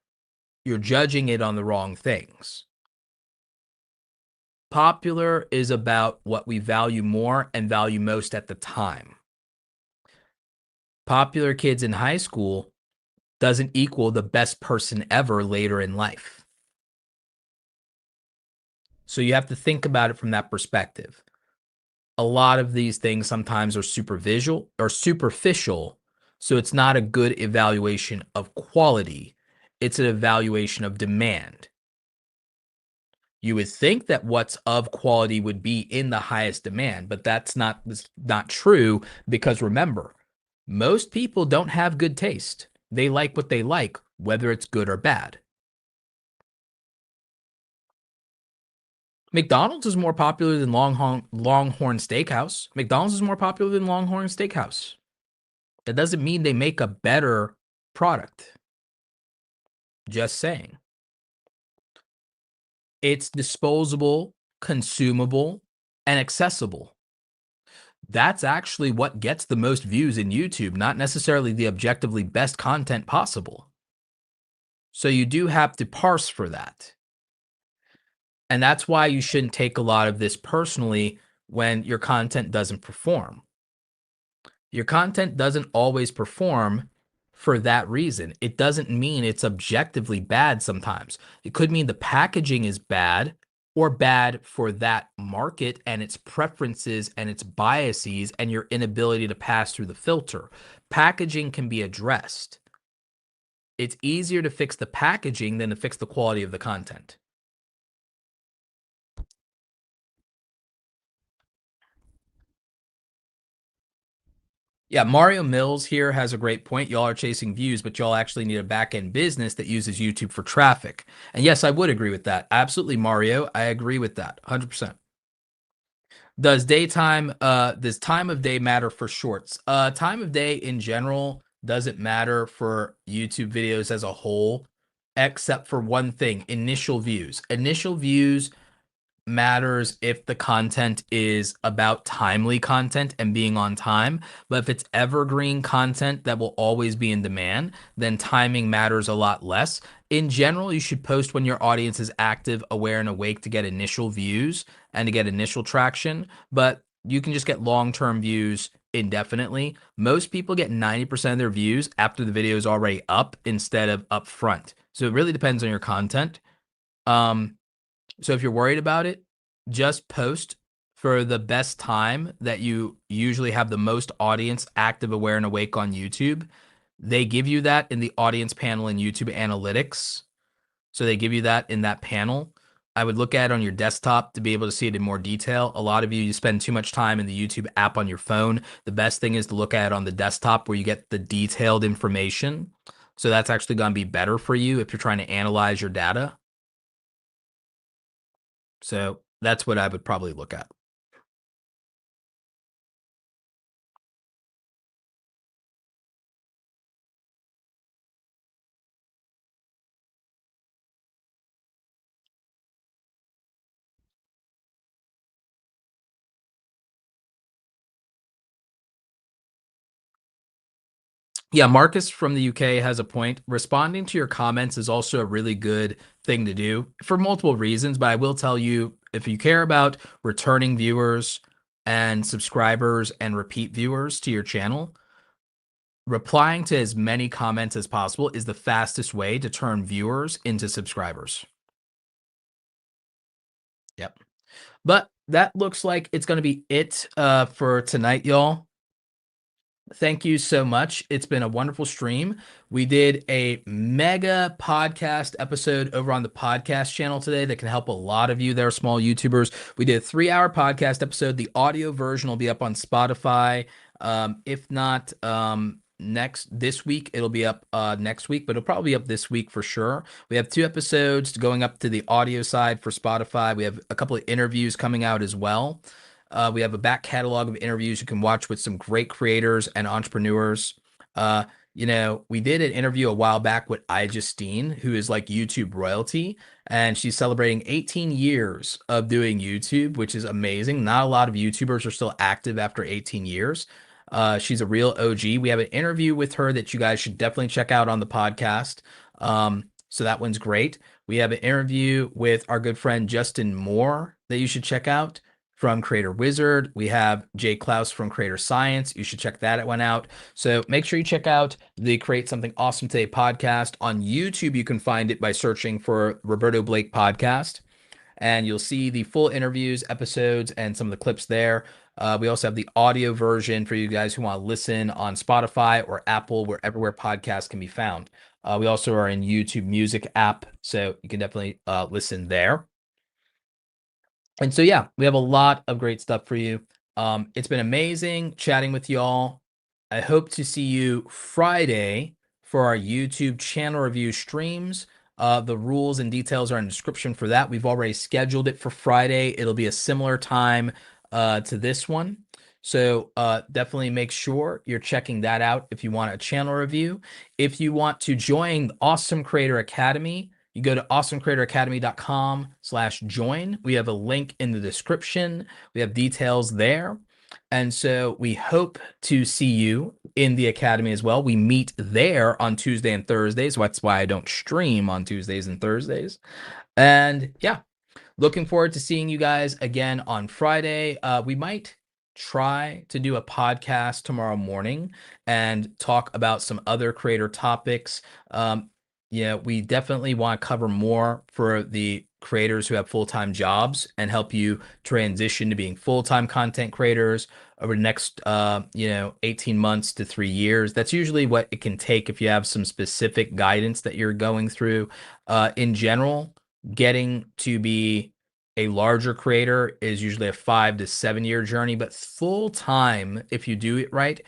you're judging it on the wrong things. Popular is about what we value more and value most at the time. Popular kids in high school doesn't equal the best person ever later in life. So you have to think about it from that perspective. A lot of these things sometimes are superficial, so it's not a good evaluation of quality. It's an evaluation of demand. You would think that what's of quality would be in the highest demand, but that's not true, because remember, most people don't have good taste. They like what they like, whether it's good or bad. McDonald's is more popular than Longhorn Steakhouse. McDonald's is more popular than Longhorn Steakhouse. That doesn't mean they make a better product. Just saying. It's disposable, consumable, and accessible. That's actually what gets the most views in YouTube, not necessarily the objectively best content possible. So you do have to parse for that. And that's why you shouldn't take a lot of this personally when your content doesn't perform. Your content doesn't always perform for that reason. It doesn't mean it's objectively bad sometimes. It could mean the packaging is bad, or bad for that market and its preferences and its biases and your inability to pass through the filter. Packaging can be addressed. It's easier to fix the packaging than to fix the quality of the content. Yeah, Mario Mills here has a great point. Y'all are chasing views, but y'all actually need a back end business that uses YouTube for traffic. And yes, I would agree with that. Absolutely, Mario. I agree with that 100%. Does time of day matter for shorts? Time of day in general doesn't matter for YouTube videos as a whole, except for one thing: initial views. Initial views matters if the content is about timely content and being on time. But if it's evergreen content that will always be in demand, then timing matters a lot less. In general, you should post when your audience is active, aware, and awake to get initial views and to get initial traction. But you can just get long-term views indefinitely. Most people get 90% of their views after the video is already up instead of up front. So it really depends on your content. Um, so if you're worried about it, just post for the best time that you usually have the most audience active, aware, and awake on YouTube. They give you that in the audience panel in YouTube Analytics. So they give you that in that panel. I would look at it on your desktop to be able to see it in more detail. A lot of you spend too much time in the YouTube app on your phone. The best thing is to look at it on the desktop where you get the detailed information. So that's actually going to be better for you if you're trying to analyze your data. So that's what I would probably look at. Yeah, Marcus from the UK has a point. Responding to your comments is also a really good thing to do for multiple reasons, but I will tell you, if you care about returning viewers and subscribers and repeat viewers to your channel, replying to as many comments as possible is the fastest way to turn viewers into subscribers. Yep. But that looks like it's going to be it for tonight, y'all. Thank you so much. It's been a wonderful stream. We did a mega podcast episode over on the podcast channel today that can help a lot of you that are small YouTubers. We did a 3-hour podcast episode. The audio version will be up on Spotify. If not this week, it'll be up next week, but it'll probably be up this week for sure. We have 2 episodes going up to the audio side for Spotify. We have a couple of interviews coming out as well. We have a back catalog of interviews you can watch with some great creators and entrepreneurs. Uh, we did an interview a while back with Justine, who is like YouTube royalty, and she's celebrating 18 years of doing YouTube, which is amazing. Not a lot of YouTubers are still active after 18 years. She's a real OG. We have an interview with her that you guys should definitely check out on the podcast. So that one's great. We have an interview with our good friend Justin Moore that you should check out from Creator Wizard. We have Jay Klaus from Creator Science. You should check that one out. So make sure you check out the Create Something Awesome Today podcast. On YouTube, you can find it by searching for Roberto Blake Podcast, and you'll see the full interviews, episodes, and some of the clips there. We also have the audio version for you guys who want to listen on Spotify or Apple, where podcasts can be found. We also are in YouTube Music app, so you can definitely listen there. And so, yeah, we have a lot of great stuff for you. It's been amazing chatting with y'all. I hope to see you Friday for our YouTube channel review streams. The rules and details are in the description for that. We've already scheduled it for Friday. It'll be a similar time to this one. So definitely make sure you're checking that out if you want a channel review. If you want to join the Awesome Creator Academy, you go to awesomecreatoracademy.com/join. We have a link in the description. We have details there. And so we hope to see you in the academy as well. We meet there on Tuesday and Thursdays. So that's why I don't stream on Tuesdays and Thursdays. And yeah, looking forward to seeing you guys again on Friday. We might try to do a podcast tomorrow morning and talk about some other creator topics. We definitely want to cover more for the creators who have full-time jobs and help you transition to being full-time content creators over the next 18 months to 3 years. That's usually what it can take if you have some specific guidance that you're going through. In general, getting to be a larger creator is usually a 5 to 7 year journey, but full time, if you do it right,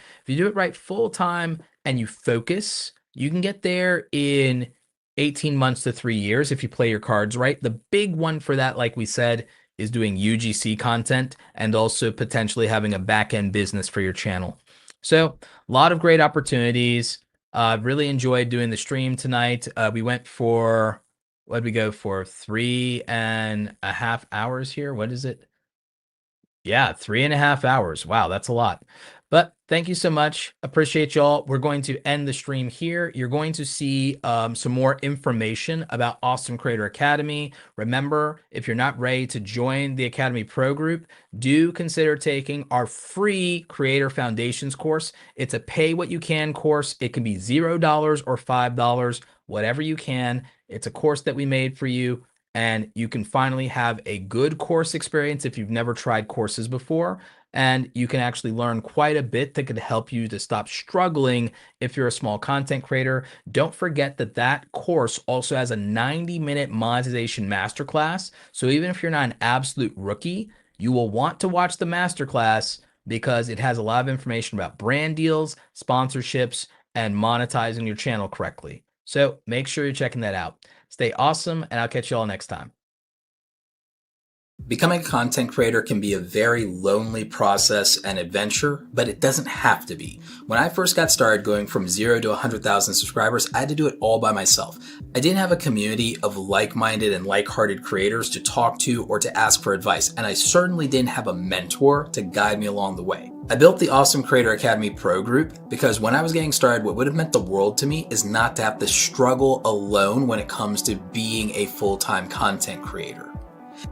full time and you focus, you can get there in 18 months to 3 years if you play your cards right. The big one for that, like we said, is doing UGC content and also potentially having a back end business for your channel. So a lot of great opportunities. Really enjoyed doing the stream tonight. We went for, what did we go for? 3.5 hours here. What is it? Yeah, 3.5 hours. Wow, that's a lot. But thank you so much. Appreciate y'all. We're going to end the stream here. You're going to see some more information about Awesome Creator Academy. Remember, if you're not ready to join the Academy Pro Group, do consider taking our free Creator Foundations course. It's a pay what you can course. It can be $0 or $5, whatever you can. It's a course that we made for you, and you can finally have a good course experience if you've never tried courses before. And you can actually learn quite a bit that could help you to stop struggling if you're a small content creator. Don't forget that that course also has a 90-minute monetization masterclass. So even if you're not an absolute rookie, you will want to watch the masterclass because it has a lot of information about brand deals, sponsorships, and monetizing your channel correctly. So make sure you're checking that out. Stay awesome, and I'll catch you all next time. Becoming a content creator can be a very lonely process and adventure, but it doesn't have to be. When I first got started going from 0 to 100,000 subscribers, I had to do it all by myself. I didn't have a community of like-minded and like-hearted creators to talk to or to ask for advice, and I certainly didn't have a mentor to guide me along the way. I built the Awesome Creator Academy Pro group because when I was getting started, what would have meant the world to me is not to have to struggle alone when it comes to being a full-time content creator.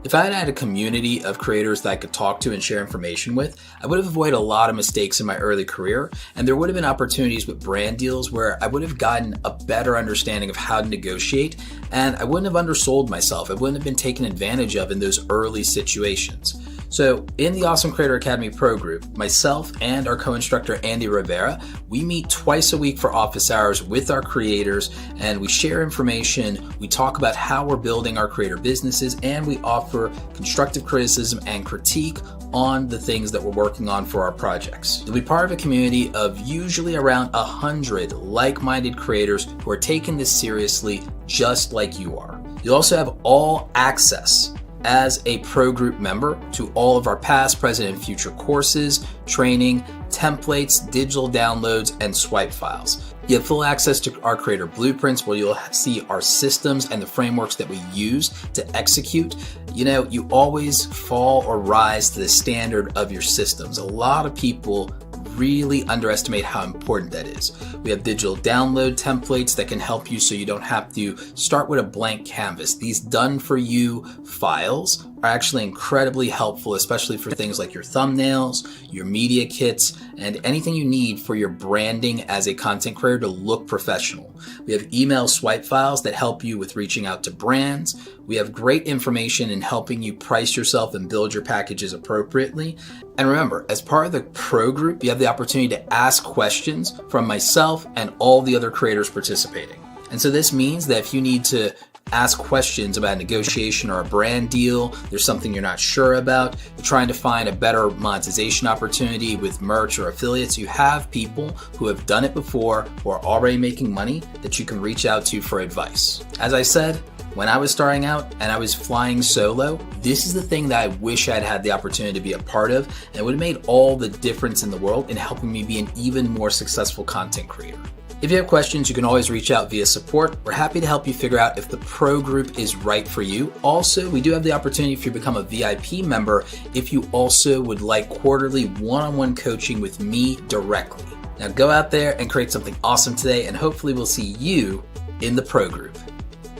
If I had had a community of creators that I could talk to and share information with, I would have avoided a lot of mistakes in my early career, and there would have been opportunities with brand deals where I would have gotten a better understanding of how to negotiate, and I wouldn't have undersold myself. I wouldn't have been taken advantage of in those early situations. So in the Awesome Creator Academy Pro group, myself and our co-instructor Andy Rivera, we meet twice a week for office hours with our creators, and we share information, we talk about how we're building our creator businesses, and we offer constructive criticism and critique on the things that we're working on for our projects. You'll be part of a community of usually around 100 like-minded creators who are taking this seriously just like you are. You'll also have all access as a pro group member to all of our past, present, and future courses, training, templates, digital downloads, and swipe files. You have full access to our creator blueprints where you'll see our systems and the frameworks that we use to execute. You always fall or rise to the standard of your systems. A lot of people really underestimate how important that is. We have digital download templates that can help you so you don't have to start with a blank canvas. These done for you files are actually incredibly helpful, especially for things like your thumbnails, your media kits, and anything you need for your branding as a content creator to look professional. We have email swipe files that help you with reaching out to brands. We have great information in helping you price yourself and build your packages appropriately. And remember, as part of the pro group, you have the opportunity to ask questions from myself and all the other creators participating. And so this means that if you need to ask questions about a negotiation or a brand deal, there's something you're not sure about, you're trying to find a better monetization opportunity with merch or affiliates, you have people who have done it before, who are already making money, that you can reach out to for advice. As I said, when I was starting out and I was flying solo, this is the thing that I wish I'd had the opportunity to be a part of, and it would have made all the difference in the world in helping me be an even more successful content creator. If you have questions, you can always reach out via support. We're happy to help you figure out if the pro group is right for you. Also, we do have the opportunity if you become a VIP member, if you also would like quarterly one-on-one coaching with me directly. Now go out there and create something awesome today, and hopefully we'll see you in the pro group.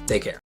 Take care.